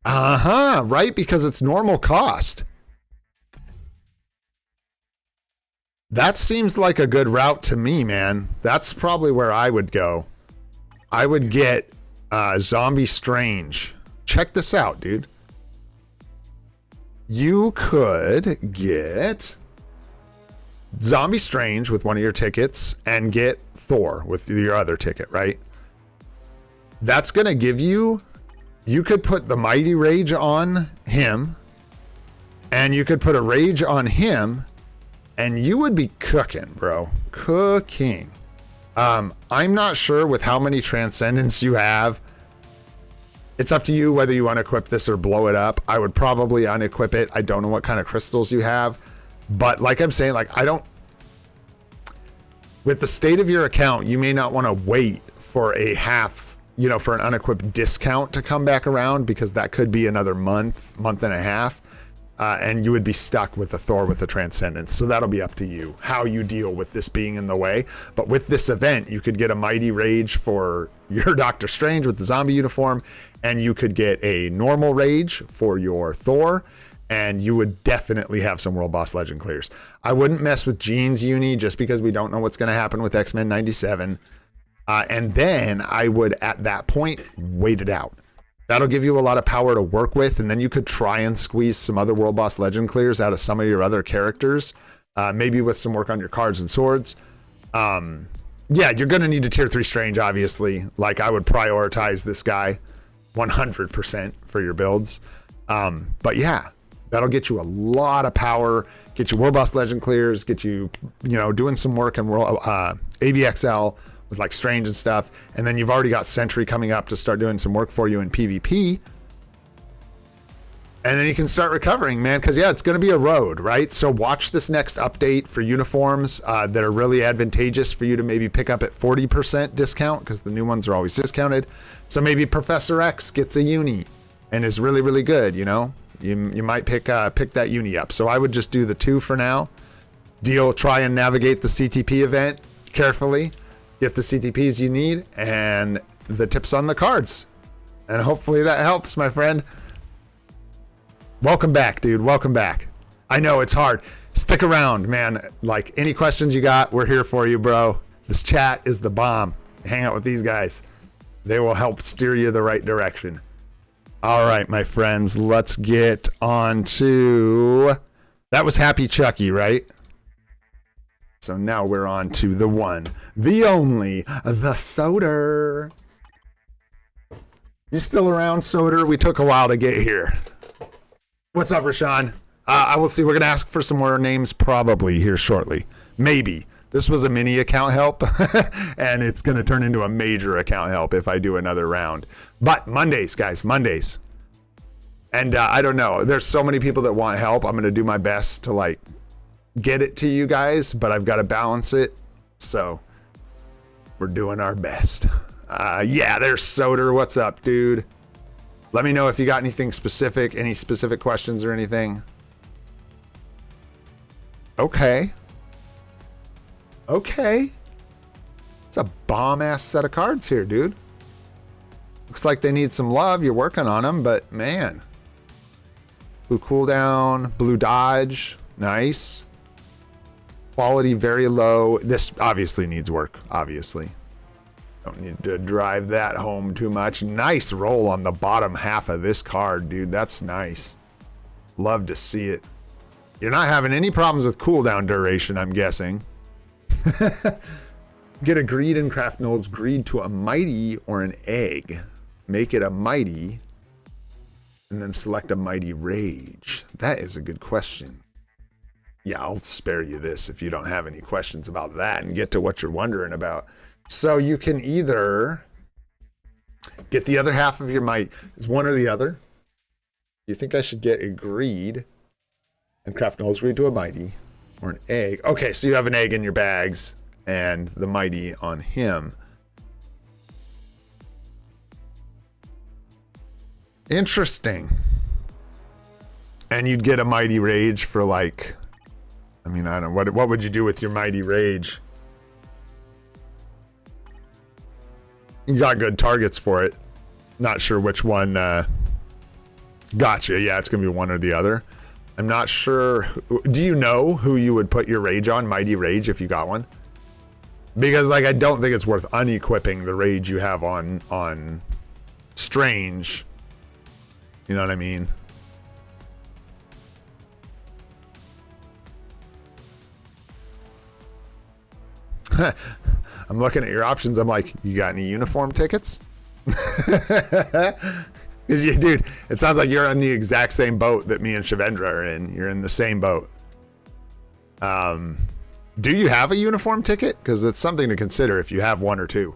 Uh-huh, right? Because it's normal cost. That seems like a good route to me, man. That's probably where I would go. I would get Zombie Strange. Check this out, dude. You could get Zombie Strange with one of your tickets and get Thor with your other ticket, right? That's going to give you... You could put the Mighty Rage on him, and you could put a Rage on him, and you would be cooking, bro. Cooking. I'm not sure with how many Transcendence you have. It's up to you whether you unequip this or blow it up. I would probably unequip it. I don't know what kind of crystals you have. But like I'm saying, like I don't... With the state of your account, you may not want to wait for a half, you know, for an unequipped discount to come back around, because that could be another month and a half. And you would be stuck with a Thor with a Transcendence. So that'll be up to you, how you deal with this being in the way. But with this event, you could get a Mighty Rage for your Doctor Strange with the zombie uniform, and you could get a normal Rage for your Thor, and you would definitely have some World Boss Legend clears. I wouldn't mess with Jean's uni just because we don't know what's going to happen with X-Men 97. And then I would, at that point, wait it out. That'll give you a lot of power to work with, and then you could try and squeeze some other World Boss Legend clears out of some of your other characters, maybe with some work on your cards and swords. Yeah, you're going to need a Tier 3 Strange, obviously. Like, I would prioritize this guy 100% for your builds. But yeah, that'll get you a lot of power, get you World Boss Legend clears, get you, you know, doing some work in ABXL, with like Strange and stuff, and then you've already got Sentry coming up to start doing some work for you in PvP, and then you can start recovering, man, because yeah, it's going to be a road, right? So watch this next update for uniforms that are really advantageous for you to maybe pick up at 40% discount, because the new ones are always discounted. So maybe Professor X gets a uni and is really, really good, you know? You might pick that uni up. So I would just do the 2 for now. Try and navigate the CTP event carefully. Get the CTPs you need and the tips on the cards. And hopefully that helps, my friend. Welcome back, dude. Welcome back. I know it's hard. Stick around, man. Like, any questions you got, we're here for you, bro. This chat is the bomb. Hang out with these guys. They will help steer you the right direction. All right, my friends. Let's get on to... That was Happy Chucky, right? So now we're on to the one, the only, the Soder. You still around, Soder? We took a while to get here. What's up, Rashawn? I will see. We're going to ask for some more names probably here shortly. Maybe. This was a mini account help, and it's going to turn into a major account help if I do another round. But Mondays, guys, Mondays. And I don't know. There's so many people that want help. I'm going to do my best to, like, get it to you guys, but I've got to balance it. So we're doing our best. Yeah, there's Soder. What's up, dude? Let me know if you got anything specific, any specific questions or anything. Okay. Okay. It's a bomb-ass set of cards here, dude. Looks like they need some love. You're working on them, but man. Blue cooldown, blue dodge. Nice. Quality very low. This obviously needs work, obviously. Don't need to drive that home too much. Nice roll on the bottom half of this card, dude. That's nice. Love to see it. You're not having any problems with cooldown duration, I'm guessing. Get a greed and craft Noel's greed to a mighty or an egg. Make it a mighty. And then select a mighty rage. That is a good question. Yeah, I'll spare you this if you don't have any questions about that and get to what you're wondering about. So you can either get the other half of your might. It's one or the other. You think I should get a greed and craft Noel's greed to a mighty or an egg? Okay, so you have an egg in your bags and the mighty on him. Interesting. And you'd get a mighty rage for, like, I mean, I don't know. What would you do with your mighty rage? You got good targets for it. Not sure which one. Gotcha. Yeah, it's going to be one or the other. I'm not sure. Do you know who you would put your rage on? Mighty rage, if you got one? Because, like, I don't think it's worth unequipping the rage you have on Strange. You know what I mean? I'm looking at your options. I'm like, you got any uniform tickets? Because you, dude, it sounds like you're on the exact same boat that me and Shendra are in. You're in the same boat. Do you have a uniform ticket? Because it's something to consider if you have one or two.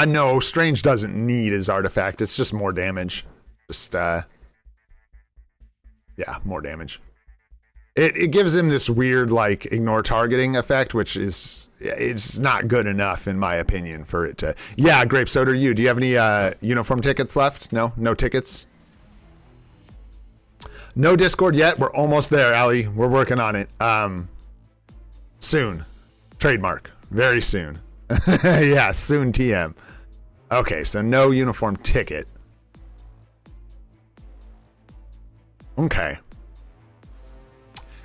No, Strange doesn't need his artifact. It's just more damage. Just, yeah, more damage. It gives him this weird, like, ignore targeting effect, which is, it's not good enough, in my opinion, for it to... Yeah, Grape Soda, you. Do you have any uniform tickets left? No? No tickets? No Discord yet. We're almost there, Ali. We're working on it. Soon. Trademark. Very soon. Yeah, soon TM. Okay, so no uniform ticket. Okay.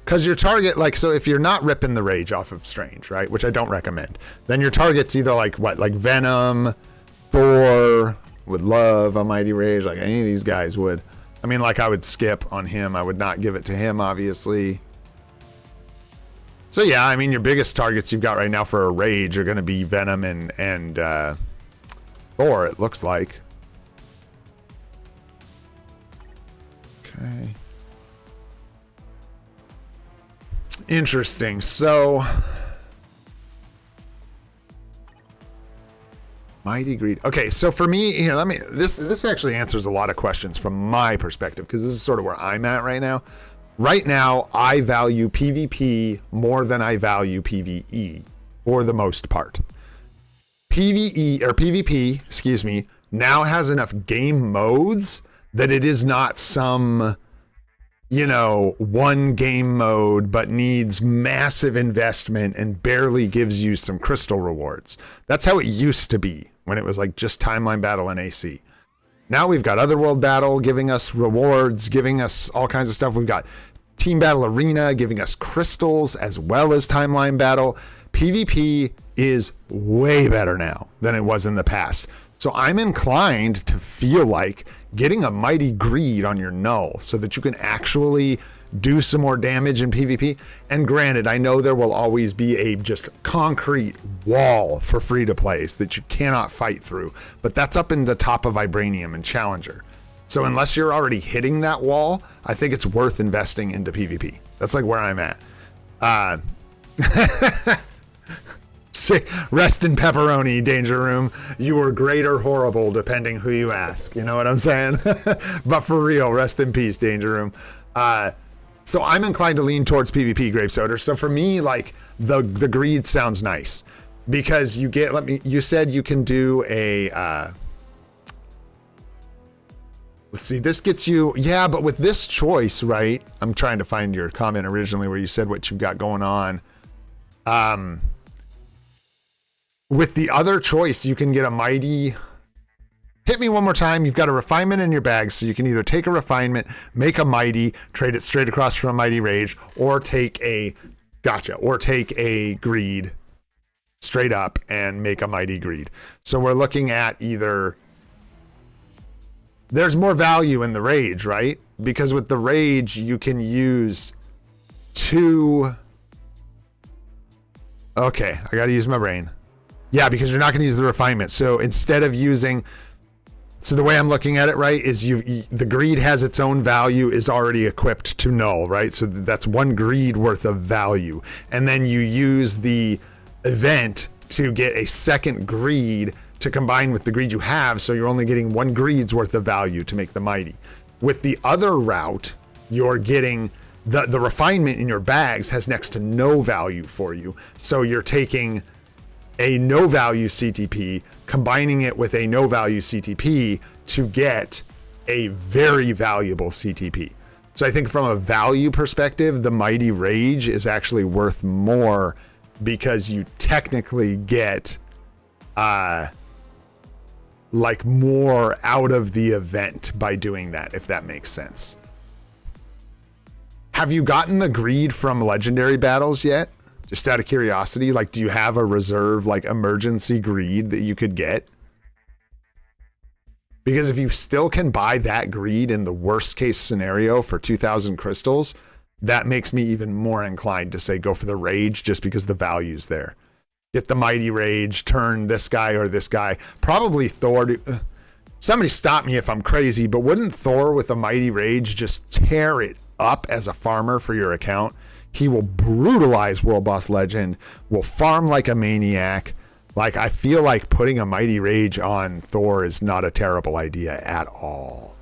Because your target, like, so if you're not ripping the rage off of Strange, right, which I don't recommend, then your target's either like, what, like Venom, Thor, would love a Mighty Rage, like any of these guys would. I mean, like, I would skip on him. I would not give it to him, obviously. So, yeah, I mean, your biggest targets you've got right now for a Rage are going to be Venom and Thor, it looks like. Okay. Interesting. So, Mighty Greed. Okay, so for me, here, let me. This actually answers a lot of questions from my perspective, because this is sort of where I'm at right now. Right now, I value PvP more than I value PvE, for the most part. PvE or PvP, excuse me, now has enough game modes that it is not some, you know, one game mode, but needs massive investment and barely gives you some crystal rewards. That's how it used to be when it was like just timeline battle and AC. Now we've got Otherworld Battle giving us rewards, giving us all kinds of stuff. We've got Team Battle Arena giving us crystals as well as timeline battle. PvP is way better now than it was in the past. So I'm inclined to feel like getting a Mighty Greed on your Null so that you can actually do some more damage in PvP. And granted, I know there will always be a just concrete wall for free-to-plays that you cannot fight through, but that's up in the top of Vibranium and Challenger. So unless you're already hitting that wall, I think it's worth investing into PvP. That's like where I'm at. Rest in pepperoni, Danger Room. You were great or horrible, depending who you ask. You know what I'm saying? But for real, rest in peace, Danger Room. So I'm inclined to lean towards PvP, Grape Soder. So for me, like the greed sounds nice because you get. You said you can do a. Let's see. This gets you. Yeah, but with this choice, right? I'm trying to find your comment originally where you said what you've got going on. With the other choice, you can get a mighty. Hit me one more time. You've got a refinement in your bag, so you can either take a refinement, make a mighty, trade it straight across from a mighty rage, or take a greed straight up and make a mighty greed. So we're looking at either. There's more value in the rage, right? Because with the rage, you can use two. Okay, I got to use my brain. Yeah, because you're not going to use the refinement. So instead of using, so the way I'm looking at it, right, is the greed has its own value, is already equipped to null, right? So that's one greed worth of value. And then you use the event to get a second greed to combine with the greed you have. So you're only getting one greed's worth of value to make the mighty. With the other route, you're getting the refinement in your bags has next to no value for you. So you're taking a no value CTP, combining it with a no value CTP to get a very valuable CTP. So I think from a value perspective, the Mighty Rage is actually worth more because you technically get like more out of the event by doing that, if that makes sense. Have you gotten the greed from legendary battles yet? Just out of curiosity, like, do you have a reserve, like, emergency greed that you could get? Because if you still can buy that greed in the worst case scenario for 2,000 crystals, that makes me even more inclined to say go for the rage just because the value's there. Get the mighty rage, turn this guy or this guy. Probably Thor. Somebody stop me if I'm crazy, but wouldn't Thor with a mighty rage just tear it up as a farmer for your account? He will brutalize World Boss Legend, will farm like a maniac. Like, I feel like putting a Mighty Rage on Thor is not a terrible idea at all.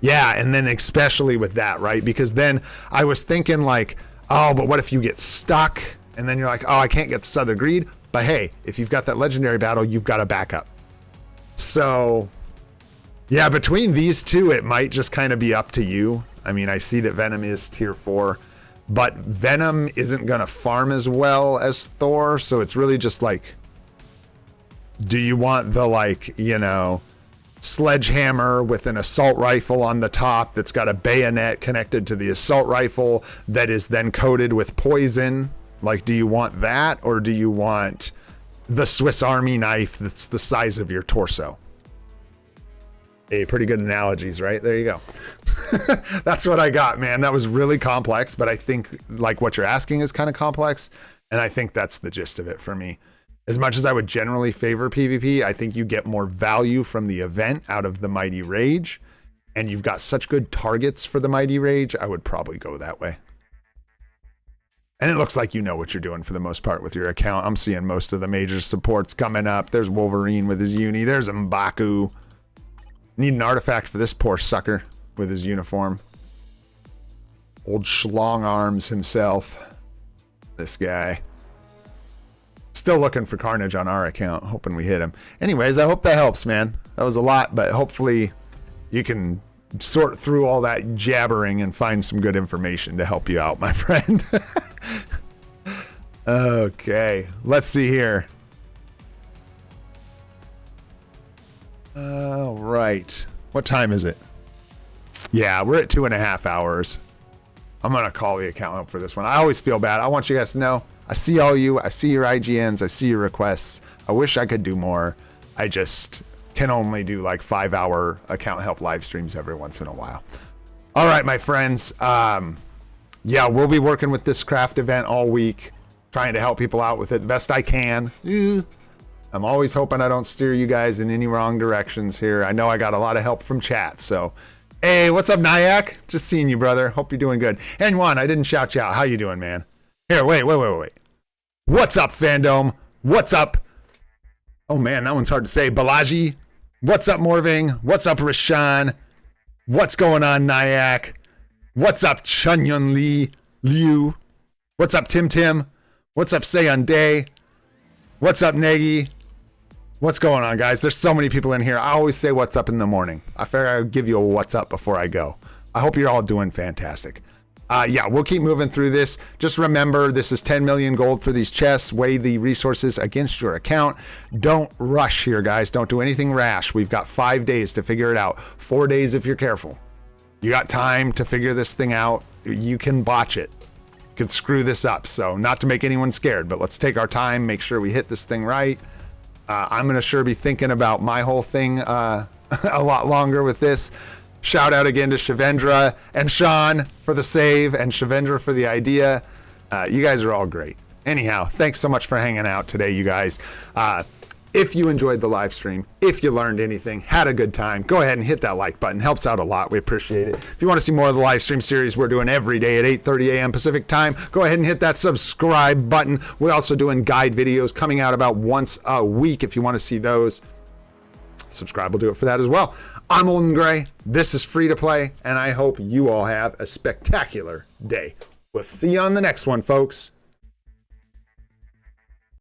Yeah, and then especially with that, right? Because then I was thinking like, oh, but what if you get stuck? And then you're like, oh, I can't get this other greed. But hey, if you've got that legendary battle, you've got a backup. So, yeah, between these two, it might just kind of be up to you. I mean, I see that Venom is tier 4. But Venom isn't going to farm as well as Thor, so it's really just like, do you want the, like, you know, sledgehammer with an assault rifle on the top that's got a bayonet connected to the assault rifle that is then coated with poison? Like, do you want that, or do you want the Swiss Army knife that's the size of your torso? Hey, pretty good analogies, right? There you go. That's what I got, man. That was really complex, but I think like what you're asking is kind of complex, and I think that's the gist of it for me. As much as I would generally favor PvP, I think you get more value from the event out of the Mighty Rage, and you've got such good targets for the Mighty Rage, I would probably go that way. And it looks like you know what you're doing for the most part with your account. I'm seeing most of the major supports coming up. There's Wolverine with his uni. There's M'Baku. Need an artifact for this poor sucker with his uniform. Old Schlong Arms himself. This guy. Still looking for Carnage on our account, hoping we hit him. Anyways, I hope that helps, man. That was a lot, but hopefully you can sort through all that jabbering and find some good information to help you out, my friend. Okay, let's see here. All right. What time is it? Yeah, we're at 2.5 hours. I'm going to call the account up for this one. I always feel bad. I want you guys to know, I see all you. I see your IGNs. I see your requests. I wish I could do more. I just can only do like 5-hour account help live streams every once in a while. All right, my friends. Yeah, we'll be working with this craft event all week, trying to help people out with it the best I can. I'm always hoping I don't steer you guys in any wrong directions here. I know I got a lot of help from chat, so Hey, what's up, Nyack? Just seeing you, brother. Hope you're doing good. And Juan, I didn't shout you out. How you doing, man? Here, wait. What's up, fandom? What's up? Oh, man, that one's hard to say. Balaji. What's up, Morving? What's up, Rashawn? What's going on, Nyack? What's up, Chunyun Lee? Liu? What's up, Tim? What's up, Seon Day? What's up, Negi? What's going on, guys? There's so many people in here. I always say what's up in the morning. I figure I would give you a what's up before I go. I hope you're all doing fantastic. Yeah, we'll keep moving through this. Just remember, this is 10 million gold for these chests. Weigh the resources against your account. Don't rush here, guys. Don't do anything rash. We've got 5 days to figure it out. 4 days if you're careful. You got time to figure this thing out. You can botch it. You can screw this up. So not to make anyone scared, but let's take our time, make sure we hit this thing right. I'm going to sure be thinking about my whole thing a lot longer with this. Shout out again to Shendra and Sean for the save and Shendra for the idea. You guys are all great. Anyhow, thanks so much for hanging out today, you guys. If you enjoyed the live stream, if you learned anything, had a good time, go ahead and hit that like button. Helps out a lot. We appreciate it. If you want to see more of the live stream series we're doing every day at 8:30 a.m. Pacific time, go ahead and hit that subscribe button. We're also doing guide videos coming out about once a week. If you want to see those, subscribe will do it for that as well. I'm Olden Gray. This is Free to Play, and I hope you all have a spectacular day. We'll see you on the next one, folks.